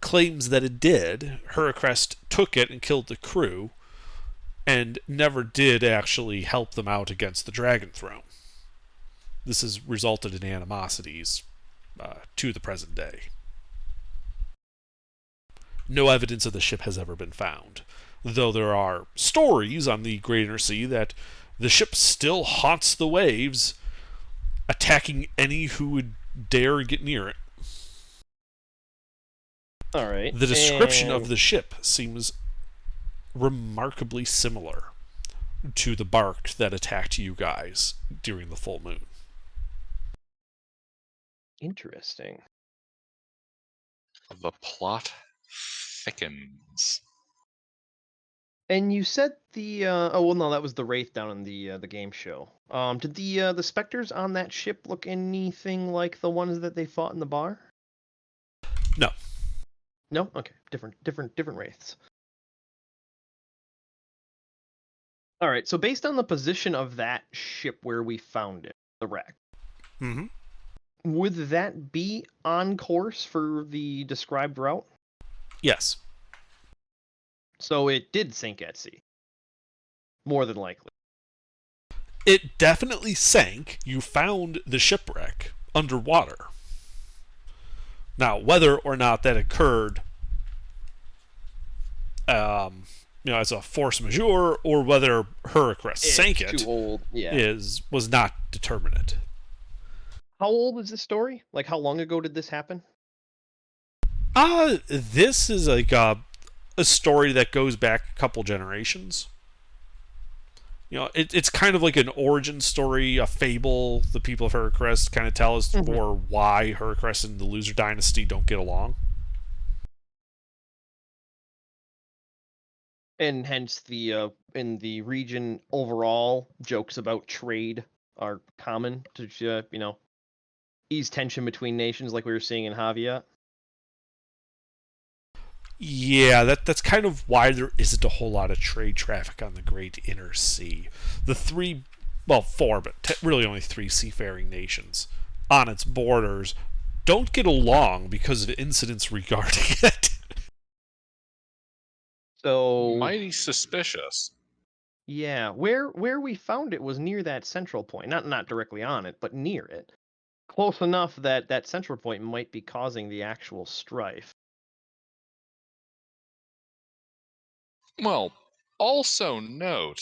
claims that it did. Heracrest took it and killed the crew, and never did actually help them out against the Dragon Throne. This has resulted in animosities to the present day. No evidence of the ship has ever been found, though there are stories on the Great Inner Sea that the ship still haunts the waves, attacking any who would dare get near it. All right. The description of the ship seems remarkably similar to the bark that attacked you guys during the full moon. Interesting. The plot thickens. And you said the oh well no, that was the Wraith down in the game show. Did the specters on that ship look anything like the ones that they fought in the bar? No. No? Okay. Different wraiths. Alright, so based on the position of that ship where we found it, the wreck, Mm-hmm. would that be on course for the described route? Yes. So it did sink at sea. More than likely. It definitely sank. You found the shipwreck underwater. Now, whether or not that occurred, as a force majeure, or whether Heracrest sank it, too old. Yeah. was not determinate. How old is this story? Like, how long ago did this happen? This is like a story that goes back a couple generations. It's kind of like an origin story, a fable the people of Heracrest kind of tell us for why Heracrest and the Loser Dynasty don't get along. And hence the in the region overall, jokes about trade are common to ease tension between nations, like we were seeing in Havia. Yeah, that's kind of why there isn't a whole lot of trade traffic on the Great Inner Sea. The four, but really only 3 seafaring nations on its borders don't get along because of incidents regarding it. So Mighty suspicious. yeah, where we found it was near that central point, not directly on it, but near it, close enough that that central point might be causing the actual strife. Well, also note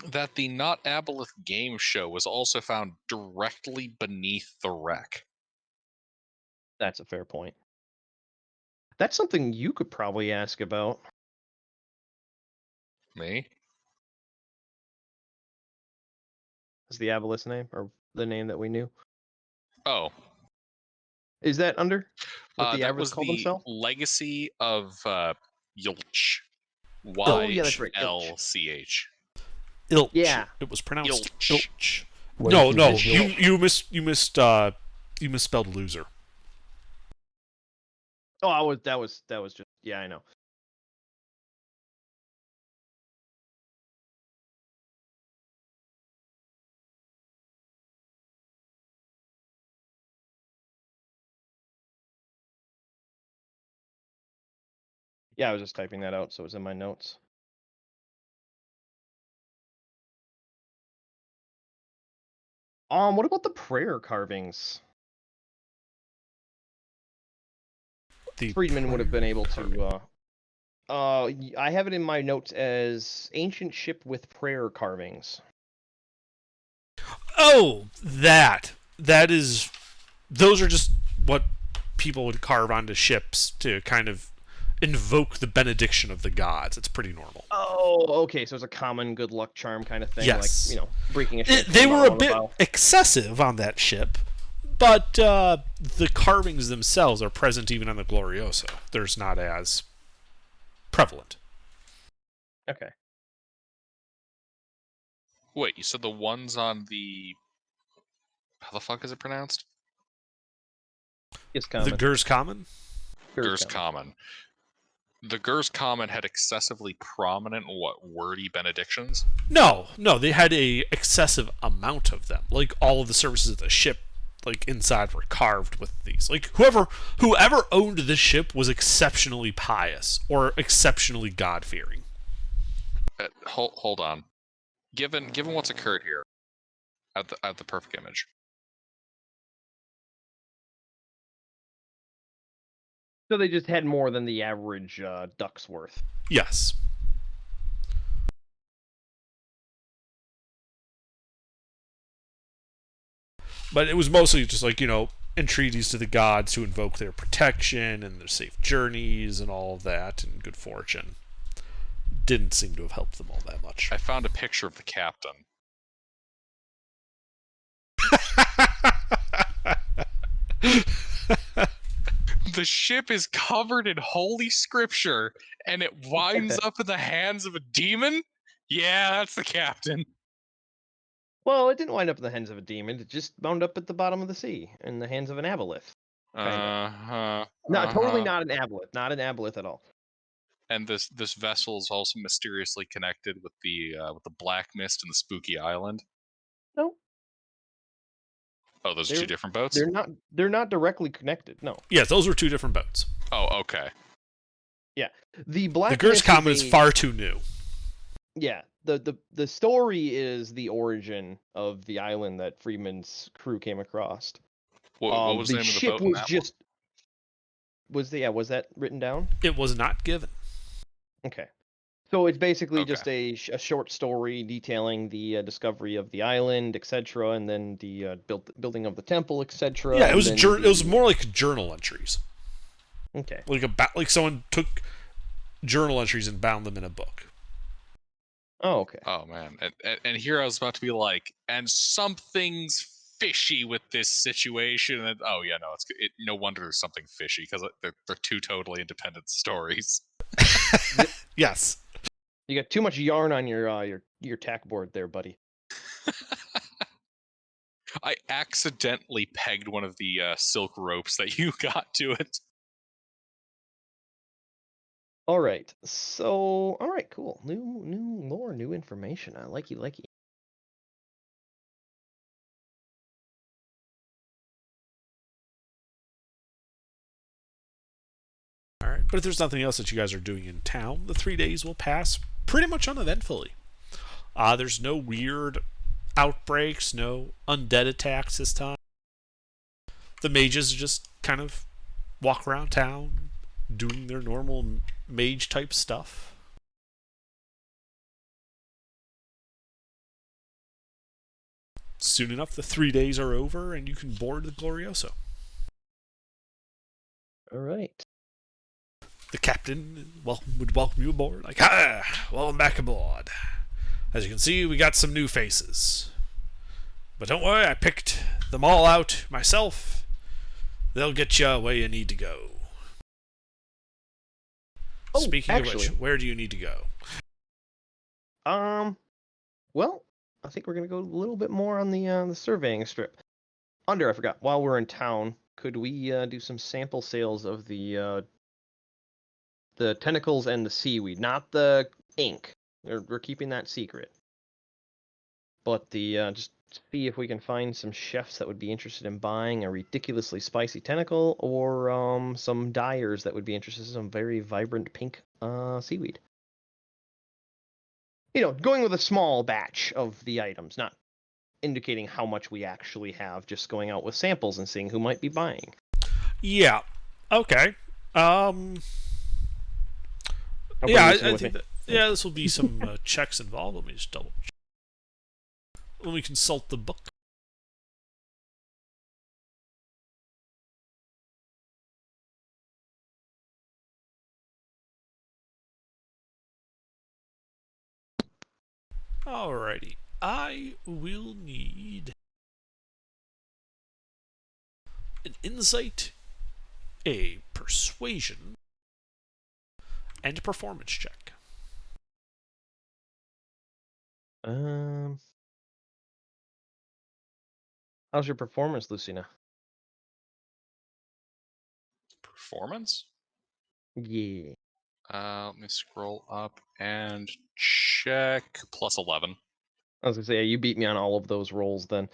that the Not Aboleth game show was also found directly beneath the wreck. That's a fair point. That's something you could probably ask about. Me? Is the Aboleth name, or the name that we knew? Oh, Is that under what the that Aboleth was called the themselves? legacy of Yulch. Oh, yeah, that's right, Y-L-C-H. Ilch. Yeah. It was pronounced Ilch. Ilch. Wait, No, is you it- you misspelled loser. Oh, that was just, yeah, I know. Yeah, I was just typing that out, so it's in my notes. What about the prayer carvings? The Friedman would have been able carving. to. I have it in my notes as ancient ship with prayer carvings. Oh, those are just what people would carve onto ships to kind of invoke the benediction of the gods. It's pretty normal. Oh, okay, so it's a common good luck charm kind of thing, Yes. like breaking a ship. They from were a on bit bow. excessive on that ship, but the carvings themselves are present even on the Glorioso. There's not as prevalent. Okay. Wait, you said the ones on the... How the fuck is it pronounced? It's common. The Gers Common? Gers Common. The Gers Common had excessively prominent, wordy benedictions? No, they had a excessive amount of them. Like all of the surfaces of the ship, like inside, were carved with these. Like whoever owned this ship was exceptionally pious or exceptionally God-fearing. Hold on. Given what's occurred here, at the perfect image. So they just had more than the average duck's worth. Yes. But it was mostly just like, entreaties to the gods to invoke their protection and their safe journeys and all of that and good fortune. didn't seem to have helped them all that much. I found a picture of the captain. The ship is covered in holy scripture, and it winds up in the hands of a demon? Yeah, that's the captain. Well, it didn't wind up in the hands of a demon. It just wound up at the bottom of the sea, in the hands of an aboleth. Uh-huh. No, totally uh-huh. not an aboleth. Not an aboleth at all. And this vessel is also mysteriously connected with the Black Mist and the Spooky Island. No, Oh, those are They're- two different boats? they're not directly connected. No. Yes, those were two different boats. Oh, okay. The Black The Gerst Mist Comet is a- far too new. Yeah, the story is the origin of the island that Freeman's crew came across. What was the name of the ship boat in was that just was that written down? It was not given. Okay. So it's basically Okay. just a short story detailing the discovery of the island, etc., and then the building of the temple, etc. Yeah, it was and then it was more like journal entries. Okay. Like someone took journal entries and bound them in a book. Oh, okay. Oh man, and here I was about to be like, and something's fishy with this situation. And oh yeah, no, no wonder there's something fishy because they're two totally independent stories. Yes. You got too much yarn on your tack board there, buddy. I accidentally pegged one of the silk ropes that you got to it. All right. So, all right, cool. New lore, new information. I like you. All right. But if there's nothing else that you guys are doing in town, the 3 days will pass pretty much uneventfully. There's no weird outbreaks, no undead attacks this time. The mages just kind of walk around town doing their normal mage type stuff. Soon enough, the 3 days are over and you can board the Glorioso. All right. The captain would welcome you aboard. Like, "Ah, welcome back aboard. As you can see, we got some new faces. But don't worry, I picked them all out myself. They'll get you where you need to go." Oh, Speaking actually, of which, where do you need to go? well, I think we're gonna go a little bit more on the surveying strip. I forgot. While we're in town, could we do some sample sales of the tentacles and the seaweed? Not the ink. We're keeping that secret. But just see if we can find some chefs that would be interested in buying a ridiculously spicy tentacle, or some dyers that would be interested in some very vibrant pink seaweed. Going with a small batch of the items, not indicating how much we actually have, just going out with samples and seeing who might be buying. Yeah. Okay. Everybody Yeah, listening I with think me? that, this will be some checks involved. Let me just double check. Let me consult the book. Alrighty. I will need an insight, a persuasion, and a performance check. How's your performance, Lucina? Performance? Yeah. Let me scroll up and check. Plus 11. I was gonna say, you beat me on all of those rolls then.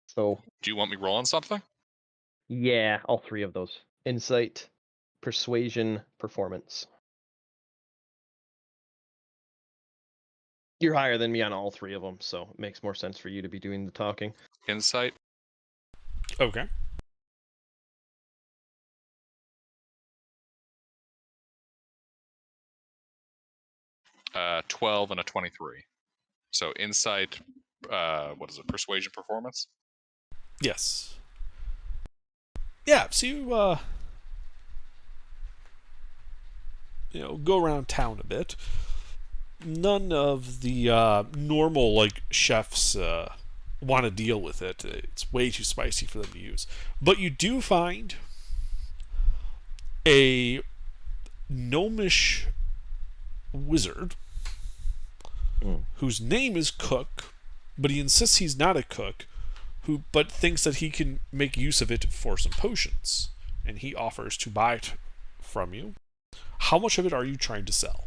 So, Do you want me rolling something? yeah, all three of those. Insight, persuasion, performance. You're higher than me on all three of them, so it makes more sense for you to be doing the talking. Insight? Okay. Uh, 12 and a 23. So insight, what is it? Persuasion, performance? Yes. Yeah, so go around town a bit. None of the normal like chefs want to deal with it. It's way too spicy for them to use. But you do find a gnomish wizard whose name is Cook, but he insists he's not a cook, but thinks that he can make use of it for some potions, and he offers to buy it from you. How much of it are you trying to sell?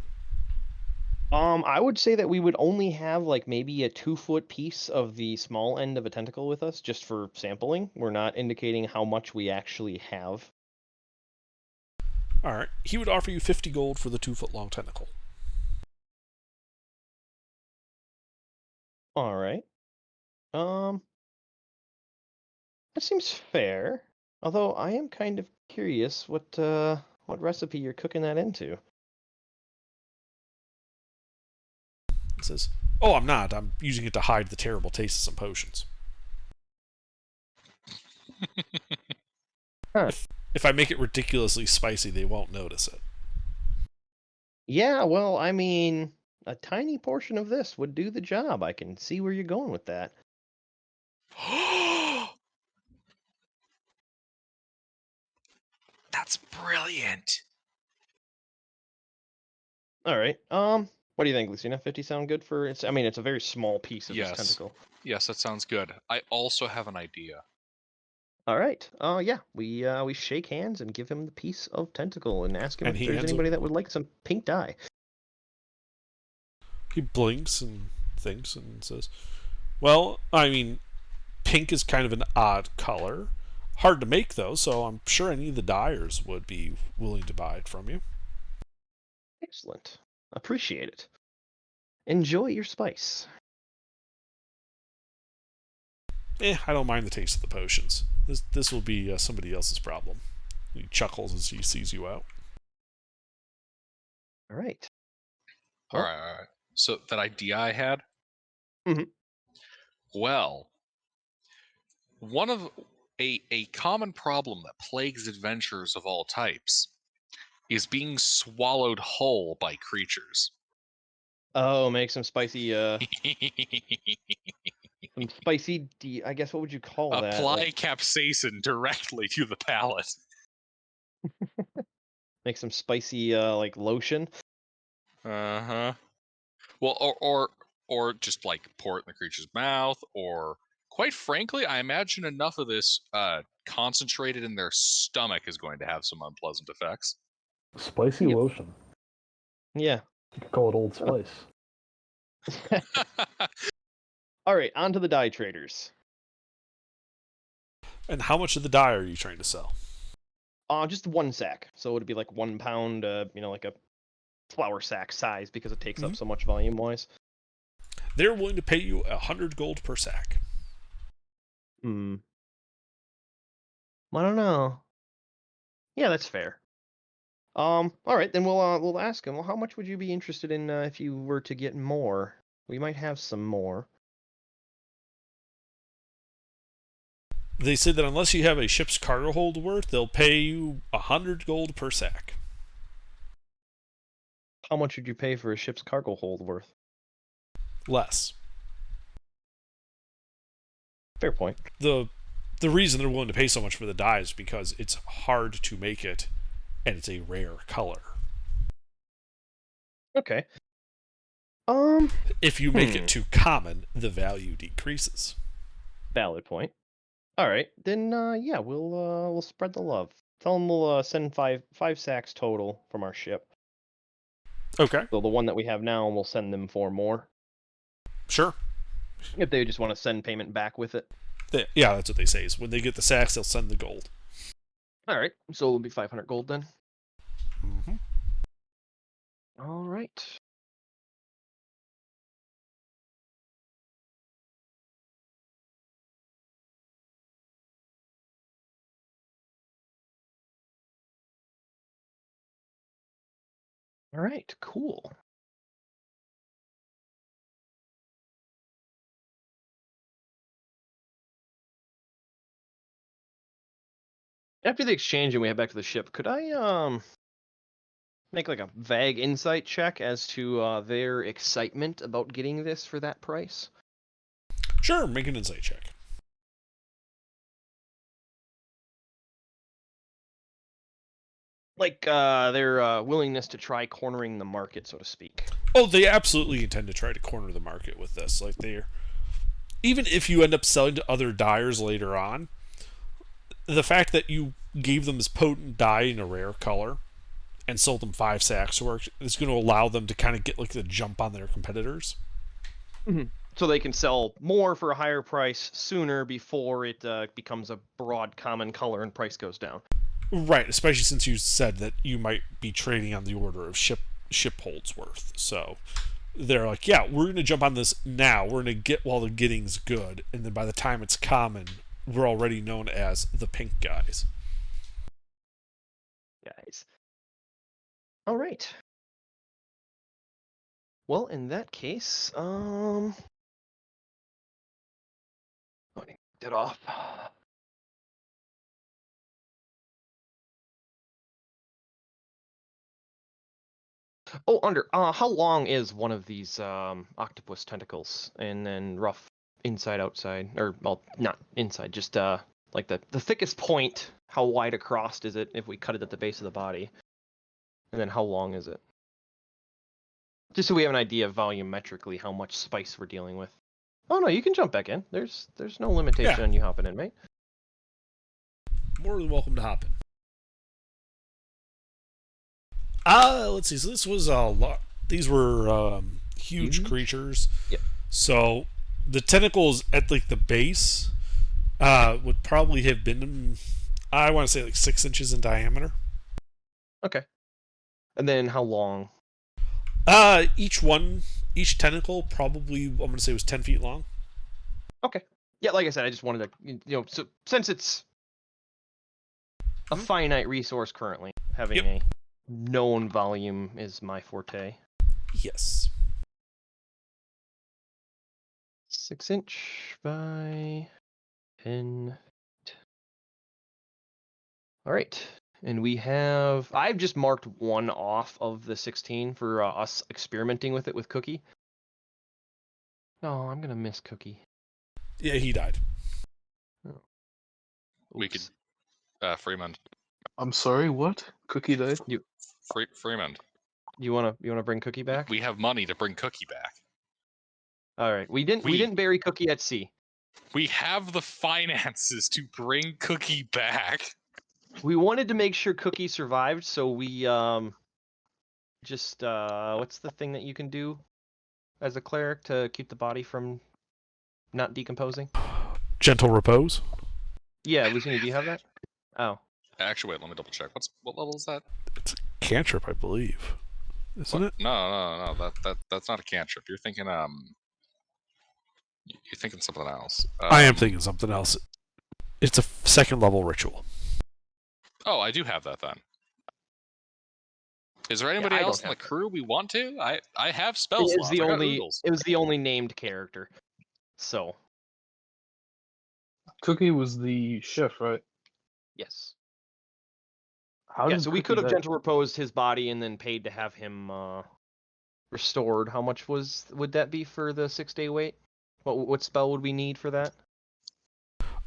I would say that we would only have like maybe a 2-foot piece of the small end of a tentacle with us just for sampling. We're not indicating how much we actually have. All right. He would offer you 50 gold for the 2-foot long tentacle. All right. That seems fair. Although I am kind of curious what recipe you're cooking that into. He says, "Oh, I'm not. I'm using it to hide the terrible taste of some potions. Huh. If I make it ridiculously spicy, they won't notice it." Yeah, well, I mean, a tiny portion of this would do the job. I can see where you're going with that. That's brilliant. All right. What do you think, Lucina? 50 sound good for it's? I mean, it's a very small piece of Yes. this tentacle. Yes, that sounds good. I also have an idea. All right. Yeah. We shake hands and give him the piece of tentacle and ask him And if he there's hands anybody it- that would like some pink dye. He blinks and thinks and says, "Well, I mean, pink is kind of an odd color. Hard to make, though, so I'm sure any of the dyers would be willing to buy it from you." Excellent. Appreciate it. Enjoy your spice. I don't mind the taste of the potions. This will be somebody else's problem. He chuckles as he sees you out. All right. All right, all right. So that idea I had. Mhm. Well, one of a common problem that plagues adventurers of all types is being swallowed whole by creatures. Oh, make some spicy. Some spicy. I guess what would you call that? Apply Like, capsaicin directly to the palate. make some spicy like lotion. Uh-huh. Well, or just like pour it in the creature's mouth, or quite frankly, I imagine enough of this concentrated in their stomach is going to have some unpleasant effects. Spicy Yep. lotion. Yeah. You could call it Old Spice. All right. On to the dye traders. And how much of the dye are you trying to sell? Just 1 sack. So it would be like 1 pound. Like a flour sack size because it takes up so much volume wise. They're willing to pay you 100 gold per sack. I don't know. Yeah, that's fair. All right, then we'll ask him. Well, how much would you be interested in if you were to get more? We might have some more. They said that unless you have a ship's cargo hold worth, they'll pay you 100 gold per sack. How much would you pay for a ship's cargo hold worth? Less. Fair point. The reason they're willing to pay so much for the dye is because it's hard to make it, and it's a rare color. Okay. If you make it too common, the value decreases. Valid point. All right, then yeah, we'll spread the love. Tell them we'll send five sacks total from our ship. Okay, So the one that we have now, we'll send them 4 more sure. if they just want to send payment back with it. Yeah, that's what they say. Is when they get the sacks, they'll send the gold. All right, so it'll be 500 gold then. Mm-hmm. All right. All right, cool. After the exchange and we head back to the ship, could I make like a vague insight check as to their excitement about getting this for that price? Sure, make an insight check. Like their willingness to try cornering the market, so to speak. Oh, they absolutely intend to try to corner the market with this. Like they're, even if you end up selling to other dyers later on, the fact that you gave them this potent dye in a rare color and sold them 5 sacks worth is going to allow them to kind of get like the jump on their competitors. So they can sell more for a higher price sooner before it becomes a broad common color and price goes down. Right, especially since you said that you might be trading on the order of ship holds worth. So they're like, yeah, we're going to jump on this now. We're going to get while the getting's good, and then by the time it's common, we're already known as the pink guys. Guys. All right. Well, in that case, let me get off. Oh, how long is one of these octopus tentacles? And then rough inside, outside, or well, not inside, just like the thickest point. How wide across is it if we cut it at the base of the body? And then how long is it? Just so we have an idea volumetrically how much spice we're dealing with. Oh no, you can jump back in. There's no limitation on you hopping in, mate. More than welcome to hop in. Let's see. So this was a lot. These were huge creatures. Yep. So the tentacles at like the base would probably have been, I want to say, like 6 inches in diameter. Okay. And then how long? Each tentacle probably, I'm going to say, was 10 feet long. Okay. Yeah, like I said, I just wanted to, so since it's a finite resource currently, having a known volume is my forte. Yes. 6 inch by 10. All right. And we have, I've just marked one off of the 16 for us experimenting with it with Cookie. No, I'm going to miss Cookie. Yeah, he died. Oh. We could, Freeman. I'm sorry, what? Cookie died? Freeman. You wanna bring Cookie back? We have money to bring Cookie back. All right. We didn't bury Cookie at sea. We have the finances to bring Cookie back. We wanted to make sure Cookie survived, so we just what's the thing that you can do as a cleric to keep the body from not decomposing? Gentle repose. Yeah, Luciani, do you have that? Oh. Actually, wait, let me double check. What level is that? It's a cantrip, I believe. Isn't it? No. That's not a cantrip. You're thinking something else. I am thinking something else. It's a 2nd level ritual. Oh, I do have that then. Is there anybody I else don't in the have crew we want to? I have spell It slots. was I got oodles. it was the only named character. So Cookie was the chef, right? yes. How Yeah, did so we Cookie could have die? gentle reposed his body and then paid to have him restored. How much would that be for the 6-day wait? What spell would we need for that?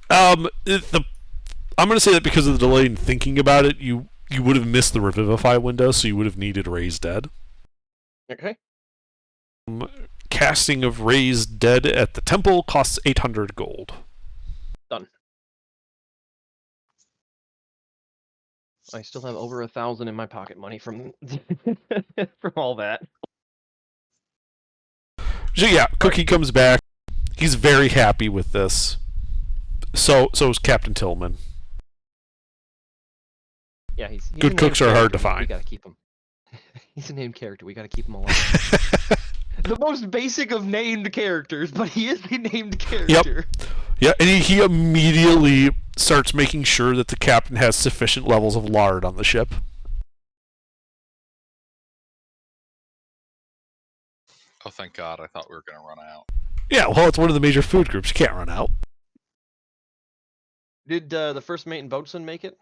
I'm going to say that because of the delay in thinking about it, you would have missed the revivify window, so you would have needed Raise Dead. Okay. Casting of Raise Dead at the temple costs 800 gold. Done. I still have over 1,000 in my pocket money from from all that. So yeah, Cookie comes back. He's very happy with this. So is Captain Tillman. Yeah, he's Good a cooks named are hard to character. We find. gotta keep him. He's a named character. We gotta keep him alive. The most basic of named characters, but he is a named character. Yeah, and he immediately starts making sure that the captain has sufficient levels of lard on the ship. Oh, thank God! I thought we were gonna run out. Yeah, well, it's one of the major food groups. You can't run out. Did the first mate and boatswain make it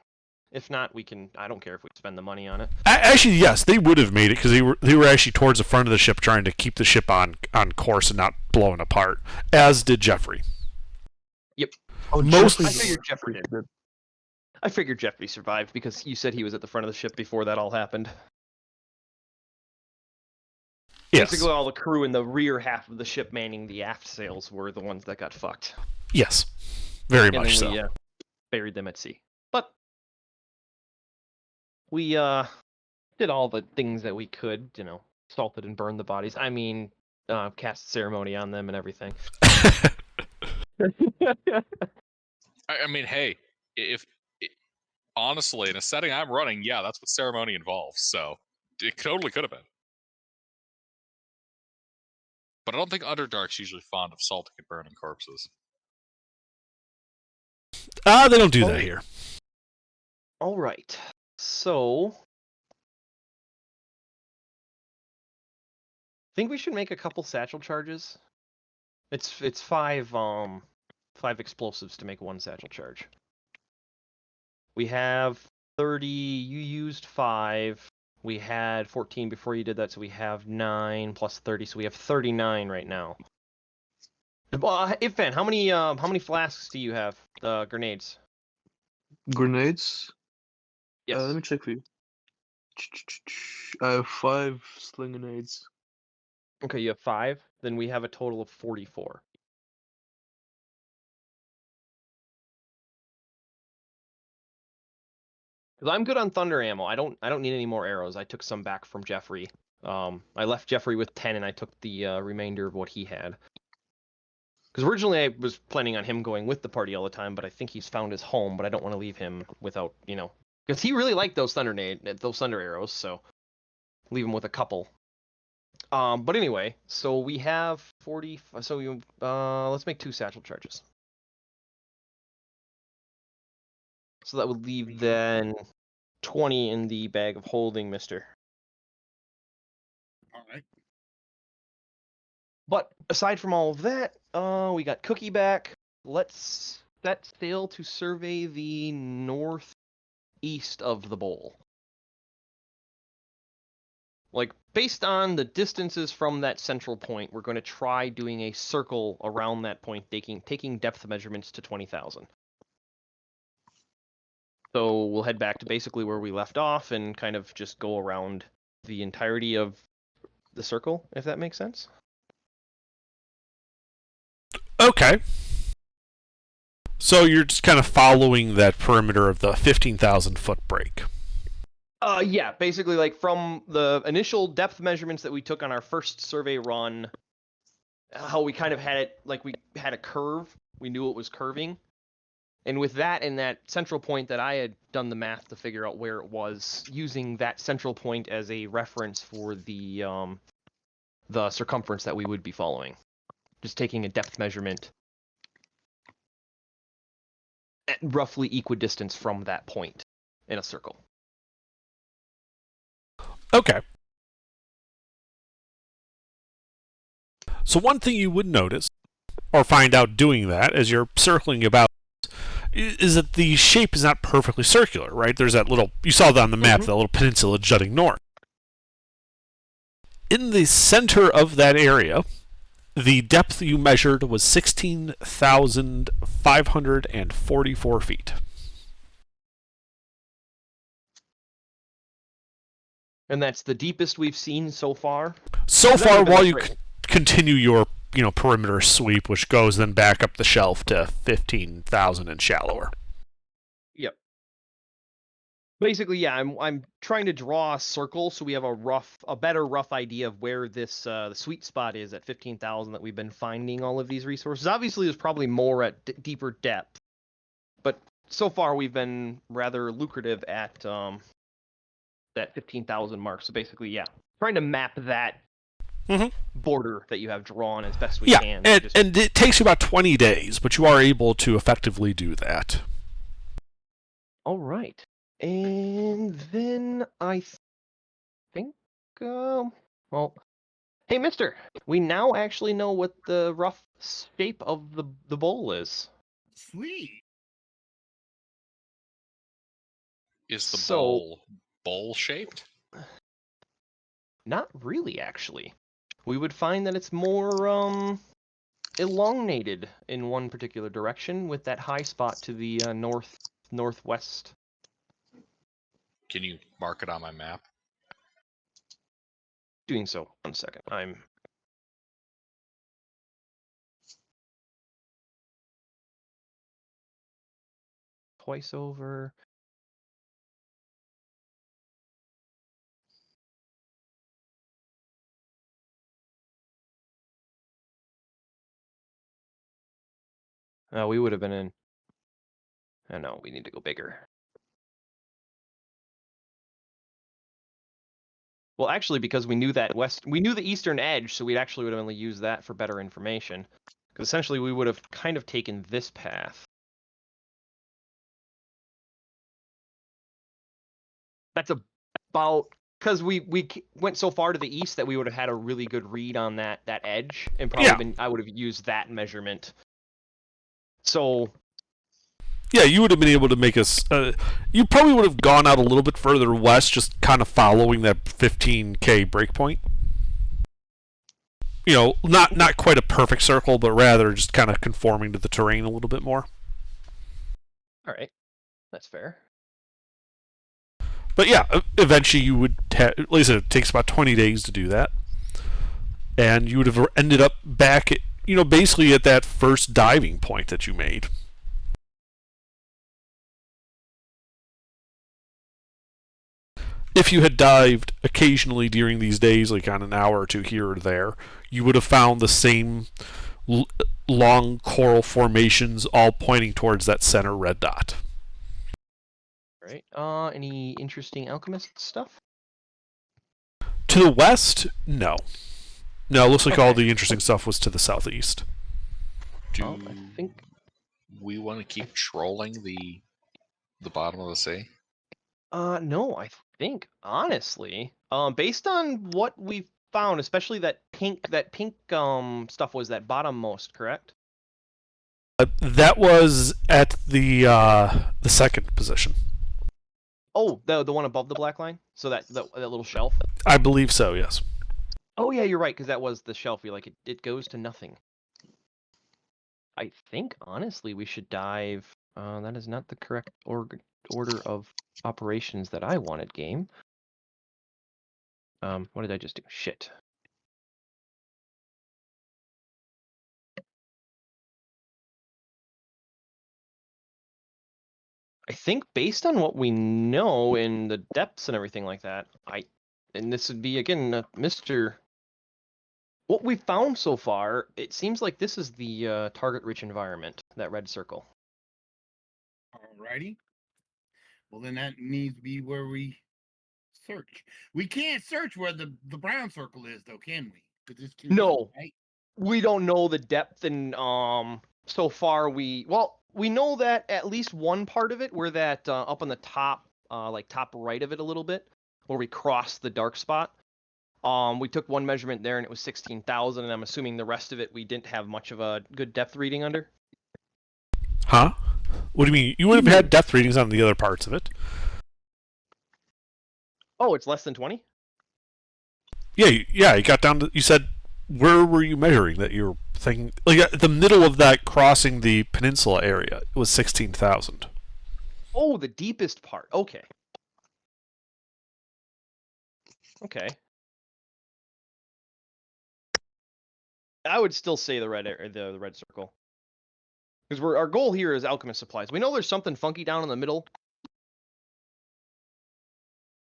If not, we can. I don't care if we spend the money on it. Actually, yes, they would have made it because they were actually towards the front of the ship, trying to keep the ship on course and not blowing apart. As did Jeffrey. Oh, Most- Jeffrey I figured did. Jeffrey did. I figured Jeffrey survived because you said he was at the front of the ship before that all happened. Yes. Basically, all the crew in the rear half of the ship manning the aft sails were the ones that got fucked. Yes. Very And much then so. we buried them at sea. But we did all the things that we could, salted and burned the bodies. I mean, cast ceremony on them and everything. I mean, hey, honestly, in a setting I'm running, yeah, that's what ceremony involves. So it totally could have been. But I don't think Underdark's usually fond of salting and burning corpses. They don't do Oh. that here. All right. So, I think we should make a couple satchel charges. It's 5 explosives to make one satchel charge. We have 30. You used 5. We had 14 before you did that, so we have 9 plus 30, so we have 39 right now. Ifan, how many flasks do you have? Grenades. Grenades? Yes. Let me check for you. I have 5 sling grenades. Okay, you have 5. Then we have a total of 44. Because I'm good on thunder ammo. I don't need any more arrows. I took some back from Jeffrey. I left Jeffrey with 10, and I took the remainder of what he had. Because originally I was planning on him going with the party all the time, but I think he's found his home. But I don't want to leave him without, because he really liked those thunder arrows. So leave him with a couple. But anyway, so we have 40. So we let's make 2 satchel charges. So that would leave then 20 in the bag of holding, mister. All right. But aside from all of that, we got Cookie back. Let's set sail to survey the northeast of the bowl. Like, based on the distances from that central point, we're going to try doing a circle around that point, taking depth measurements to 20,000. So we'll head back to basically where we left off and kind of just go around the entirety of the circle, if that makes sense. Okay. So you're just kind of following that perimeter of the 15,000 foot break. Yeah, basically like from the initial depth measurements that we took on our first survey run, how we kind of had it, like we had a curve, we knew it was curving. And with that and that central point that I had done the math to figure out where it was, using that central point as a reference for the circumference that we would be following. Just taking a depth measurement at roughly equidistance from that point in a circle. Okay. So one thing you would notice, or find out doing that, as you're circling about, is that the shape is not perfectly circular, right? There's that little, you saw that on the map, that little peninsula jutting north. In the center of that area, the depth you measured was 16,544 feet. And that's the deepest we've seen so far. So That far, would've been while the you great- continue your perimeter sweep, which goes then back up the shelf to 15,000 and shallower. Yep. Basically, yeah, I'm trying to draw a circle so we have a better rough idea of where this the sweet spot is at 15,000 that we've been finding all of these resources. Obviously, there's probably more at deeper depth, but so far we've been rather lucrative at that 15,000 mark. So basically, yeah, trying to map that border that you have drawn as best we can. And it takes you about 20 days, but you are able to effectively do that. All right. And then I think, well, hey, mister, we now actually know what the rough shape of the bowl is. Sweet. Is the So- ball bowl-shaped? Not really, actually. We would find that it's more elongated in one particular direction, with that high spot to the northwest. Can you mark it on my map? Doing so. 1 second. I'm twice over. We would have been in. I know, we need to go bigger. Well, actually, because we knew that we knew the eastern edge, so we actually would have only used that for better information. Because essentially, we would have kind of taken this path. That's about because we went so far to the east that we would have had a really good read on that edge, and probably Yeah. I would have used that measurement. So Yeah, you would have been able to make us. You probably would have gone out a little bit further west, just kind of following that 15K breakpoint. You know, not quite a perfect circle, but rather just kind of conforming to the terrain a little bit more. all right, that's fair. But yeah, eventually you would. Like I said, it takes about 20 days to do that, and you would have ended up back at, basically at that first diving point that you made. If you had dived occasionally during these days, like on an hour or two here or there, you would have found the same long coral formations all pointing towards that center red dot. All right. Any interesting alchemist stuff? To the west, no. No, it looks like all Okay. the interesting stuff was to the southeast. Do I think we want to keep trolling the bottom of the sea? no, I think honestly, based on what we found, especially that pink stuff was that bottommost, correct? That was at the second position. Oh, the one above the black line. So that little shelf. I believe so, yes. Oh yeah, you're right, because that was the shelf. You're like it goes to nothing. I think honestly we should dive. That is not the correct order of operations that I wanted, game. What did I just do? Shit. I think based on what we know in the depths and everything like that, and this would be again Mr. What we found so far, it seems like this is the target-rich environment, that red circle. Alrighty. Well, then that needs to be where we search. We can't search where the brown circle is, though, can we? 'Cause it's too No. deep, right? We don't know the depth, and so far we know that at least one part of it, where that up on the top, like top right of it a little bit, where we crossed the dark spot. We took one measurement there, and it was 16,000, and I'm assuming the rest of it we didn't have much of a good depth reading under. Huh? What do you mean? You would have had depth readings on the other parts of it. Oh, it's less than 20? Yeah, you got down to. You said, where were you measuring that you were thinking? Like at the middle of that crossing the peninsula area, it was 16,000. Oh, the deepest part. Okay. Okay. I would still say the red the red circle, because our goal here is alchemist supplies. We know there's something funky down in the middle,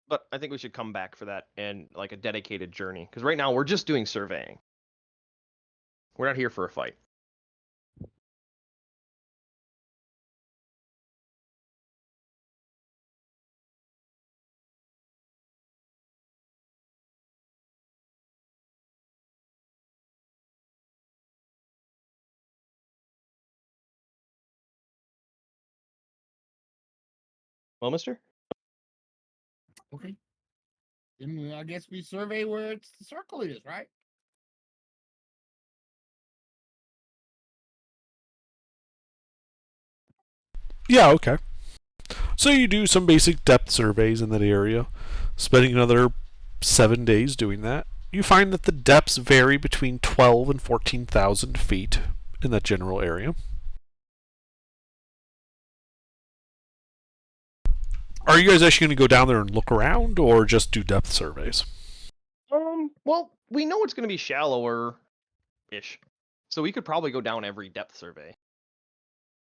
but I think we should come back for that and like a dedicated journey. Because right now we're just doing surveying. We're not here for a fight. Well, mister? Okay. Then I guess we survey where the circle is, right? Yeah, okay. So you do some basic depth surveys in that area, spending another 7 days doing that. You find that the depths vary between 12 and 14,000 feet in that general area. Are you guys actually going to go down there and look around, or just do depth surveys? Well, we know it's going to be shallower-ish, so we could probably go down every depth survey.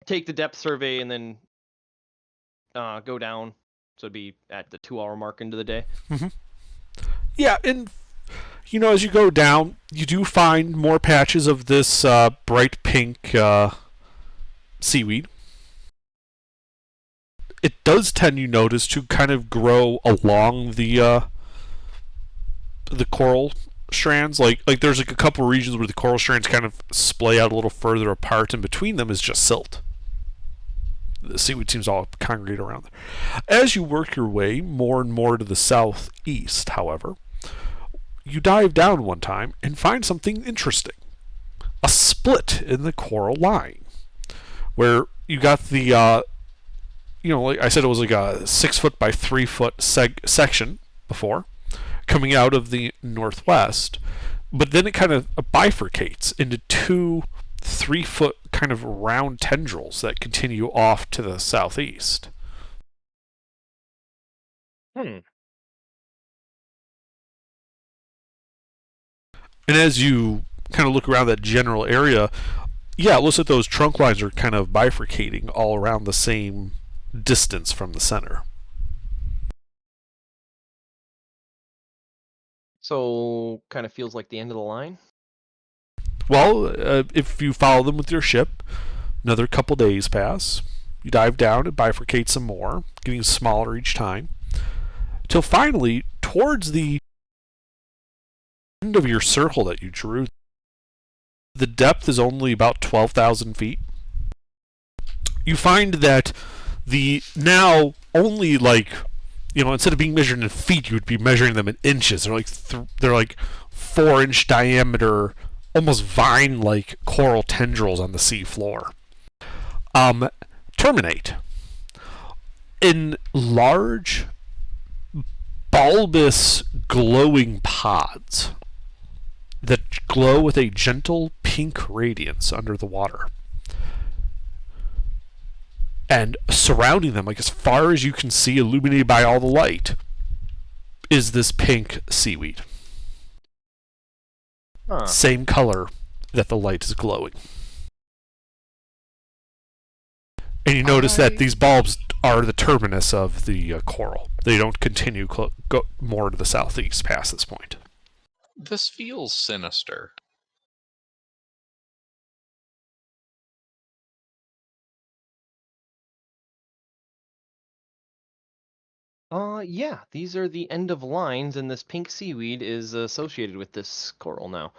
Take the depth survey and then go down, so it'd be at the 2-hour mark into the day. Yeah, and as you go down, you do find more patches of this bright pink seaweed. It does tend, you notice, to kind of grow along the coral strands. Like there's like a couple regions where the coral strands kind of splay out a little further apart, and between them is just silt. The seaweed seems all congregate around there. As you work your way more and more to the southeast, however, you dive down one time and find something interesting. A split in the coral line, where you got the like I said, it was like a 6 foot by 3 foot section before, coming out of the northwest, but then it kind of bifurcates into 2 3 foot kind of round tendrils that continue off to the southeast. And as you kind of look around that general area, yeah, it looks like those trunk lines are kind of bifurcating all around the same distance from the center. So, kind of feels like the end of the line? Well, if you follow them with your ship, another couple days pass. You dive down, it bifurcates some more, getting smaller each time, till finally, towards the end of your circle that you drew, the depth is only about 12,000 feet. You find that the now only instead of being measured in feet, you would be measuring them in inches. They're like 4-inch diameter, almost vine-like coral tendrils on the sea floor. Terminate in large, bulbous, glowing pods that glow with a gentle pink radiance under the water. And surrounding them, like as far as you can see, illuminated by all the light, is this pink seaweed. Same color that the light is glowing. And you notice that these bulbs are the terminus of the coral. They don't continue go more to the southeast past this point. This feels sinister. Yeah, these are the end of lines, and this pink seaweed is associated with this coral now.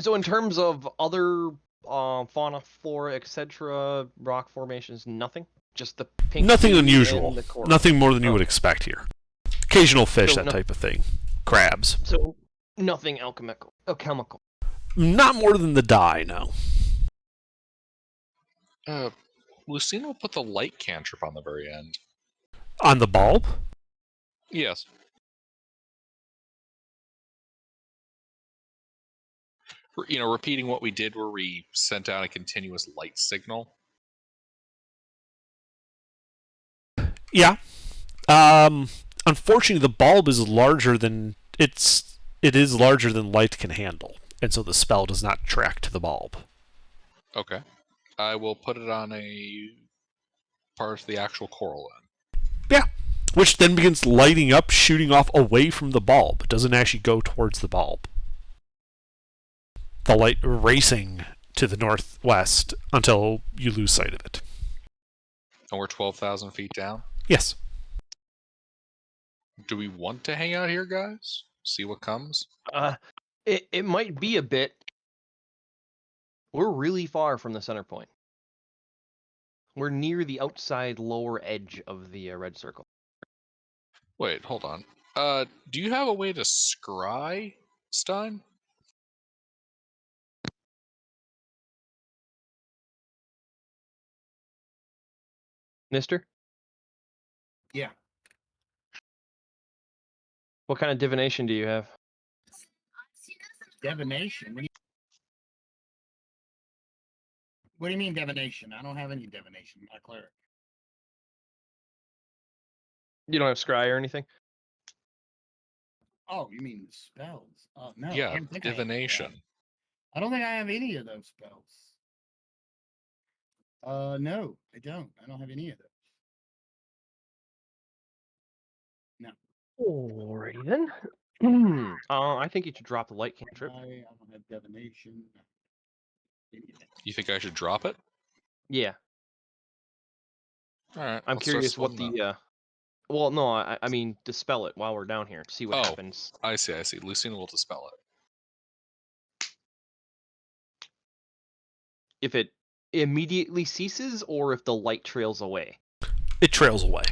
So in terms of other fauna, flora, etc., rock formations, nothing? Just the pink Nothing seaweed unusual. and the coral. Nothing more than you would Okay. expect here. Occasional fish, So that type of thing. Crabs. So nothing alchemical. Not more than the dye, no. Lucina will put the light cantrip on the very end. On the bulb? Yes. Repeating what we did where we sent out a continuous light signal. Yeah. Unfortunately, the bulb is larger than it is larger than light can handle, and so the spell does not track to the bulb. Okay. I will put it on a part of the actual coral then. Yeah. Which then begins lighting up, shooting off away from the bulb. It doesn't actually go towards the bulb. The light racing to the northwest until you lose sight of it. And we're 12,000 feet down? Yes. Do we want to hang out here, guys? See what comes? It might be a bit. We're really far from the center point. We're near the outside lower edge of the red circle. Wait, hold on. Do you have a way to scry, Stein? Mister? Yeah. What kind of divination do you have? Divination. What do you mean divination? I don't have any divination. I'm not a cleric. You don't have scry or anything? Oh, you mean spells? Oh no. I Yeah, don't think I have any of that. divination. I don't think I have any of those spells. No, I don't. I don't have any of those. Alrighty then. I think you should drop the light cantrip. I don't have divination. You think I should drop it? Yeah, All right. I'm let's start curious what spelling the. Well, no, I mean dispel it while we're down here. See what Oh. happens. I see. Lucina will dispel it. If it immediately ceases, or if the light trails away. It trails away.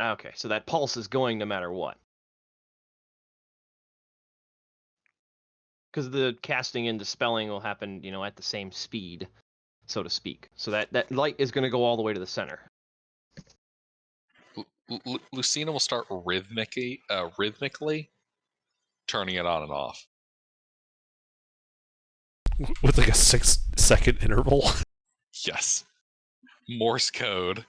Okay, so that pulse is going no matter what. Because the casting and dispelling will happen, at the same speed, so to speak. So that light is going to go all the way to the center. Lucina will start rhythmically turning it on and off. With like a 6-second interval. Yes. Morse code.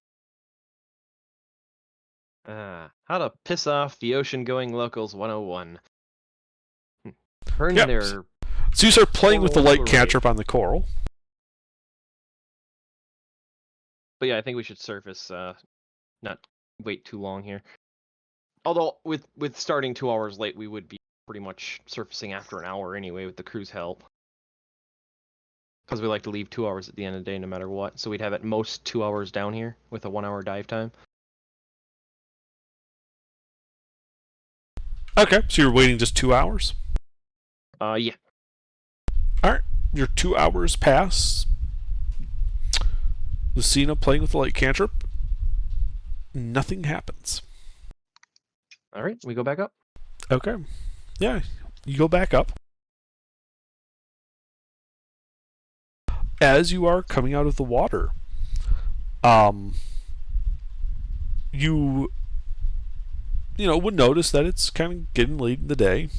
How to piss off the ocean-going locals 101. Turn Yep. their... So you start playing with the Coral light array. cantrip on the coral. But yeah, I think we should surface, not wait too long here. Although, with starting 2 hours late, we would be pretty much surfacing after an hour anyway with the crew's help. Because we like to leave 2 hours at the end of the day no matter what. So we'd have at most 2 hours down here with a 1 hour dive time. Okay, so you're waiting just 2 hours? Yeah. Alright, your 2 hours pass. Lucina playing with the light cantrip. Nothing happens. Alright, we go back up. Okay. Yeah, you go back up. As you are coming out of the water, you would notice that it's kind of getting late in the day.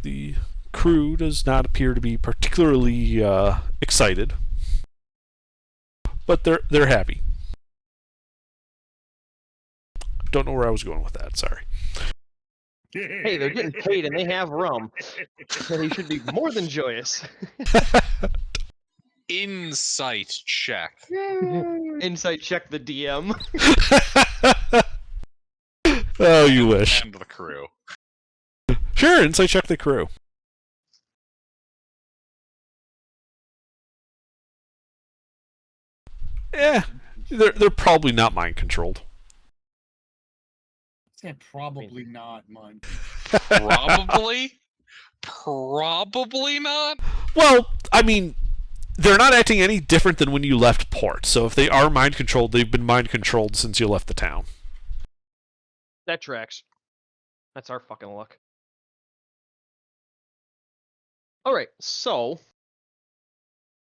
The crew does not appear to be particularly excited, but they're happy. Don't know where I was going with that. Sorry. Hey, they're getting paid and they have rum. They should be more than joyous. Insight check. Insight check the DM. Oh, you wish. And the crew. Sure, insight check the crew. Yeah, they're probably not mind controlled. Said probably not mine. Probably? Probably not? Well, I mean, they're not acting any different than when you left port. So if they are mind controlled, they've been mind controlled since you left the town. That tracks. That's our fucking luck. Alright, so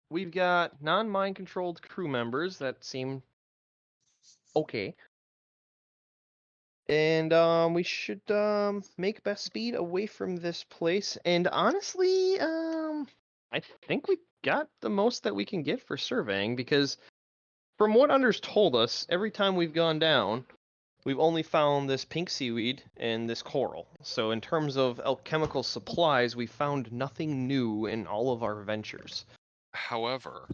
we've got non-mind controlled crew members that seem okay. And we should make best speed away from this place. And honestly, I think we got the most that we can get for surveying, because from what Under's told us, every time we've gone down, we've only found this pink seaweed and this coral. So in terms of alchemical supplies, we found nothing new in all of our ventures. However,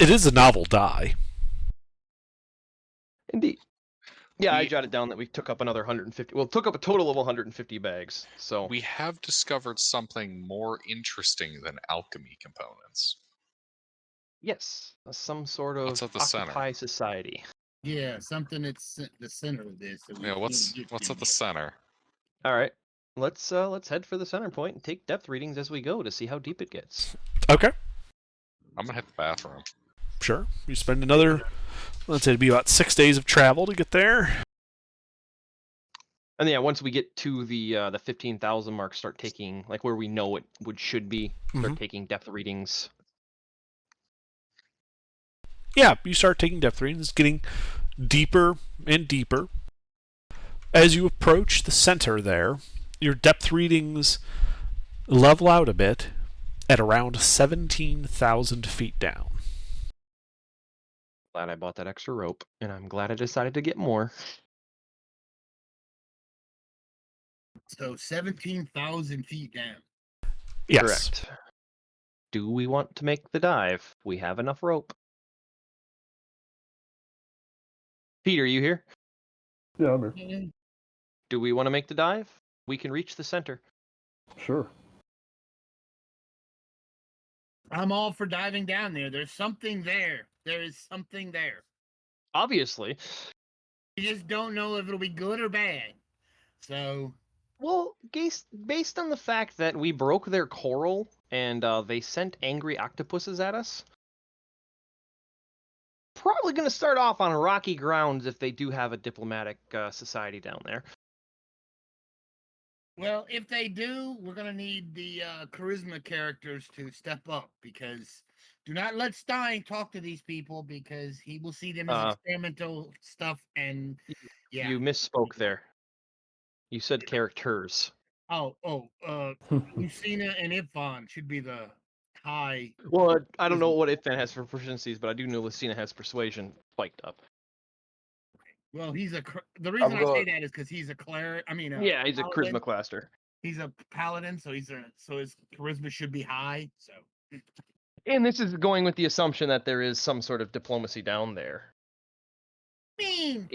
It is a novel dye. Indeed. Yeah, I We- jotted down that we took up another 150. Well, took up a total of 150 bags. So we have discovered something more interesting than alchemy components. yes, some sort of What's at the center? Occupy society. Yeah, something at the center of this. That we Yeah, can't what's get at to the yet. center? All right, let's head for the center point and take depth readings as we go to see how deep it gets. Okay, I'm gonna hit the bathroom. sure. You spend another, let's say it'd be about 6 days of travel to get there. And yeah, once we get to the 15,000 mark, start taking like where we know it should be. Start taking depth readings. Yeah, you start taking depth readings. It's getting deeper and deeper. As you approach the center there, your depth readings level out a bit at around 17,000 feet down. Glad I bought that extra rope, and I'm glad I decided to get more. So 17,000 feet down. Yes. Correct. Do we want to make the dive? We have enough rope. Peter, you here? Yeah, I'm here. Mm, Do we want to make the dive? We can reach the center. Sure. I'm all for diving down there. There's something there. There is something there. Obviously. You just don't know if it'll be good or bad. So, Well, based on the fact that we broke their coral and they sent angry octopuses at us, probably going to start off on rocky grounds if they do have a diplomatic society down there. well, if they do, we're going to need the charisma characters to step up because do not let Stein talk to these people because he will see them as experimental stuff and yeah. You misspoke there. You said characters. Lucina and Ifon should be the high. Well, I don't know what Ifan has for proficiencies, but I do know Lucina has persuasion spiked up. Well, the reason I say going- that is because he's a cleric. I mean, Yeah, he's a paladin. charisma cluster. He's a paladin, so his charisma should be high. So, And this is going with the assumption that there is some sort of diplomacy down there. I mean,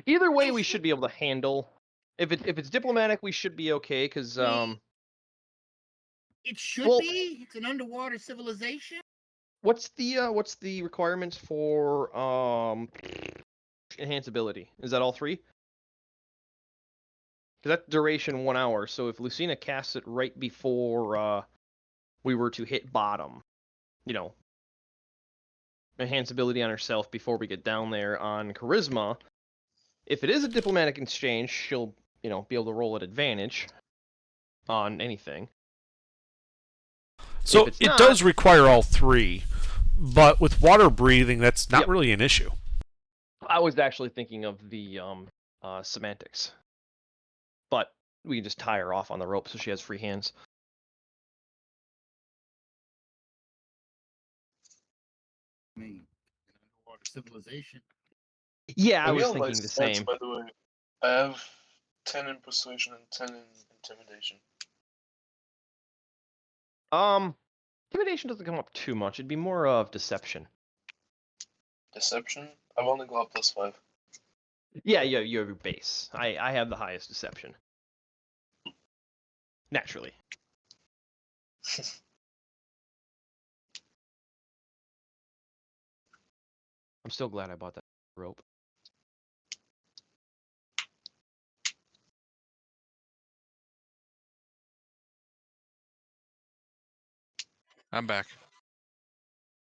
Either way, we should be able to handle. If it's diplomatic, we should be okay because it should well- be. It's an underwater civilization. what's the requirements for enhanceability? Is that all 3? Because that's duration 1 hour. So if Lucina casts it right before we were to hit bottom, enhanceability on herself before we get down there on charisma. If it is a diplomatic exchange, she'll be able to roll at advantage on anything. So If it's it not- does require all 3, but with water breathing, that's not Yep. really an issue. I was actually thinking of the semantics, but we can just tie her off on the rope so she has free hands. I mean, an underwater civilization. Yeah, I Are was we on my thinking the stats, same. By the way, I have 10 in persuasion and 10 in intimidation. Intimidation doesn't come up too much. It'd be more of deception. Deception, I've only got +5. Yeah, you have your base. I have the highest deception. Naturally. I'm still glad I bought that rope. I'm back.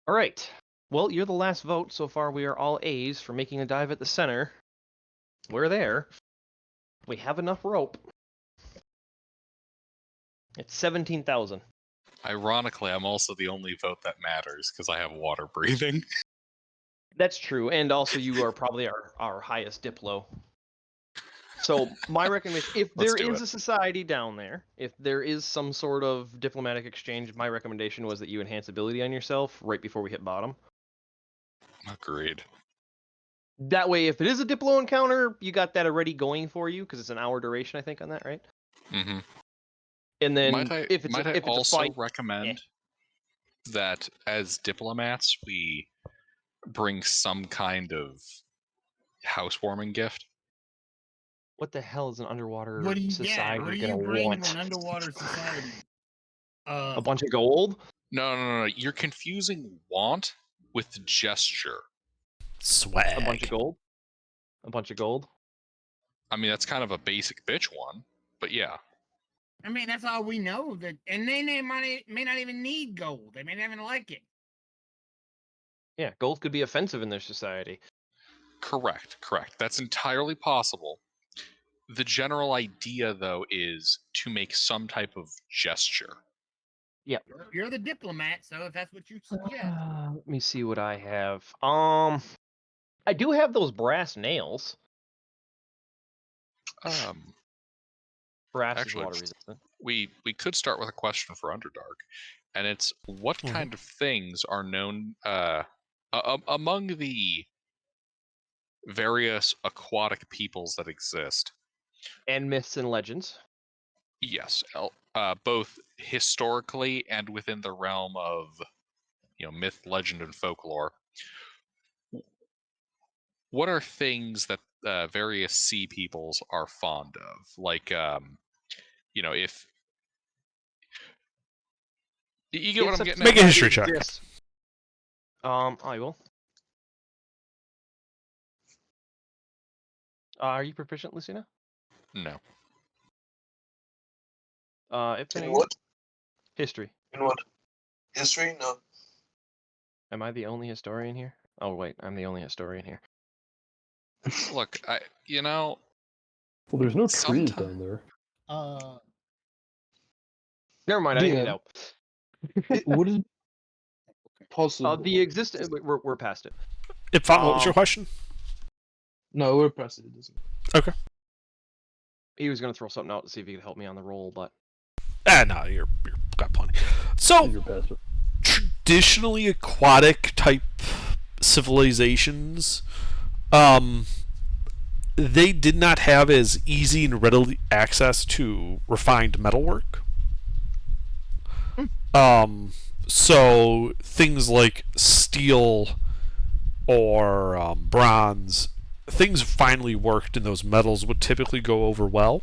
All right. Well, you're the last vote. So far, we are all A's for making a dive at the center. We're there. We have enough rope. It's 17,000. Ironically, I'm also the only vote that matters because I have water breathing. That's true. And also, you are probably our highest diplo. So, my recommendation, if Let's there do is it. a society down there, if there is some sort of diplomatic exchange, my recommendation was that you enhance ability on yourself right before we hit bottom. Agreed. That way, if it is a diplo encounter, you got that already going for you because it's an hour duration, I think, on that, right? Mm-hmm. And then Might I, if it's might a, I if it's also a fight, recommend that as diplomats we bring some kind of housewarming gift? what the hell is an underwater What do you society What do gonna you bring want? to an underwater society? A bunch of gold? No. You're confusing want with gesture. Swag. A bunch of gold? A bunch of gold? I mean, that's kind of a basic bitch one, but yeah. I mean, that's all we know. That, and they may not even need gold. They may not even like it. Yeah, gold could be offensive in their society. Correct. That's entirely possible. The general idea, though, is to make some type of gesture. You're the diplomat, so if that's what you suggest. Let me see what I have. I do have those brass nails. Brass Actually, is water resistant. we could start with a question for Underdark, and it's what kind of things are known among the various aquatic peoples that exist? And myths and legends. Yes, both historically and within the realm of myth, legend, and folklore. What are things that various sea peoples are fond of? Like, if you get what I'm getting at. Make a history check. Yes. I will. Are you proficient, Lucina? No. If In any, what? history. In what? History? No. Am I the only historian here? Oh wait, I'm the only historian here. Look, Well, there's no trees Sometime- down there. Never mind, I didn't get DM. out. What is possible? The existence. We're past it. Ifan, what was your question? No, we're past it. It doesn't. He was gonna throw something out to see if he could help me on the roll, but No, you're got plenty. So, You're past it. traditionally aquatic type civilizations, they did not have as easy and readily access to refined metalwork. So things like steel or bronze, things finely worked in those metals would typically go over well.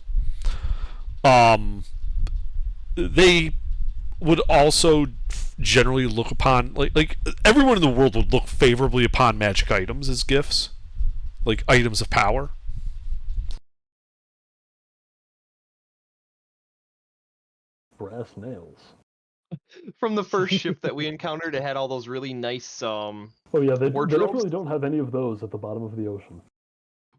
They would also generally look upon like everyone in the world would look favorably upon magic items as gifts, like items of power. Brass nails. from the first ship that we encountered, it had all those really nice Oh yeah, they Wardrobes? definitely don't have any of those at the bottom of the ocean.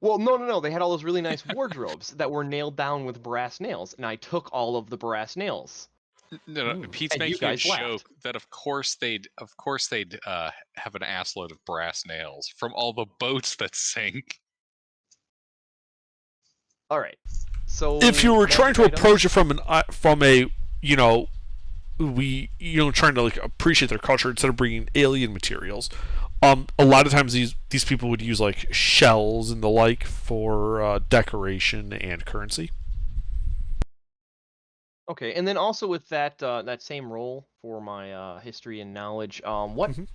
Well, no. They had all those really nice wardrobes that were nailed down with brass nails, and I took all of the brass nails. no, Ooh. Pete's And you making a guys laughed. joke that of course they'd have an assload of brass nails from all the boats that sink. All right. So If you were magic trying to items- approach it from a trying to like appreciate their culture instead of bringing alien materials, a lot of times these people would use like shells and the like for decoration and currency. Okay, and then also with that that same role for my history and knowledge, what Mhm.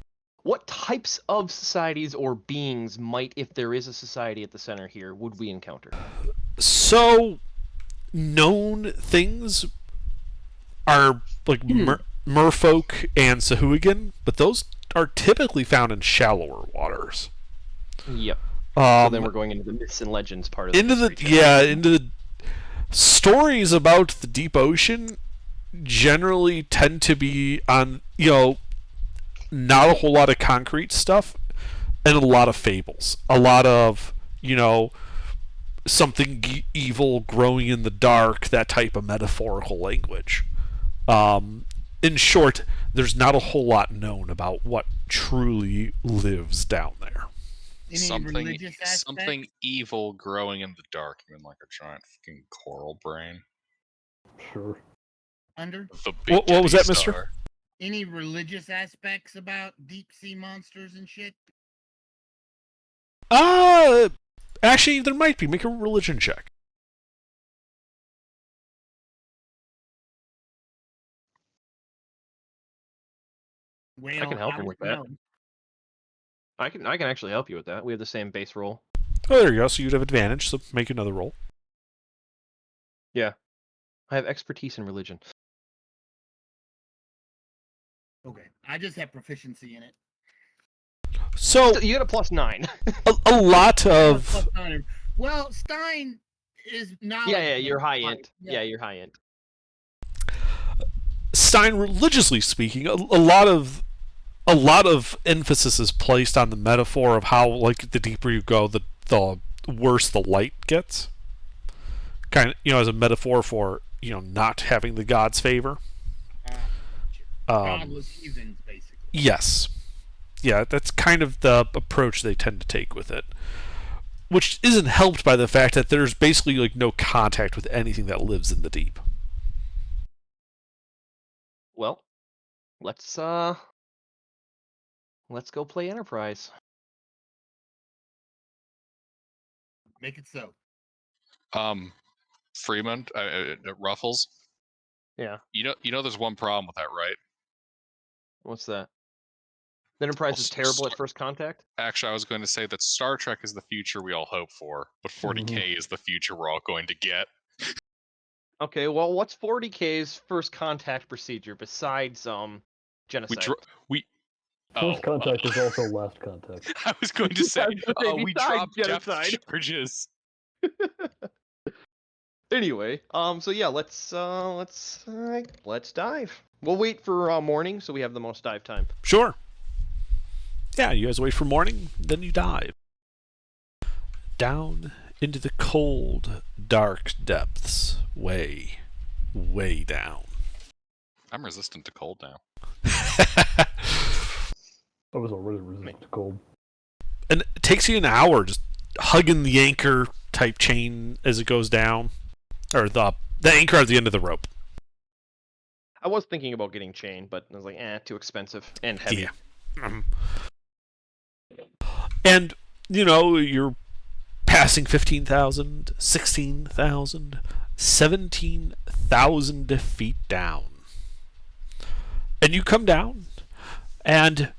what types of societies or beings might, if there is a society at the center here, would we encounter? So known things are like merfolk and Sahuagin, but those are typically found in shallower waters. Yep. So then Um, we're going into the myths and legends part of into the history check. into the stories about the deep ocean generally tend to be on not a whole lot of concrete stuff and a lot of fables, a lot of something evil growing in the dark, that type of metaphorical language. In short, there's not a whole lot known about what truly lives down there. Any religious aspects? Something evil growing in the dark, I mean, like a giant fucking coral brain. Sure. Under The big What was that, Titty mister? Star. any religious aspects about deep sea monsters and shit? Actually, there might be. Make a religion check. Well, can help him with would that. know. I can actually help you with that. We have the same base roll. Oh, there you go. So you'd have advantage. So make another roll. I have expertise in religion. Okay, I just have proficiency in it. So You get a +9. a lot of Plus 9. Well, Stein is not. yeah, you're high int. Yeah, you're high int. Stein, religiously speaking, a lot of emphasis is placed on the metaphor of how, like, the deeper you go, the worse the light gets. Kind of, as a metaphor for not having the gods' favor. Godless heathens, basically. Yes. Yeah, that's kind of the approach they tend to take with it. Which isn't helped by the fact that there's basically like no contact with anything that lives in the deep. Well, let's go play Enterprise. Make it so. Freeman, Ruffles. Yeah. You know, there's one problem with that, right? What's that? The Enterprise is terrible at first contact? Actually, I was going to say that Star Trek is the future we all hope for, but 40K is the future we're all going to get. Okay, well, what's 40K's first contact procedure besides genocide? First contact is also last contact. I was going to say, we besides drop depth genocide. charges. Anyway, so yeah, let's dive. We'll wait for morning so we have the most dive time. Sure. Yeah, you guys wait for morning, then you dive. Down into the cold, dark depths. Way, way down. I'm resistant to cold now. I was already resistant to cold. And it takes you an hour just hugging the anchor type chain as it goes down. Or the anchor at the end of the rope. I was thinking about getting chain, but I was like, too expensive and heavy. Yeah. And, you know, you're passing 15,000, 16,000, 17,000 feet down. And you come down, and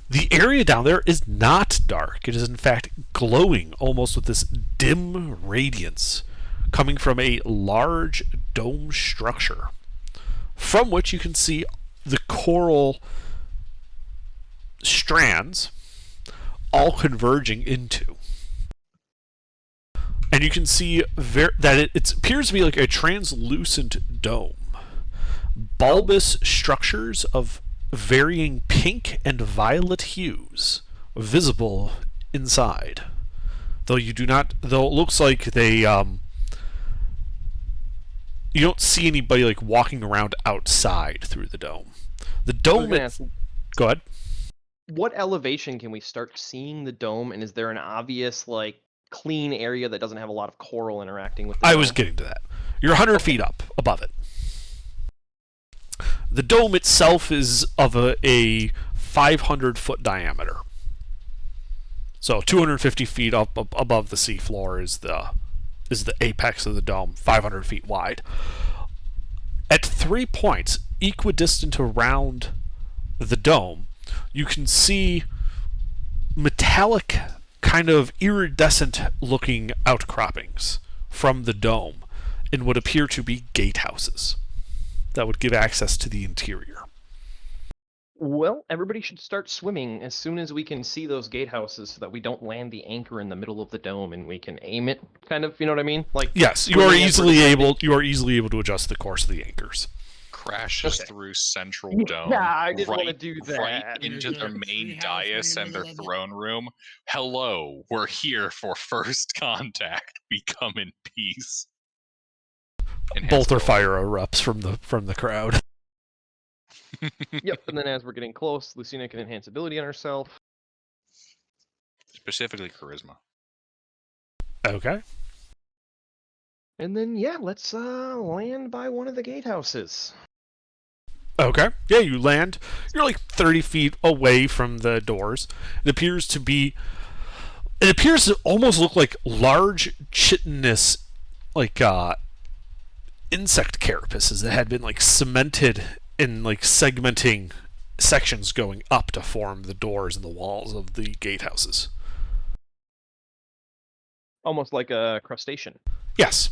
the area down there is not dark. It is, in fact, glowing almost with this dim radiance coming from a large dome structure, from which you can see the coral strands all converging into. And you can see that it appears to be like a translucent dome. Bulbous structures of varying pink and violet hues visible inside. Though it looks like they you don't see anybody like walking around outside through the dome. The dome. Go ahead. What elevation can we start seeing the dome, and is there an obvious like clean area that doesn't have a lot of coral interacting with the dome? I was getting to that. You're 100 feet up above it. The dome itself is of a 500-foot diameter. So 250 feet up above the seafloor is the apex of the dome, 500 feet wide. At 3 points, equidistant around the dome, you can see metallic, kind of iridescent-looking outcroppings from the dome in what appear to be gatehouses that would give access to the interior. Well, everybody should start swimming as soon as we can see those gatehouses so that we don't land the anchor in the middle of the dome and we can aim it, kind of, you know what I mean? Like yes, you are easily able to adjust the course of the anchors. Crashes through central dome. Yeah, I didn't want to do that. Right into the main dais and their throne room. Hello, we're here for first contact. We come in peace. Bolter fire erupts from the crowd. Yep, and then as we're getting close, Lucina can enhance ability on herself. Specifically charisma. Okay. And then yeah, let's land by one of the gatehouses. Okay. Yeah, you land. You're like 30 feet away from the doors. It appears to almost look like large chitinous, like insect carapaces that had been like cemented in like segmenting sections going up to form the doors and the walls of the gatehouses. Almost like a crustacean. Yes.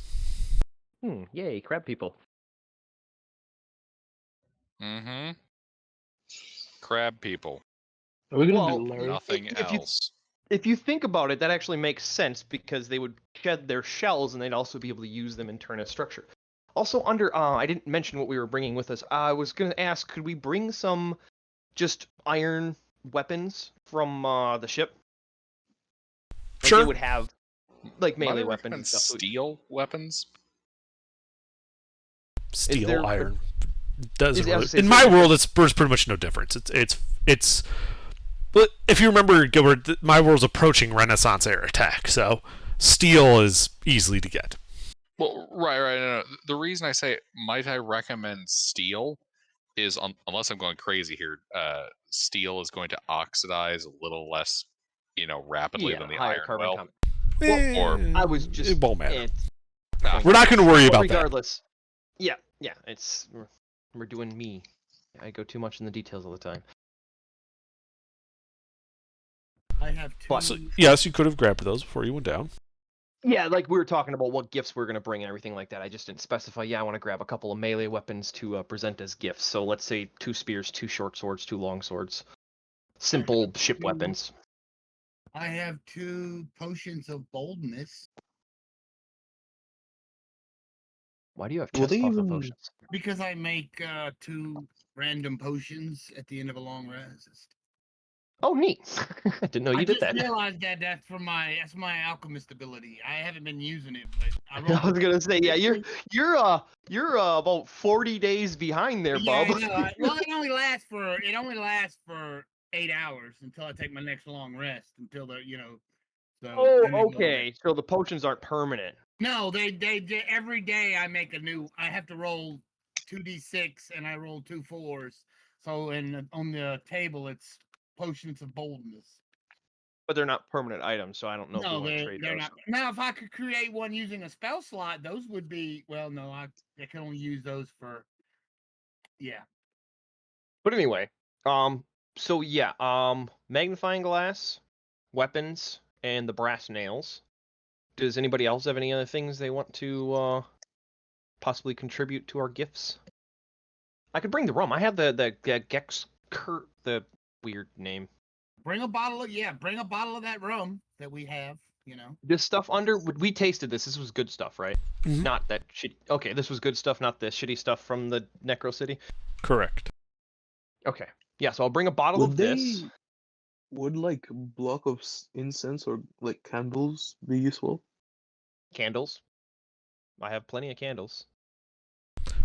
Yay, crab people. Mm-hmm. Crab people. Are we gonna Well, do Larry? Nothing else. If you think about it, that actually makes sense because they would shed their shells and they'd also be able to use them in turn as structure. Also, I didn't mention what we were bringing with us. I was going to ask, could we bring some just iron weapons from the ship? Like Sure. They would have like melee Might I weapons recommend and stuff. steel weapons? Steel, there- iron. doesn't I really, was gonna say, in my world, there's pretty much no difference. It's. But if you remember, Gilbert, my world's approaching Renaissance era tech, so steel is easily to get. Well, right. No. The reason I say might I recommend steel is unless I'm going crazy here, steel is going to oxidize a little less, rapidly than the higher iron carbon will. content. Or I was just. It won't matter. Ah, We're not going to worry But about that. regardless, yeah, it's we're doing me. I go too much in the details all the time. I have two. But- So, yes, you could have grabbed those before you went down. Yeah, like we were talking about what gifts we're gonna bring and everything like that. I just didn't specify. Yeah, I want to grab a couple of melee weapons to present as gifts. So let's say 2 spears, 2 short swords, 2 long swords, simple ship two- weapons. I have 2 potions of boldness Why do you have Will chest they puffer even- potions? because I make 2 random potions at the end of a long rest. Oh, neat! I didn't know I you did just that. realized that that's my alchemist ability. I haven't been using it, but I I rolled was gonna say, yeah, you're about 40 days behind there, yeah, bub. I know. Well, it only lasts for 8 hours until I take my next long rest. Until the So Oh, then they go away. okay. So the potions aren't permanent. No, they every day I make a new. I have to roll 2d6 and I roll 2 4s. So on the table it's potions of boldness. But they're not permanent items, so I don't know if we No, want to they're trade they're those. not. Now, if I could create one using a spell slot, those would be well. No, I can only use those for. Yeah. But anyway, so yeah, magnifying glass, weapons, and the brass nails. Does anybody else have any other things they want to possibly contribute to our gifts? I could bring the rum. I have the Gex Kurt, the weird name. Bring a bottle of that rum that we have. This stuff we tasted this. This was good stuff, right? Mhm. Not that shit. Okay, this was good stuff, not the shitty stuff from the Necro City. Correct. Okay, yeah. So I'll bring a bottle of this. Would like block of incense or like candles be useful? Candles. I have plenty of candles.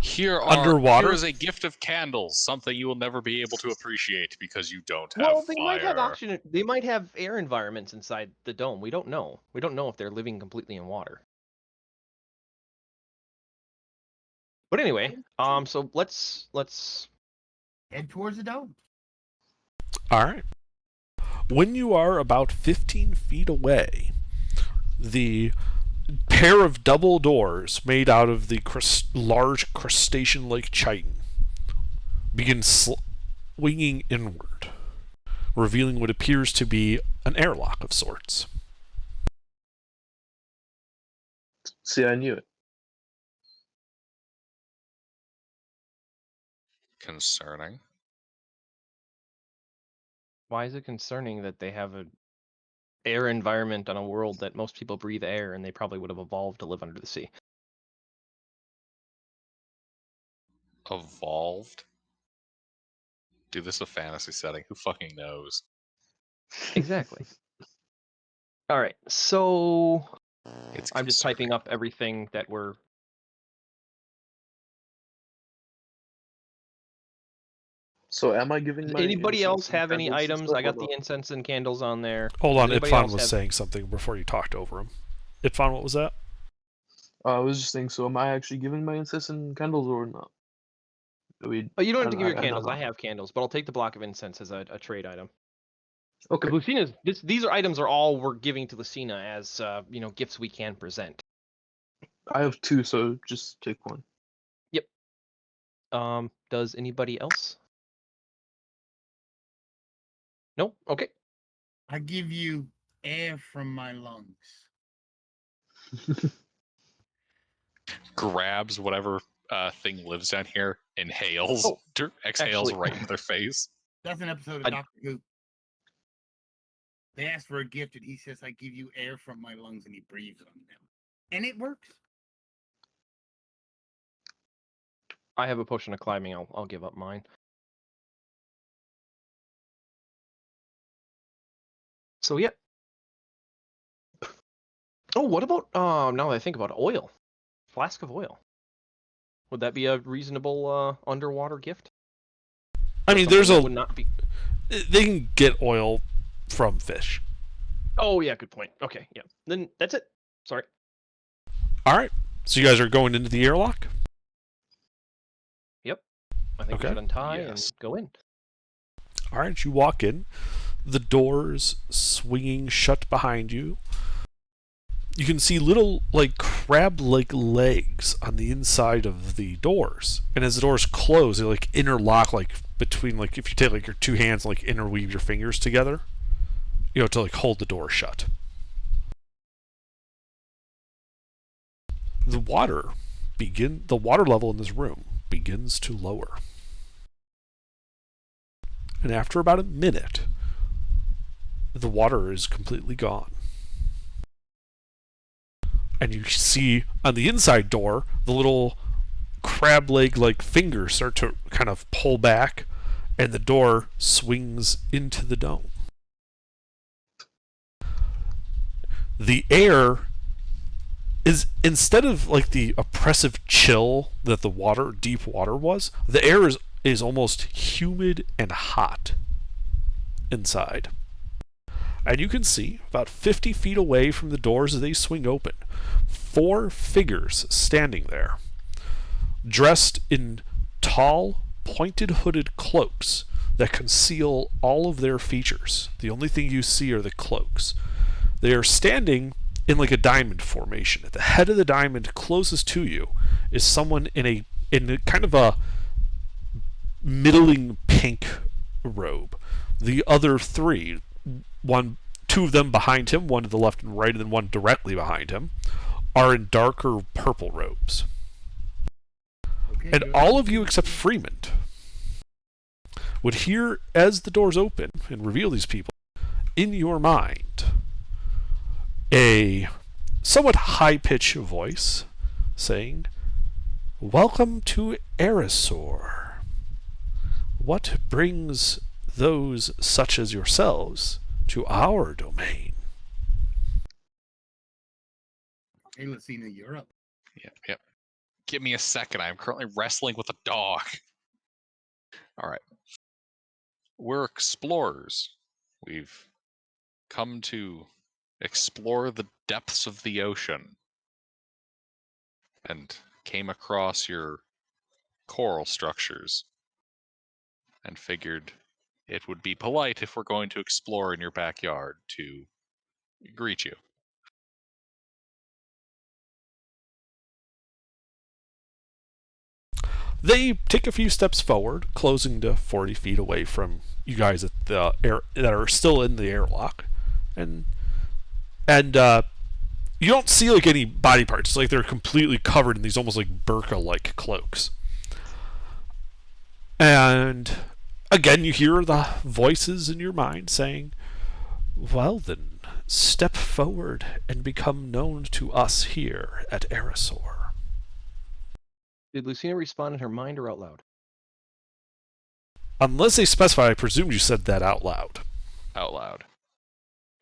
Here Underwater? is a gift of candles, something you will never be able to appreciate because you don't have Well, they fire. might have oxygen. They might have air environments inside the dome. We don't know. We don't know if they're living completely in water. But anyway, so let's Head towards the dome. All right. When you are about 15 feet away, the pair of double doors made out of the large crustacean-like chitin begin swinging inward, revealing what appears to be an airlock of sorts. See, I knew it. Concerning. Why is it concerning that they have an air environment on a world that most people breathe air and they probably would have evolved to live under the sea? Evolved? Dude, this is a fantasy setting. Who fucking knows? Exactly. All right, so It's I'm just typing concerning. up everything that we're. So am I giving my Anybody incense else and have any candles and items? stuff I or got the not? incense and candles on there. Hold Does on, anybody Itfan else was have- saying something before you talked over him. Itfan, what was that? I was just saying, so am I actually giving my incense and candles or not? Oh, you don't have to give your I candles. don't I know. have candles, but I'll take the block of incense as a trade item. Okay. Because Lucina's these items are all we're giving to Lucina as gifts we can present. I have 2, so just take one. Does anybody else? No? Okay. I give you air from my lungs. Grabs whatever thing lives down here, inhales, Oh, exhales actually- right into their face. That's an episode of I- Doctor Who. They ask for a gift and he says, "I give you air from my lungs," and he breathes on them, and it works. I have a potion of climbing. I'll give up mine. So yeah. Oh, what about now that I think about it, oil? Flask of oil. Would that be a reasonable underwater gift? I mean, there's Something that would not be. they can get oil from fish. Oh yeah, good point. Okay, yeah. Then that's it. Sorry. All right. So you guys are going into the airlock? Yep. I think we Okay. should untie Yes. and go in. All right, you walk in. The doors swinging shut behind you. You can see little, like, crab-like legs on the inside of the doors. And as the doors close, they, like, interlock, like, between, like, if you take, like, your two hands and, like, interweave your fingers together, you know, to, like, hold the door shut. The water level in this room begins to lower. And after about a minute, the water is completely gone. And you see on the inside door, the little crab leg like fingers start to kind of pull back, and the door swings into the dome. The air is, instead of like the oppressive chill that the water, deep water was, the air is almost humid and hot inside. And you can see, about 50 feet away from the doors as they swing open, 4 figures standing there, dressed in tall, pointed hooded cloaks that conceal all of their features. The only thing you see are the cloaks. They are standing in like a diamond formation. At the head of the diamond closest to you is someone in a kind of a middling pink robe. The other 3, two of them behind him, one to the left and right, and then one directly behind him, are in darker purple robes. Okay, And good. all of you except Freeman would hear, as the doors open and reveal these people, in your mind, a somewhat high-pitched voice saying, "Welcome to Erisor. What brings those such as yourselves to our domain?" Hey, Lucina, you're up. Yep. Give me a second. I'm currently wrestling with a dog. All right. We're explorers. We've come to explore the depths of the ocean and came across your coral structures and figured it would be polite if we're going to explore in your backyard to greet you. They take a few steps forward, closing to 40 feet away from you guys at the air that are still in the airlock, and you don't see like any body parts. It's like they're completely covered in these almost like burqa-like cloaks. And again, you hear the voices in your mind saying, "Well then, step forward and become known to us here at Erisor." Did Lucina respond in her mind or out loud? Unless they specify, I presume you said that out loud. Out loud.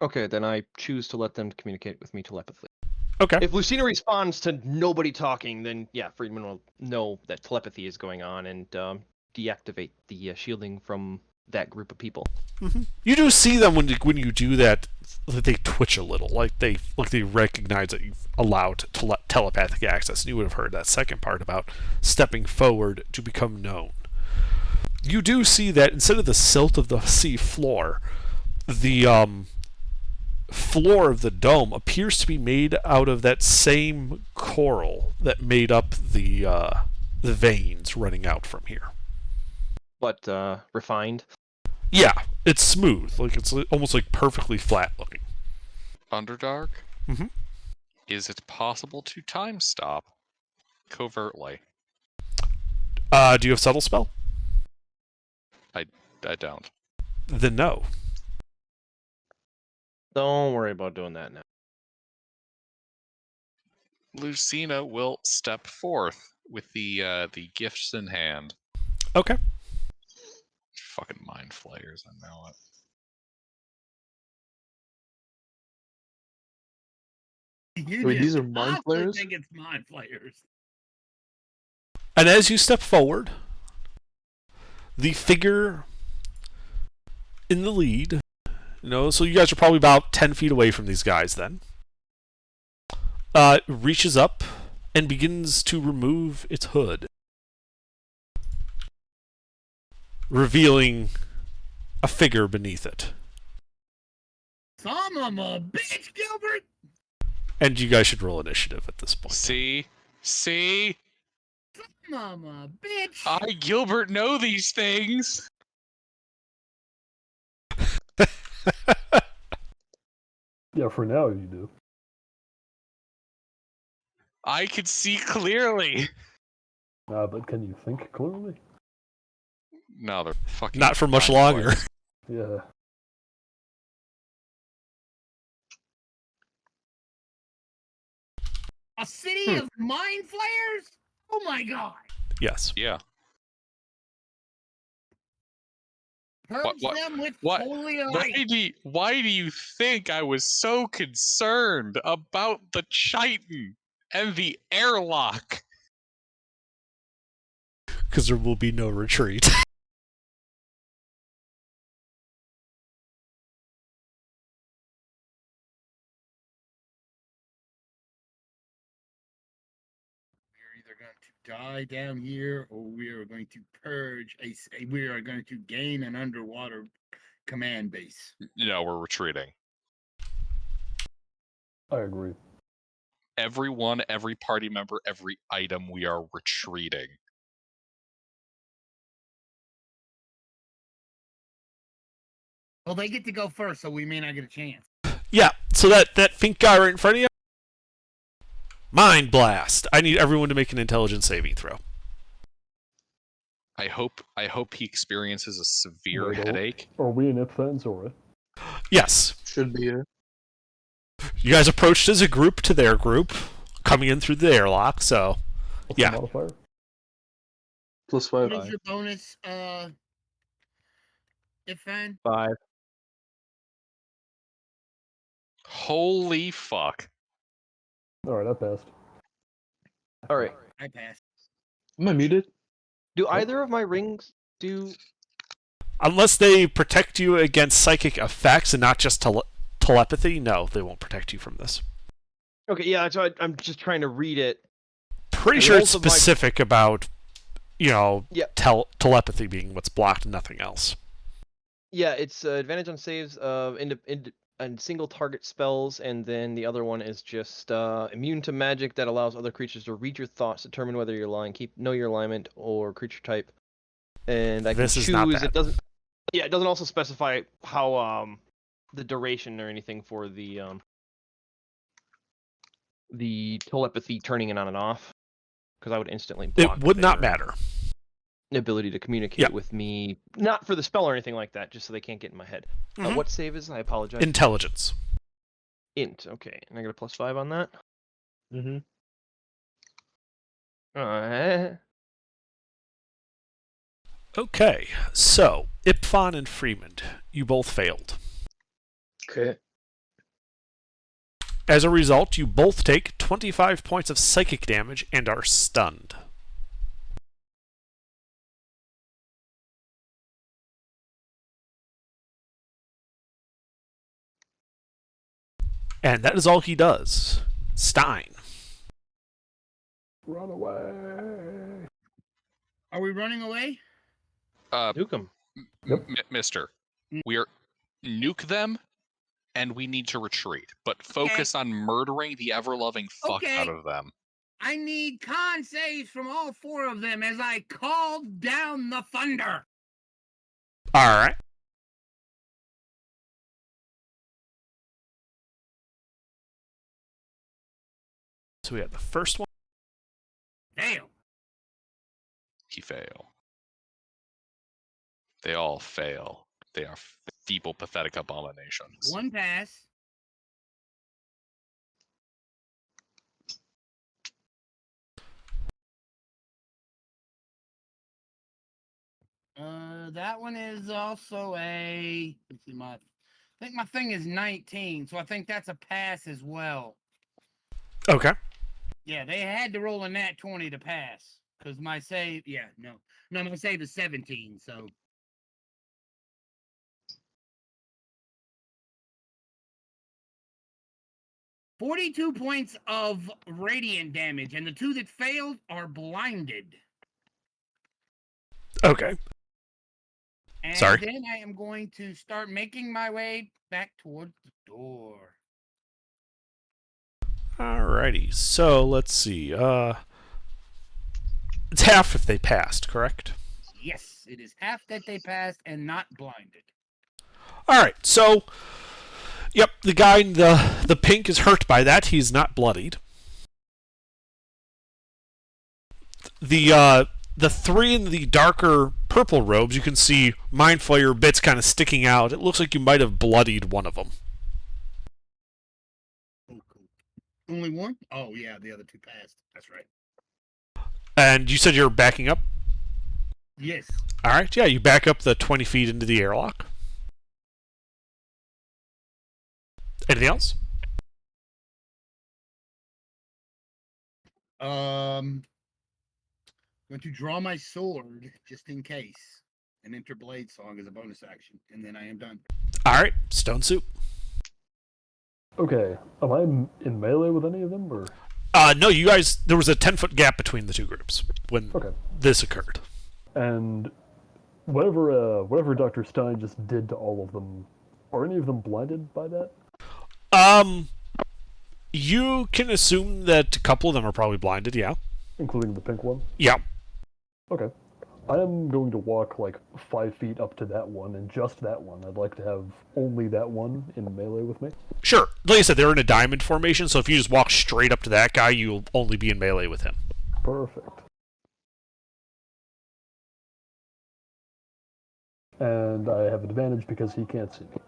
Okay, then I choose to let them communicate with me telepathically. Okay. If Lucina responds to nobody talking, then yeah, Friedman will know that telepathy is going on and deactivate the shielding from that group of people. You do see them when you do that. They twitch a little, like they recognize that you've allowed telepathic access. And you would have heard that second part about stepping forward to become known. You do see that instead of the silt of the sea floor, the floor of the dome appears to be made out of that same coral that made up the veins running out from here. But refined. Yeah, it's smooth, like it's almost like perfectly flat looking. Underdark? Mhm. Is it possible to time stop covertly? Do you have subtle spell? I don't. Then no. Don't worry about doing that now. Lucina will step forth with the gifts in hand. Okay. Fucking mind flayers, I know it. You Wait, just these are mind also flayers? think it's mind flayers. And as you step forward, the figure in the lead, so you guys are probably about 10 feet away from these guys then, reaches up and begins to remove its hood, revealing a figure beneath it. Son of a bitch, Gilbert! And you guys should roll initiative at this point. See? Son of a bitch! I, Gilbert, know these things. Yeah, for now you do. I can see clearly. But can you think clearly? No, they're fucking. Not for much mind longer. flayers. Yeah. A city of mind flayers? Oh my god! Yes. Yeah. Purge What- them with what- holy light. Why do you think I was so concerned about the chitin and the airlock? Because there will be no retreat. We're either going to die down here, or we are going to purge we are going to gain an underwater command base. No, we're retreating. I agree. Everyone, every party member, every item, we are retreating. Well, they get to go first, so we may not get a chance. Yeah, so that pink guy right in front of you, Mind Blast. I need everyone to make an intelligence saving throw. I hope he experiences a severe Wait, headache. Are we in Iptha and Zora? Yes. Should be here. You guys approached as a group to their group, coming in through the airlock, so What's Yeah. the modifier? +5. What is your bonus, Ifan? 5. Holy fuck. Alright, I passed. All right. I passed. Am I muted? Do either of my rings do? unless they protect you against psychic effects and not just telepathy, no, they won't protect you from this. Okay, yeah. So I'm just trying to read it. Pretty And sure it's both of my- specific about, Yep. telepathy being what's blocked and nothing else. Yeah, it's advantage on saves of and single target spells, and then the other one is just immune to magic that allows other creatures to read your thoughts, determine whether you're lying, know your alignment or creature type, and I can This choose. is not that. It doesn't. Yeah, it doesn't also specify how the duration or anything for the telepathy turning it on and off, because I would instantly block. It would not their matter. ability to communicate Yeah. with me, not for the spell or anything like that, just so they can't get in my head. Mhm. What save is? I apologize. Intelligence. Int. Okay, and I got a +5 on that. Mm-hmm. Okay, so Ipfon and Freeman, you both failed. Okay. As a result, you both take 25 points of psychic damage and are stunned. And that is all he does. Stein. Run away! Are we running away? Nuke 'em. Yep. Mister, we are nuke them, and we need to retreat. But focus on murdering the ever-loving fuck Okay. out of them. I need con saves from all four of them as I called down the thunder. Alright. So we have the first one. Damn. He fail. They all fail. They are feeble, pathetic abominations. One pass. That one is also a. Let's see, I think my thing is 19, so I think that's a pass as well. Okay. Yeah, they had to roll a nat 20 to pass. Because my save, no, my save is 17. So 42 points of radiant damage, and the 2 that failed are blinded. Okay. And Sorry. then I am going to start making my way back towards the door. Alrighty. So let's see. It's half if they passed, correct? Yes, it is half that they passed and not blinded. Alright, so yep, the guy in the pink is hurt by that. He's not bloodied. The 3 in the darker purple robes, you can see Mind Flayer bits kind of sticking out. It looks like you might have bloodied one of them. Oh, cool. Only one? Oh, yeah, the other 2 passed. That's right. And you said you're backing up? Yes. Alright, yeah, you back up the 20 feet into the airlock. Anything else? Going to draw my sword just in case and enter Blade Song as a bonus action, and then I am done. Alright, Stone Soup. Okay, am I in melee with any of them, or? No, you guys, there was a 10-foot gap between the 2 groups when this occurred. And whatever Dr. Stein just did to all of them, are any of them blinded by that? You can assume that a couple of them are probably blinded, yeah. Including the pink one? Yeah. Okay. I am going to walk like 5 feet up to that one, and just that one. I'd like to have only that one in melee with me. Sure. Like I said, they're in a diamond formation, so if you just walk straight up to that guy, you'll only be in melee with him. Perfect. And I have advantage because he can't see me.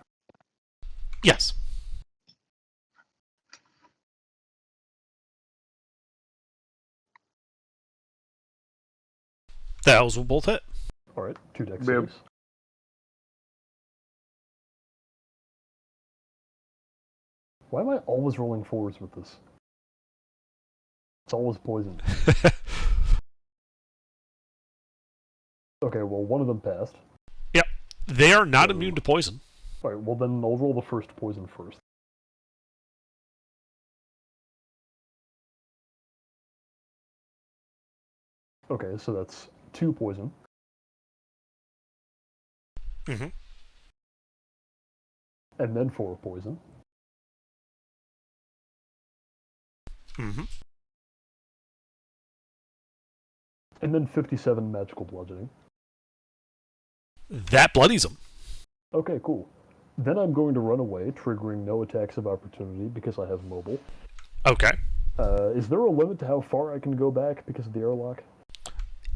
Yes. Those will both hit. Alright, 2 dex Yep. saves. Why am I always rolling 4s with this? It's always poison. Okay, well, one of them passed. Yep. They are not immune to poison. Alright, well then I'll roll the first poison first. Okay, so that's 2 poison. Mm-hmm. And then 4 poison. Mm-hmm. And then 57 magical bludgeoning. That bloodies him. Okay, cool. Then I'm going to run away, triggering no attacks of opportunity because I have mobile. Okay. Is there a limit to how far I can go back because of the airlock?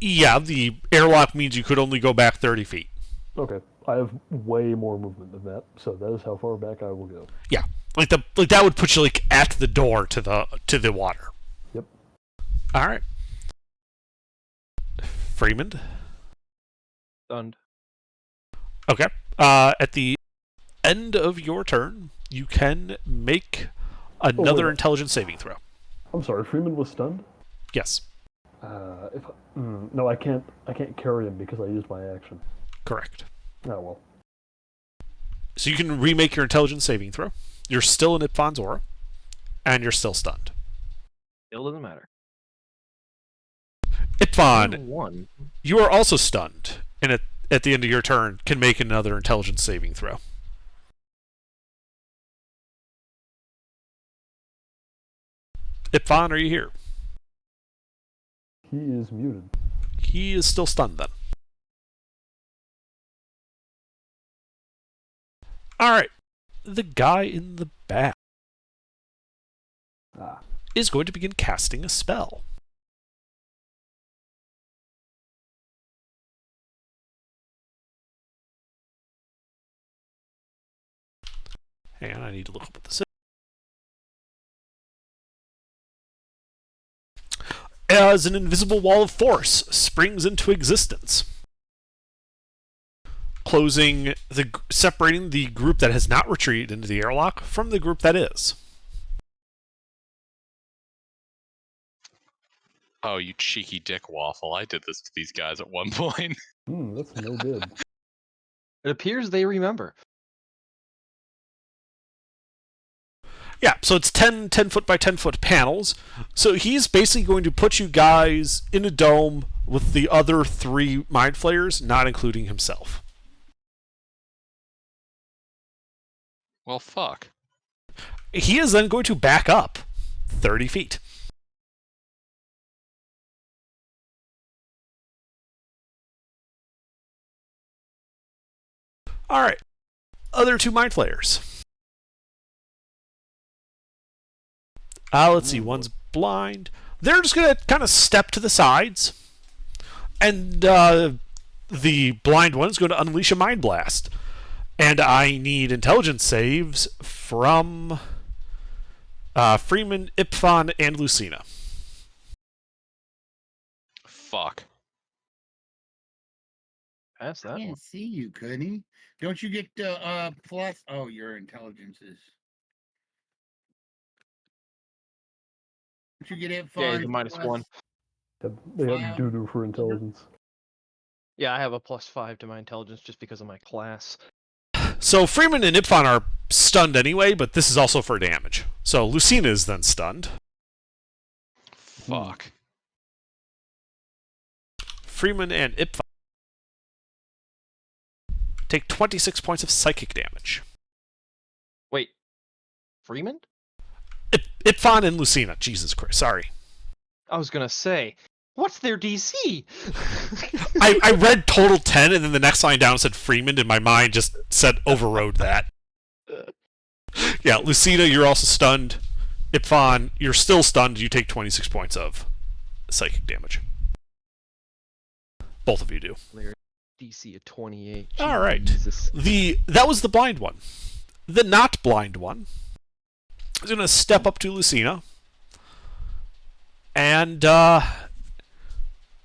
Yeah, the airlock means you could only go back 30 feet. Okay, I have way more movement than that, so that is how far back I will go. Yeah. Like that would put you like at the door to the water. Yep. Alright. Freeman. Stunned. Okay. At the end of your turn, you can make another wait. intelligence saving throw. I'm sorry, Freeman was stunned? Yes. No, I can't carry him because I used my action. Correct. Oh well. So you can remake your intelligence saving throw. You're still in Ipfon's aura, and you're still stunned. Still doesn't matter. Ipfon, 1. you are also stunned, and at the end of your turn, can make another intelligence saving throw. Ipfon, are you here? He is muted. He is still stunned then. Alright. The guy in the back is going to begin casting a spell. Hang on, I need to look up what this is. As an invisible wall of force springs into existence, separating the group that has not retreated into the airlock from the group that is. Oh, you cheeky dick waffle. I did this to these guys at one point. That's no good. It appears they remember. Yeah, so it's 10 foot by 10 foot panels. So he's basically going to put you guys in a dome with the other 3 mind flayers, not including himself. Well, fuck. He is then going to back up 30 feet. Alright. Other 2 mind flayers. Let's see, one's blind. They're just going to kind of step to the sides. And the blind one's going to unleash a Mind Blast. And I need intelligence saves from Freeman, Ipfon, and Lucina. Fuck. Pass I that one. can't see you, couldn't he? Don't you get plus? Oh, your intelligence is. Don't you get it? Yeah, Fun he's a -1. They Wow. have doo-doo for intelligence. Yeah, I have a +5 to my intelligence just because of my class. So Freeman and Ipfon are stunned anyway, but this is also for damage. So Lucina is then stunned. Fuck. Freeman and Ipfon take 26 points of psychic damage. Wait, Freeman? Ipfon and Lucina. Jesus Christ, sorry. I was gonna say, what's their DC? I read total 10, and then the next line down said Freeman, and my mind just said overrode that. Yeah, Lucina, you're also stunned. Ipfon, you're still stunned. You take 26 points of psychic damage. Both of you do. DC of 28. All right. Jesus. That was the blind one. The not blind one is going to step up to Lucina and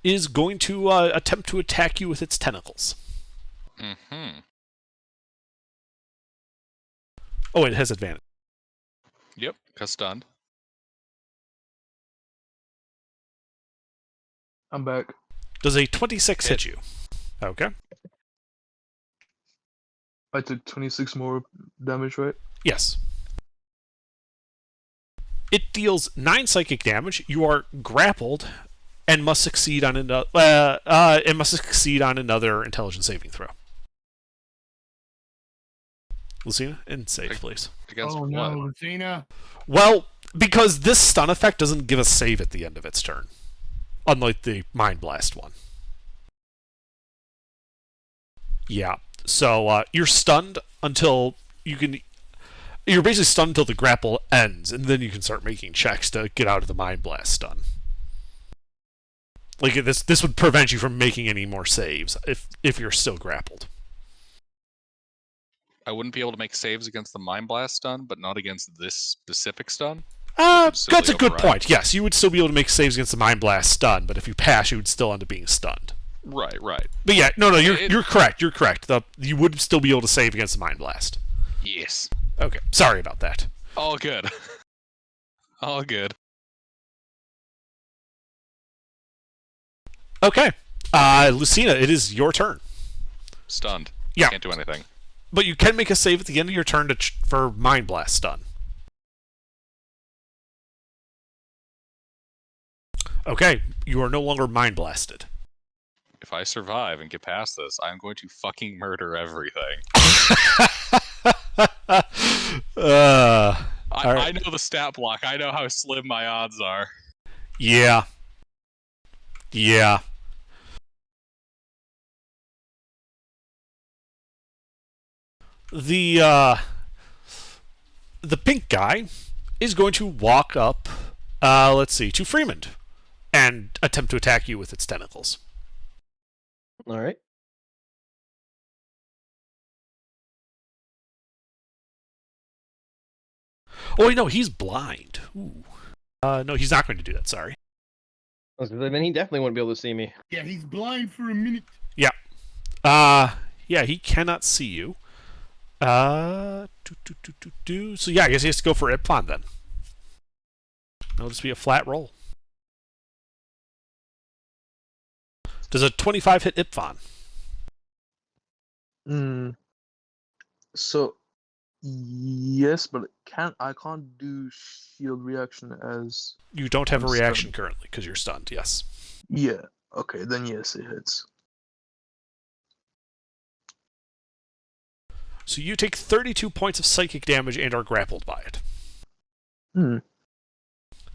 is going to attempt to attack you with its tentacles. Mm-hmm. Oh, it has advantage. Yep, got stunned. I'm back. Does a 26 hit you? Okay. I took 26 more damage, right? Yes. It deals 9 psychic damage. You are grappled and must succeed on another intelligence saving throw. Lucina, and save, please. Against Oh what? no, Lucina. Well, because this stun effect doesn't give a save at the end of its turn, unlike the Mind Blast one. Yeah. So you're stunned until you can. You're basically stunned until the grapple ends, and then you can start making checks to get out of the Mind Blast stun. Like this would prevent you from making any more saves if you're still grappled. I wouldn't be able to make saves against the Mind Blast stun, but not against this specific stun? That's a good override. point. Yes, you would still be able to make saves against the Mind Blast stun, but if you pass, you would still end up being stunned. Right, right. But yeah, no, you're correct. You're correct. You would still be able to save against the Mind Blast. Yes. Okay, sorry about that. All good. All good. Okay, Lucina, it is your turn. Stunned. Yeah. Can't do anything. But you can make a save at the end of your turn for Mind Blast stun. Okay, you are no longer Mind Blasted. If I survive and get past this, I'm going to fucking murder everything. I know the stat block. I know how slim my odds are. Yeah. Yeah. The pink guy is going to walk up, let's see, to Freeman and attempt to attack you with its tentacles. All right. Oh, wait, no, he's blind. Ooh. No, he's not going to do that, sorry. Then he definitely wouldn't be able to see me. Yeah, he's blind for a minute. Yeah. Yeah, he cannot see you. So yeah, I guess he has to go for Ipfon then. It'll just be a flat roll. Does a 25 hit Ipfon? So yes, but I can't do shield reaction as You don't have I'm a reaction stunned. currently because you're stunned, yes. Yeah. Okay, then yes, it hits. So you take 32 points of psychic damage and are grappled by it. Hmm.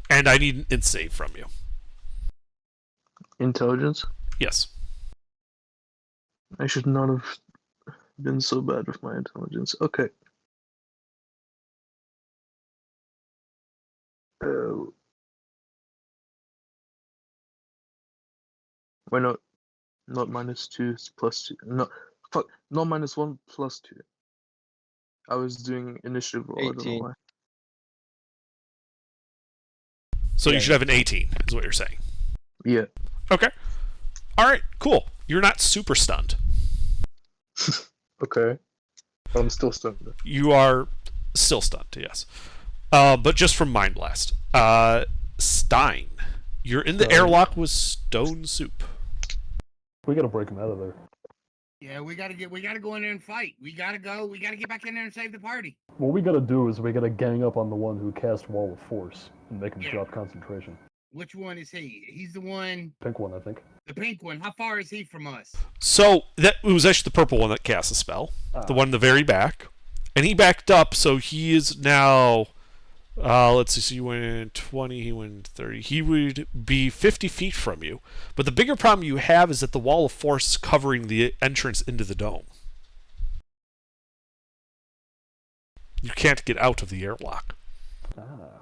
And I need an int save from you. Intelligence. Yes. I should not have been so bad with my intelligence. Okay. Why not? Not -2, it's +2. No, fuck. Not -1, +2. I was doing initiative roll. I don't know 18. why. So Yeah, you should have an 18, is what you're saying. Yeah. Okay. Alright, cool. You're not super stunned. Okay. I'm still stunned. You are still stunned, yes. But just from Mind Blast. Stein. You're in the airlock with Stone Soup. We gotta break him out of there. Yeah, we gotta go in there and fight. We gotta get back in there and save the party. What we gotta do is we gotta gang up on the one who cast Wall of Force and make him Yeah. drop concentration. Which one is he? He's the one, Pink one, I think. the pink one. How far is he from us? So that it was actually the purple one that cast a spell. The Ah. one in the very back. And he backed up, so he is now let's see, so you went 20, he went 30. He would be 50 feet from you. But the bigger problem you have is that the wall of force is covering the entrance into the dome. You can't get out of the airlock. Ah.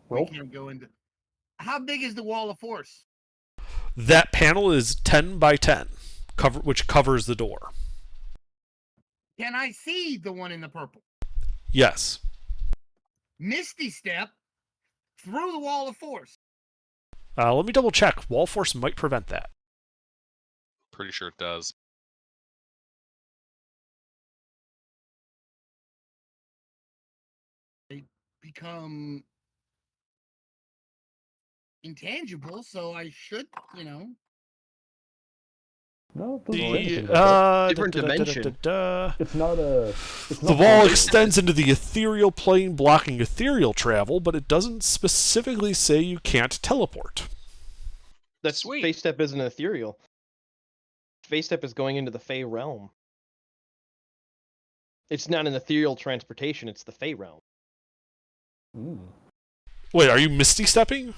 We Well, can't go into. How big is the wall of force? That panel is 10 by 10, which covers the door. Can I see the one in the purple? Yes. Misty step through the wall of force. Let me double check. Wall force might prevent that. Pretty sure it does. They become intangible, so I should, no, it doesn't say The, anything about Different dimension. that. It's not a. It's The not wall something- extends into the ethereal plane, blocking ethereal travel, but it doesn't specifically say you can't teleport. That's Sweet. Face Step isn't ethereal. Face Step is going into the Fey realm. It's not an ethereal transportation, it's the Fey realm. Mm. Wait, are you Misty Stepping?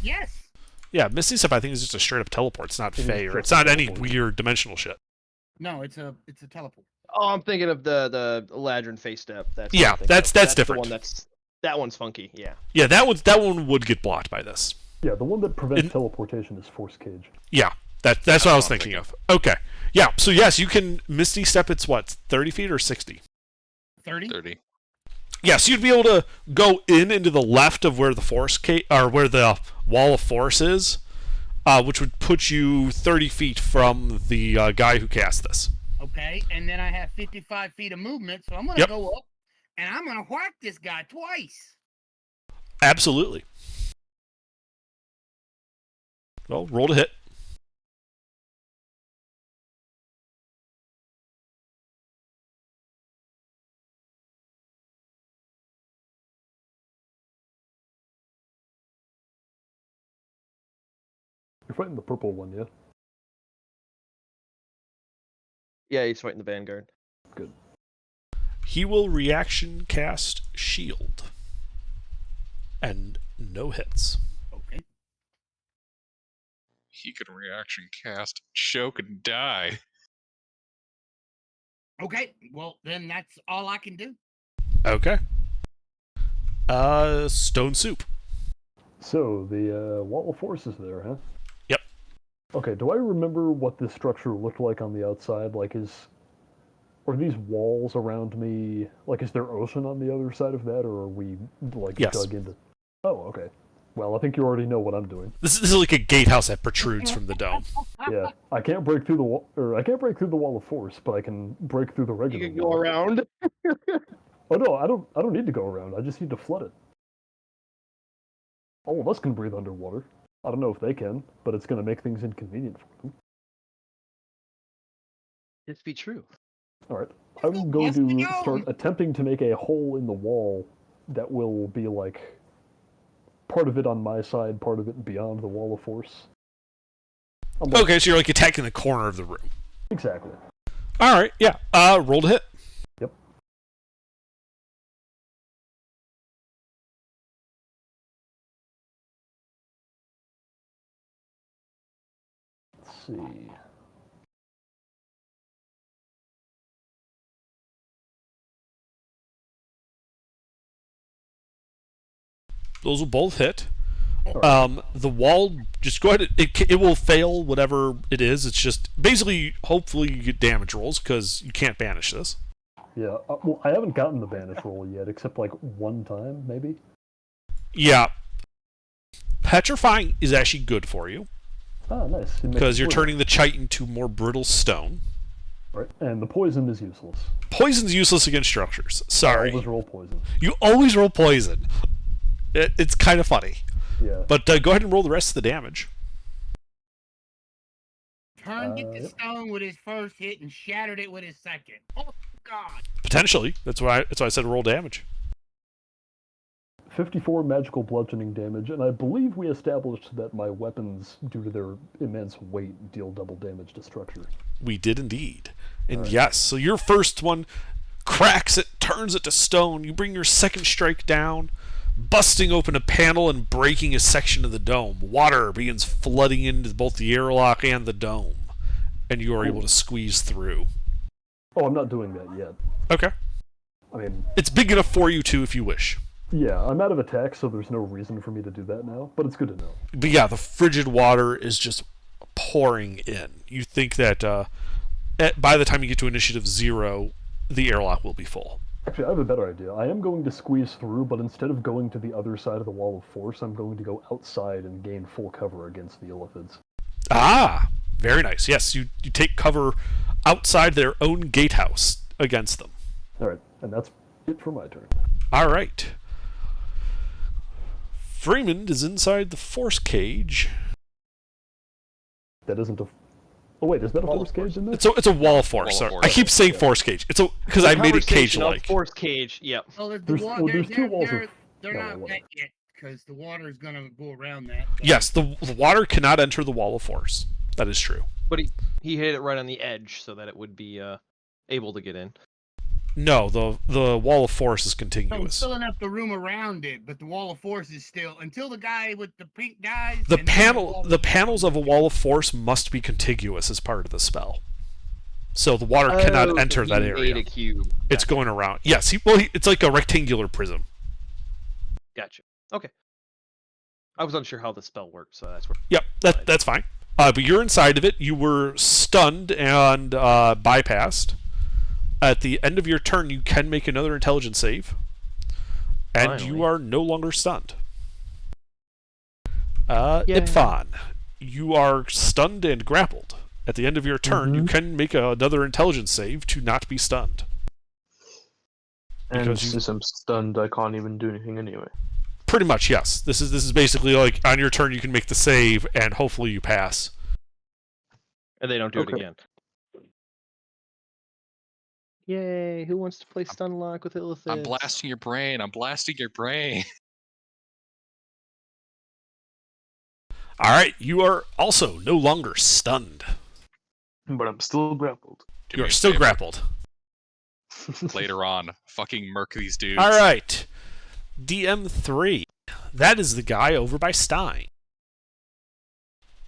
yes. Yeah, Misty Step I think is just a straight up teleport. It's not It is Fey, or just it's a not any teleport. weird dimensional shit. No, it's a teleport. Oh, I'm thinking of the Eladrin Face Step. That's what Yeah, I'm thinking that's of. The different. one that one's funky. Yeah. Yeah, that one would get blocked by this. Yeah, the one that prevents In- teleportation is Force Cage. Yeah, that's what I was what I'm thinking of. Okay. Yeah, so yes, you can Misty Step. It's what, 30 feet or 60? 30? 30. Yeah, so you'd be able to go into the left of where the or where the wall of force is, which would put you 30 feet from the guy who cast this. Okay, and then I have 55 feet of movement, so I'm gonna Yep. go up and I'm gonna whack this guy twice. Absolutely. Well, roll to hit. You're fighting the purple one, yeah? Yeah, he's fighting the Vanguard. Good. He will reaction cast shield. And no hits. Okay. He can reaction cast, choke, and die. Okay, well then that's all I can do. Okay. Stone Soup. So, the Wall of Force is there, huh? Yep. Okay, do I remember what this structure looked like on the outside? Like, are these walls around me, like, is there ocean on the other side of that, or are we, like, Yes. dug into... Oh, okay. Well, I think you already know what I'm doing. This is like a gatehouse that protrudes from the dome. Yeah, I can't break through the wall, or I can't break through the Wall of Force, but I can break through the You regular can go wall. around. Oh no, I don't need to go around. I just need to flood it. All of us can breathe underwater. I don't know if they can, but it's going to make things inconvenient for them. This be true. All right. I'm going Yes, we to know. start attempting to make a hole in the wall that will be like part of it on my side, part of it beyond the wall of force. I'm like, Okay, so you're like attacking the corner of the room. exactly. All right, yeah. Roll to hit. Yep. Let's see. Those will both hit. All right. The wall, just go ahead. It will fail whatever it is. It's just basically, hopefully, you get damage rolls because you can't banish this. Yeah. Well, I haven't gotten the banish roll yet, except like one time, maybe. Yeah. Petrifying is actually good for you Ah, nice. It makes because it you're brittle. turning the chite into more brittle stone. Right. And the poison is useless. Poison's useless against structures. I Sorry. always roll poison. You always roll poison. It's kind of funny. Yeah. But go ahead and roll the rest of the damage. Turned it to Yep. stone with his first hit and shattered it with his second. Oh God! Potentially. That's why I said roll damage. 54 magical bludgeoning damage, and I believe we established that my weapons, due to their immense weight, deal double damage to structure. We did indeed. And Alright. yes, so your first one cracks it, turns it to stone. You bring your second strike down, busting open a panel and breaking a section of the dome. Water begins flooding into both the airlock and the dome, and you are able to squeeze through. Oh, I'm not doing that yet. Okay. I mean, It's big enough for you to if you wish. yeah, I'm out of attack, so there's no reason for me to do that now, but it's good to know. But yeah, the frigid water is just pouring in. You think that by the time you get to initiative 0, the airlock will be full. Actually, I have a better idea. I am going to squeeze through, but instead of going to the other side of the wall of force, I'm going to go outside and gain full cover against the illithids. Ah, very nice. Yes, you take cover outside their own gatehouse against them. Alright, and that's it for my turn. All right. Freeman is inside the force cage. That isn't a... Oh wait, is that a Wall of force cage in there? It's a wall of force. Wall of Sorry, force. I keep saying force cage. It's because I made it Conversation of cage-like. Force cage. Yep. Oh, There's- well, there's two walls of- they're no, not whatever. wet yet because the water is gonna go around that. so- Yes, the water cannot enter the wall of force. That is true. But he hit it right on the edge so that it would be able to get in. No, the wall of force is So it's continuous. still enough the room around it, but the wall of force is still until the guy with the pink dies. The and then panel, the panels of a wall of force must be contiguous as part of the spell. So the water cannot enter that Made area. a cube. It's going around. Yes, it's like a rectangular prism. Gotcha. Okay. I was unsure how the spell worked, so that's where. Yep, that's fine. But you're inside of it. You were stunned and bypassed. At the end of your turn, you can make another intelligence save, and Finally. you are no longer stunned. Yay. Ipfon, you are stunned and grappled. At the end of your turn, you can make another intelligence save to not be stunned. And Because you- since I'm stunned, I can't even do anything anyway. Pretty much, yes. This is basically like on your turn, you can make the save, and hopefully you pass. And they don't do it Okay. again. Yay! Who wants to play Stunlock with Illithid? I'm blasting your brain. I'm blasting your brain. All right, you are also no longer stunned. But I'm still grappled. Do You me are a still favor. grappled. Later on, fucking murk these dudes. All right, DM3. That is the guy over by Stein.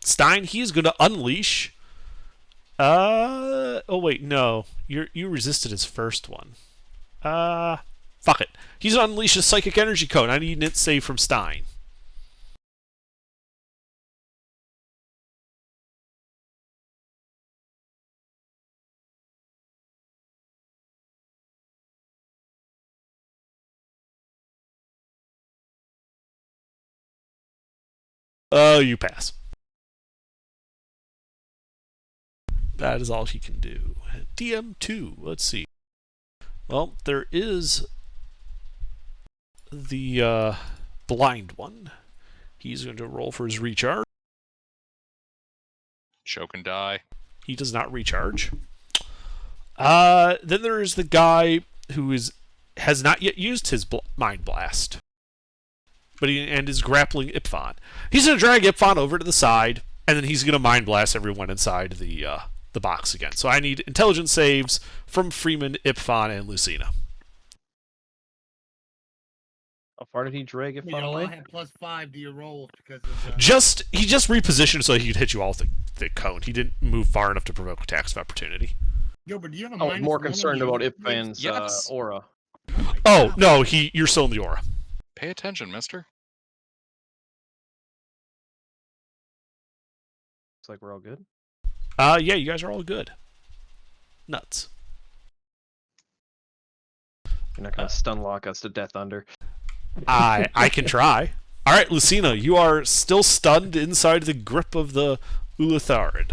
Stein, he's going to unleash. Oh wait, no. You resisted his first one. Fuck it. He's going to unleash a psychic energy cone. I need an int save from Stein. Oh, you pass. That is all he can do. DM2, let's see. Well, there is the blind one. He's going to roll for his recharge. Choke and die. He does not recharge. Then there is the guy who has not yet used his Mind Blast, and is grappling Ipfon. He's going to drag Ipfon over to the side, and then he's going to Mind Blast everyone inside the box again. So I need intelligence saves from Freeman, Ipfon, and Lucina. How far did he drag it You far all away? have +5 to your rolls because of He just repositioned so he could hit you all with the cone. He didn't move far enough to provoke attacks of opportunity. Gilbert, do you have a I was minus more one on concerned your about intelligence? Ipfan's Yes. aura. my Oh God. no, you're still in the aura. Pay attention, mister. Looks like we're all good. Yeah, you guys are all good. Nuts. You're not gonna stun lock us to death under. I can try. All right, Lucina, you are still stunned inside the grip of the Ulatharid.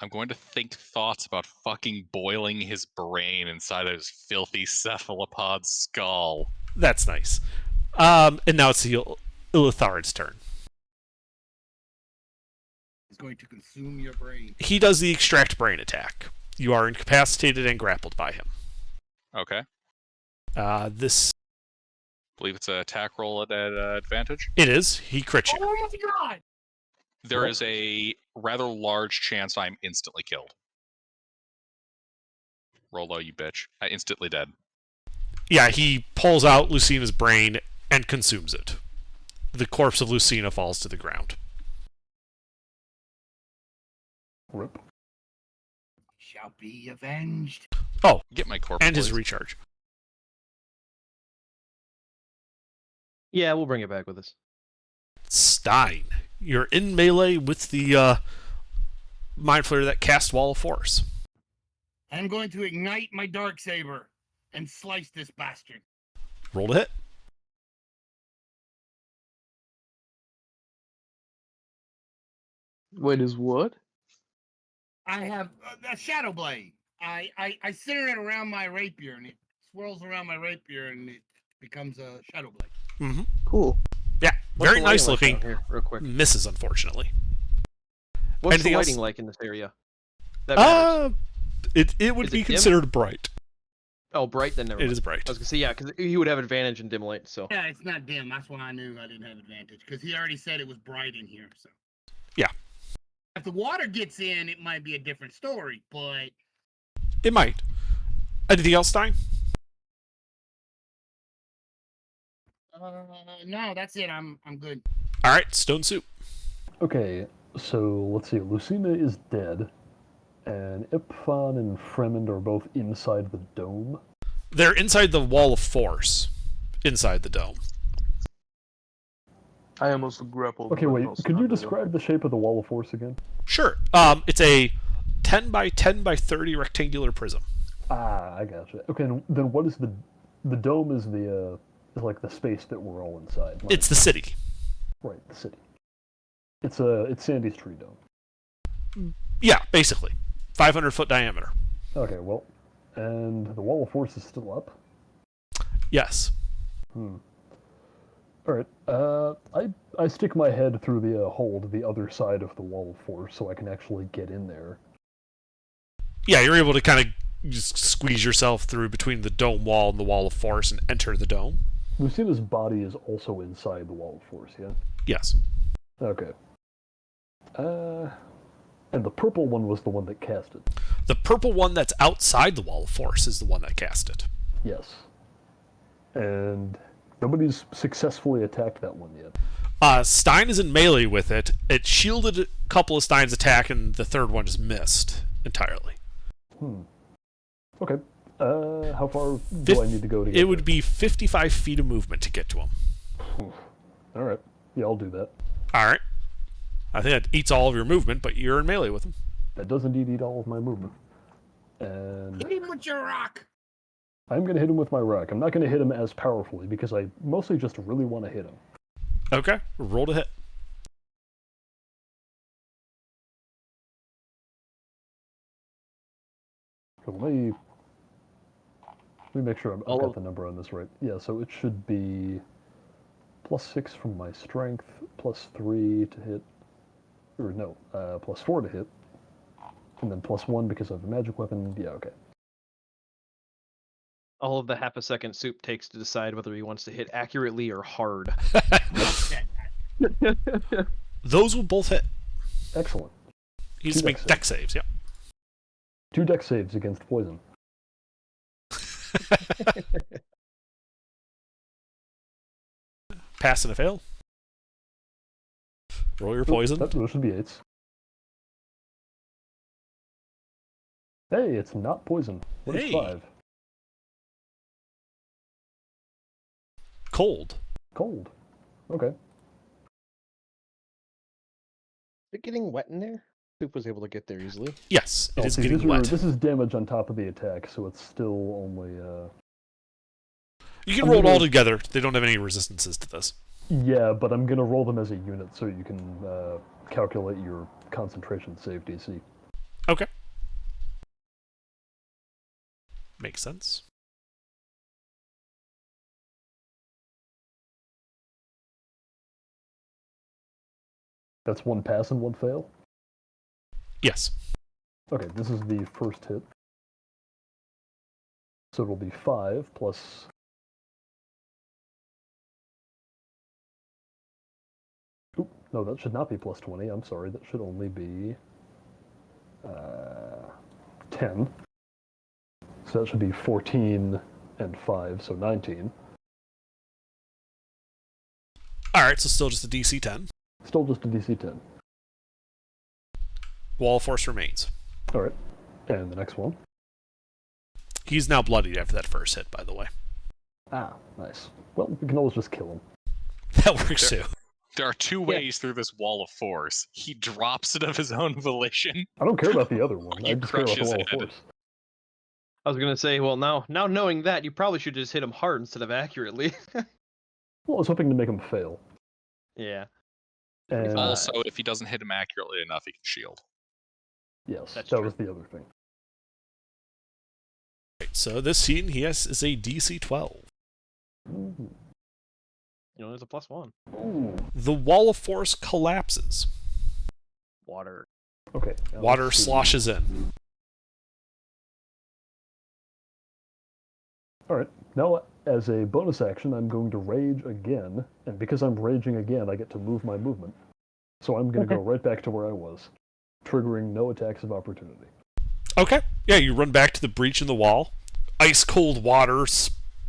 I'm going to think thoughts about fucking boiling his brain inside of his filthy cephalopod skull. That's nice. And now it's the Ulatharid's turn. It's going to consume your brain. He does the extract brain attack. You are incapacitated and grappled by him. Okay. This Believe it's an attack roll at advantage. it is. He crits you. Oh my God! There is a rather large chance I'm instantly killed. Roll low, you bitch. Instantly dead. Yeah, he pulls out Lucina's brain and consumes it. The corpse of Lucina falls to the ground. Rip. Shall be avenged. Get my corpse. And his please. recharge. Yeah, we'll bring it back with us. Stein, you're in melee with the Mind Flayer that cast Wall of Force. I'm going to ignite my Darksaber and slice this bastard. Roll to hit. Wait, is what? I have a Shadow Blade. I center it around my rapier and it swirls around my rapier and it becomes a Shadow Blade. Mm-hmm. Cool. Yeah, What's very the nice lighting like looking. down here, real quick. Misses, unfortunately. What's Anything the else? lighting like in this area? That matters. It would Is be it dim? considered bright. Oh, bright. Then never It mind. is bright. I was gonna say yeah, because he would have advantage in dim light. So Yeah, it's not dim. That's why I knew I didn't have advantage because he already said it was bright in here. So Yeah. if the water gets in, it might be a different story. But It might. Anything else, Stein? no, that's it. I'm good. All right, Stone Soup. Okay, so let's see. Lucina is dead, and Ipfon and Fremond are both inside the dome. They're inside the Wall of Force, inside the dome. I am also grappled. Okay, but wait. also Could you not dead. describe the shape of the Wall of Force again? Sure. It's a 10 by 10 by 30 rectangular prism. Ah, I gotcha. Okay, then what is the dome? Is is like the space that we're all inside. It's the city. Right, the city. It's Sandy's tree dome. Yeah, basically. 500-foot diameter. Okay, well, and the Wall of Force is still up. Yes. All right. I stick my head through the hole to the other side of the Wall of Force so I can actually get in there. Yeah, you're able to kind of just squeeze yourself through between the dome wall and the Wall of Force and enter the dome. Lucina's body is also inside the Wall of Force, yeah? Yes. Okay. And the purple one was the one that cast it. The purple one that's outside the Wall of Force is the one that cast it. Yes. And nobody's successfully attacked that one yet. Stein is in melee with it. It shielded a couple of Stein's attack, and the third one just missed entirely. Okay. How far do I need to go to get It would be 55 feet of movement to get to him. All right. Yeah, I'll do that. All right. I think that eats all of your movement, but you're in melee with him. That does indeed eat all of my movement. And Hit him with your rock. I'm going to hit him with my rock. I'm not going to hit him as powerfully because I mostly just really want to hit him. Okay. Roll to hit. So let me make sure I've got the number on this right. Yeah, so it should be +6 from my strength, +3 to hit, or no, +4 to hit, And then +1 because of a magic weapon. Yeah, okay. All of the half a second Soup takes to decide whether he wants to hit accurately or hard. Those will both hit. Excellent. He needs to make deck saves, yeah. 2 deck saves against poison. Pass and a fail. Roll your poison. Those should be 8s. Hey, it's not poison. What is Hey. 5? Cold. Cold. Okay. Is it getting wet in there? Soup was able to get there easily. Yes, it is see, getting wet. This is damage on top of the attack, so it's still only... You can I'm roll it gonna- all together. They don't have any resistances to this. Yeah, but I'm going to roll them as a unit so you can calculate your concentration save DC. Okay. Makes sense. That's 1 pass and 1 fail? Yes. Okay, this is the first hit. So it'll be 5 plus... Oop, no, that should not be plus 20. I'm sorry, that should only be... 10. So that should be 14 and 5, so 19. Alright, so still just a DC 10. Still just a DC 10. Wall of Force remains. Alright, and the next one. He's now bloodied after that first hit, by the way. Ah, nice. Well, we can always just kill him. That works too. There are 2 ways through this wall of force. He drops it of his own volition. I don't care about the other one. You I just care about the crush his wall of head. force. I was gonna say, well, now knowing that, you probably should just hit him hard instead of accurately. Well, I was hoping to make him fail. Yeah, And Also, if he doesn't hit him accurately enough, he can shield. yes, That's that true. was the other thing. Right, so this scene he has is a DC 12. Ooh. you know, there's a +1. Ooh. The Wall of Force collapses. Water. Okay. now Water let's see. sloshes in. Alright, now as a bonus action, I'm going to rage again, and because I'm raging again, I get to move my movement. So I'm going to go right back to where I was, triggering no attacks of opportunity. Okay. Yeah, you run back to the breach in the wall. Ice cold water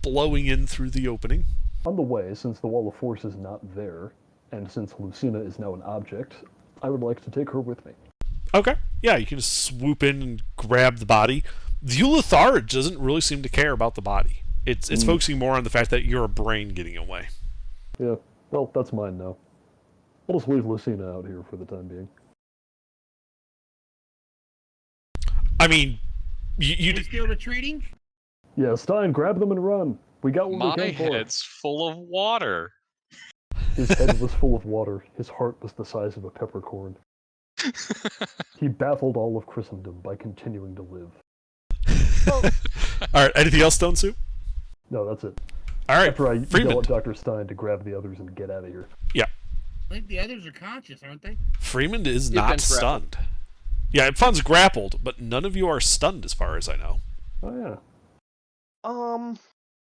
blowing in through the opening. On the way, since the Wall of Force is not there, and since Lucina is now an object, I would like to take her with me. Okay. Yeah, you can just swoop in and grab the body. The Ulithar doesn't really seem to care about the body. It's focusing more on the fact that you're a brain getting away. Yeah, well, that's mine now. I'll just leave Lucina out here for the time being. I mean, you We still retreating? Yeah, Stein, grab them and run. We got what My we came for. head's full of water. His head was full of water. His heart was the size of a peppercorn. He baffled all of Christendom by continuing to live. All right. Anything else, Stone Soup? No, that's it. All right. After I Freeman. yell at Dr. Stein to grab the others and get out of here. I think the others are conscious, aren't they? Freeman is You've not been grappled. stunned. Yeah, Fun's grappled, but none of you are stunned as far as I know. Oh, yeah.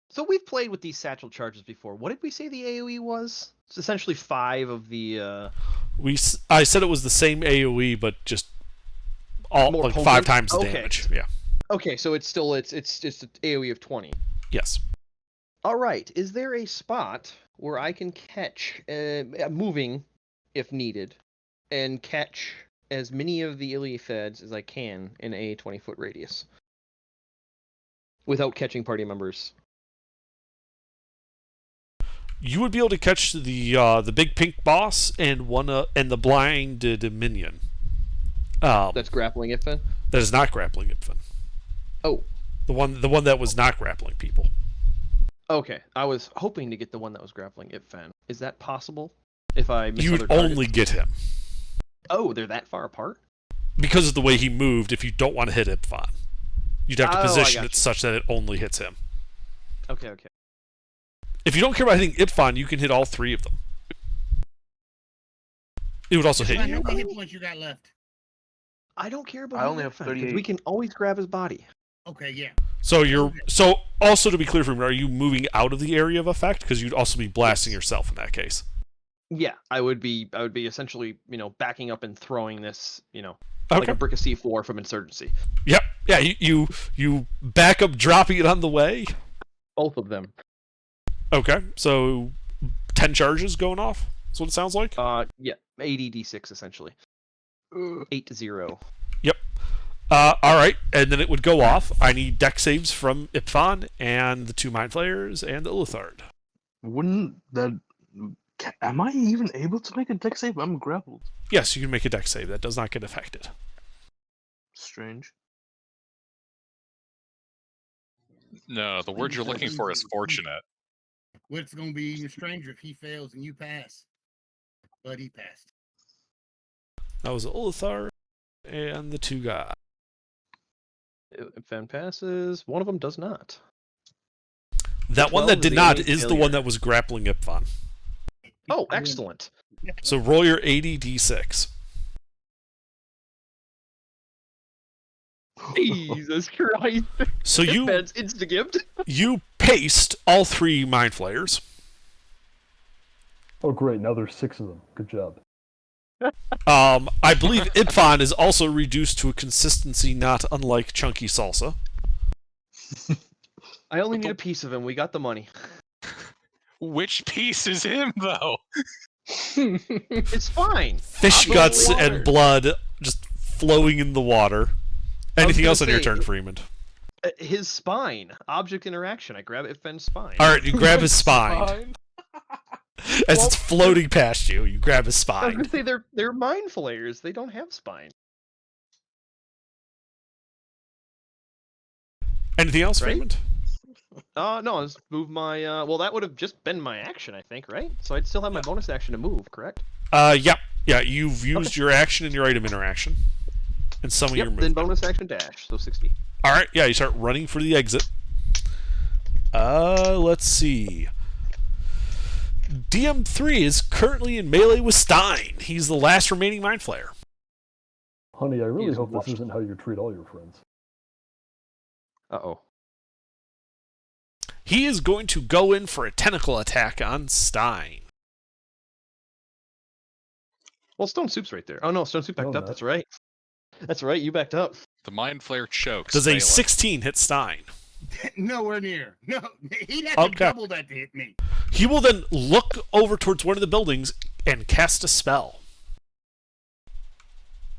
So we've played with these satchel charges before. What did we say the AoE was? It's essentially 5 of the. I said it was the same AoE, but just all More like potent? 5 times the Okay. damage. Yeah. Okay, so it's still it's just an AoE of 20. Yes. All right. Is there a spot where I can catch moving, if needed, and catch as many of the Iliophads as I can in a 20-foot radius, without catching party members? You would be able to catch the big pink boss and and the blinded minion. That's grappling it, then? That is not grappling Ifan. Oh, The one that was not grappling people. okay. I was hoping to get the one that was grappling Ipfan. Is that possible? If I miss You'd other targets? only get him Oh, they're that far apart? because of the way he moved. If you don't want to hit Ifan, you'd have to Oh, I position got it you. such that it only hits him. Okay. If you don't care about hitting Ifan, you can hit all 3 of them. It would also hit How you. many hit points you got left? I don't care about. I moving only have Ifan, 'cause 38. We can always grab his body. Okay, yeah. So also to be clear from you, are you moving out of the area of effect? Because you'd also be blasting yourself in that case. Yeah, I would be essentially, backing up and throwing this, like Okay. a brick of C4 from Insurgency. Yep. Yeah. You back up, dropping it on the way. Both of them. Okay. So 10 charges going off. That's what it sounds like. Yeah, 80d6 essentially. 8-0. All right, and then it would go off. I need deck saves from Ipfan and the 2 Mind Flayers and the Illithard. Wouldn't that? Am I even able to make a deck save? I'm grappled. Yes, you can make a deck save. That does not get affected. Strange. No, the word you're looking for is fortunate. What's going to be your stranger if he fails and you pass? But he passed. That was the Illithard and the 2 guys. Fan passes. One of them does not. That one 12 that is did the not only is the failure. one that was grappling Ipfan. Oh, excellent. So roll your 80d6. Jesus Christ. So you Fan's insta-gift. you paced all 3 Mind Flayers. Oh, great. Now there's 6 of them. Good job. I believe Ipfan is also reduced to a consistency not unlike Chunky Salsa. I only need a piece of him. We got the money. Which piece is him, though? It's fine. Fish I'll go guts in the and water. blood just flowing in the water. Anything gonna else on your say- turn, Freeman? His spine. Object interaction. I grab Ifen's spine. All right, you grab his spine as Well- it's floating past you. You grab his I was spine. gonna say they're mind flayers. They don't have spine. Anything else, Right? Freeman? No, I just move my well that would have just been my action, I think, right? So I'd still have my bonus action to move, correct? Yeah. You've used your action and your item interaction, and some of your Yep, movement. then bonus action dash, so 60. All right, yeah, you start running for the exit. Let's see. DM3 is currently in melee with Stein. He's the last remaining Mind Flayer. Honey, I really He's hope this washed. isn't how you treat all your friends. Uh-oh. He is going to go in for a tentacle attack on Stein. Well, Stone Soup's right there. Oh no, Stone Soup backed No, up, not. that's right. That's right, you backed up. The Mind Flayer chokes. Does a failing. 16 hit Stein? Nowhere near. No, he'd have Okay. to double that to hit me. He will then look over towards one of the buildings and cast a spell.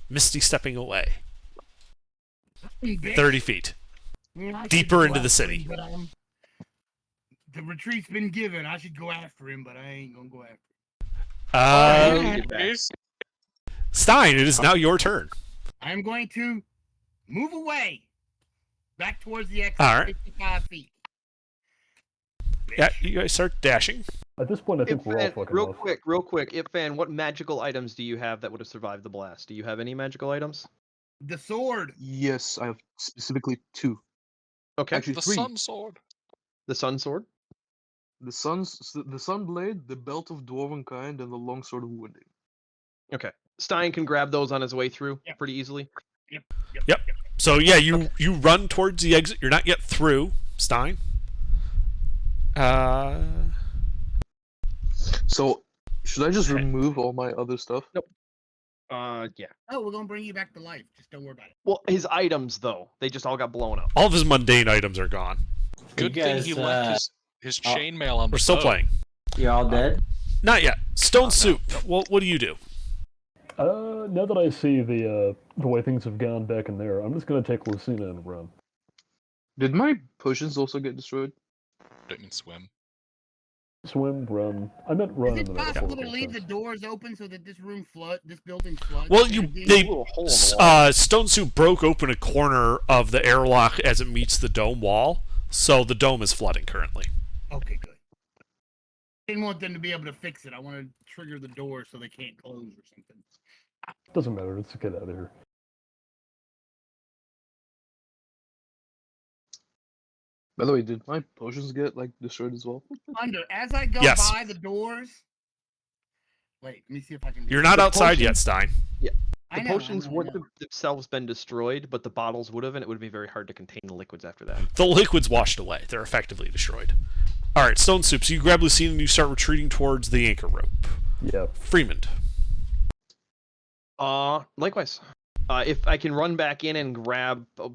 Misty stepping away. 30 feet. I should deeper go into the after city. him, but the retreat's been given. I should go after him, but I ain't gonna go after him. You get back. Stein, it is now your turn. I'm going to move away. Back towards the exit, All right. 55 feet. Yeah, you guys start dashing. At this point, I think we're all Ifan, fucking real off. quick, Ifan, what magical items do you have that would have survived the blast? Do you have any magical items? The sword. Yes, I have specifically 2. Okay. Actually, The 3. Sun Sword. The Sun Sword? The Sun Blade, the Belt of Dwarven Kind, and the Longsword of Wounding. Okay. Stein can grab those on his way through Yep. pretty easily. Yep. So yeah, you run towards the exit. You're not yet through, Stein. So, should I just Okay. remove all my other stuff? Yeah. Oh, we're gonna bring you back to life. Just don't worry about it. Well, his items though, they just all got blown up. all of his mundane items are gone. Good You thing he guys, left his chainmail on the We're still boat. playing. You all dead? Not yet. Stone Soup. What do you do? Now that I see the way things have gone back in there, I'm just gonna take Lucina and run. Did my potions also get destroyed? Didn't swim. Swim, run. I meant run Is in it the possible to metaphorical leave the sense. doors open so that this building floods? Well, and you then- they A little hole in the wall. Stone Soup broke open a corner of the airlock as it meets the dome wall, so the dome is flooding currently. Okay, good. Didn't want them to be able to fix it. I want to trigger the door so they can't close or something. Doesn't matter. Let's get out of here. By the way, did my potions get destroyed as well? As I go Yes. by the doors. Wait, let me see if I can. Do You're it. not The outside potion- yet, Stein. I The know, I potions know, I wouldn't know. have themselves been destroyed, but the bottles would have, and it would be very hard to contain the liquids after that. The liquid's washed away. They're effectively destroyed. All right, Stone Soup. So you grab Lucine and you start retreating towards the anchor rope. Yeah. Freeman. Likewise. If I can run back in and grab, a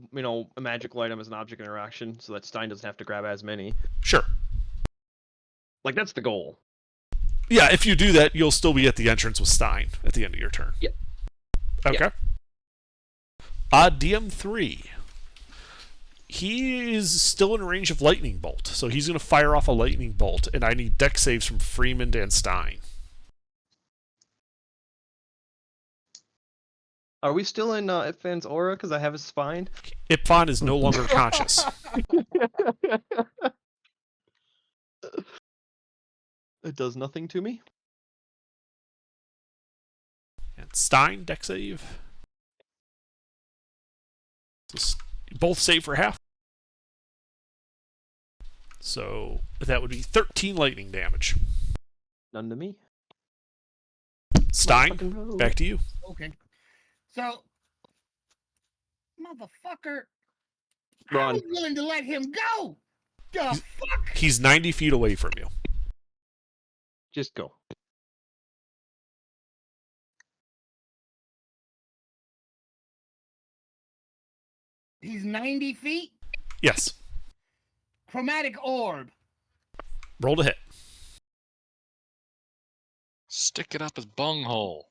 magical item as an object interaction, so that Stein doesn't have to grab as many. Sure. Like, that's the goal. Yeah, if you do that, you'll still be at the entrance with Stein at the end of your turn. Yep. Okay. DM3. He is still in range of Lightning Bolt, so he's going to fire off a Lightning Bolt, and I need deck saves from Freeman and Stein. Are we still in Ifvan's aura? Because I have his spine. Ipfon is no longer conscious. It does nothing to me. And Stein, deck save. Both save for half. So that would be 13 lightning damage. None to me. Stein, Motherfucking rogue. back to you. Okay. So, motherfucker, I Run. was willing to let him go. The fuck? He's 90 feet away from you. Just go. He's 90 feet. Yes. Chromatic orb. Roll to hit. Stick it up his bunghole.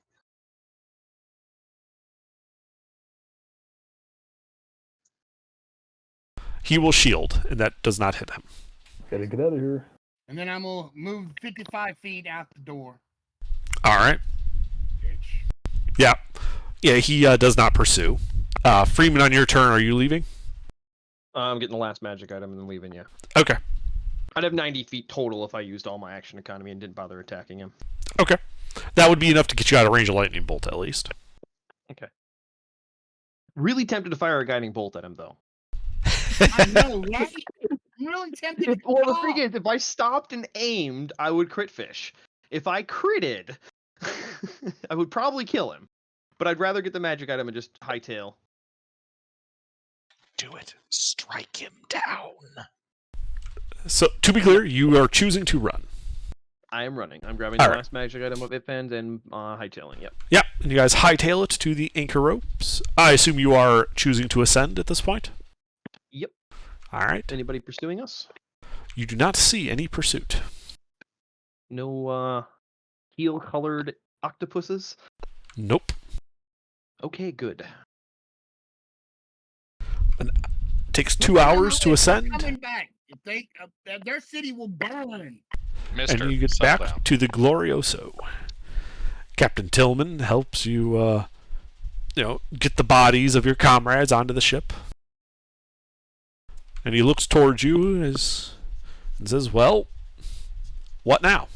He will shield, and that does not hit him. Gotta get out of here. And then I'm gonna move 55 feet out the door. All right. Bitch. Yeah. Yeah, he does not pursue. Freeman, on your turn, are you leaving? I'm getting the last magic item and then leaving, yeah. Okay. I'd have 90 feet total if I used all my action economy and didn't bother attacking him. Okay. That would be enough to get you out of range of lightning bolt, at least. Okay. Really tempted to fire a guiding bolt at him, though. I know, right? I'm really tempted to Well, the thing is, if I stopped and aimed, I would crit fish. If I critted, I would probably kill him. But I'd rather get the magic item and just hightail. Do it. Strike him down. So, to be clear, you are choosing to run. I am running. I'm grabbing All the right. last magic item of Ifans and hightailing. Yep. Yeah, and you guys hightail it to the anchor ropes. I assume you are choosing to ascend at this point? Yep. All right. Anybody pursuing us? You do not see any pursuit. No heel-colored octopuses? Nope. Okay, good. It takes 2 hours to They're ascend, coming back. If they, their city will burn. Mister, and you get settle back down. to the Glorioso. Captain Tillman helps you, get the bodies of your comrades onto the ship. And he looks towards you and says, well, what now?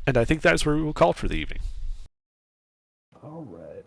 And I think that's where we will call it for the evening. All right.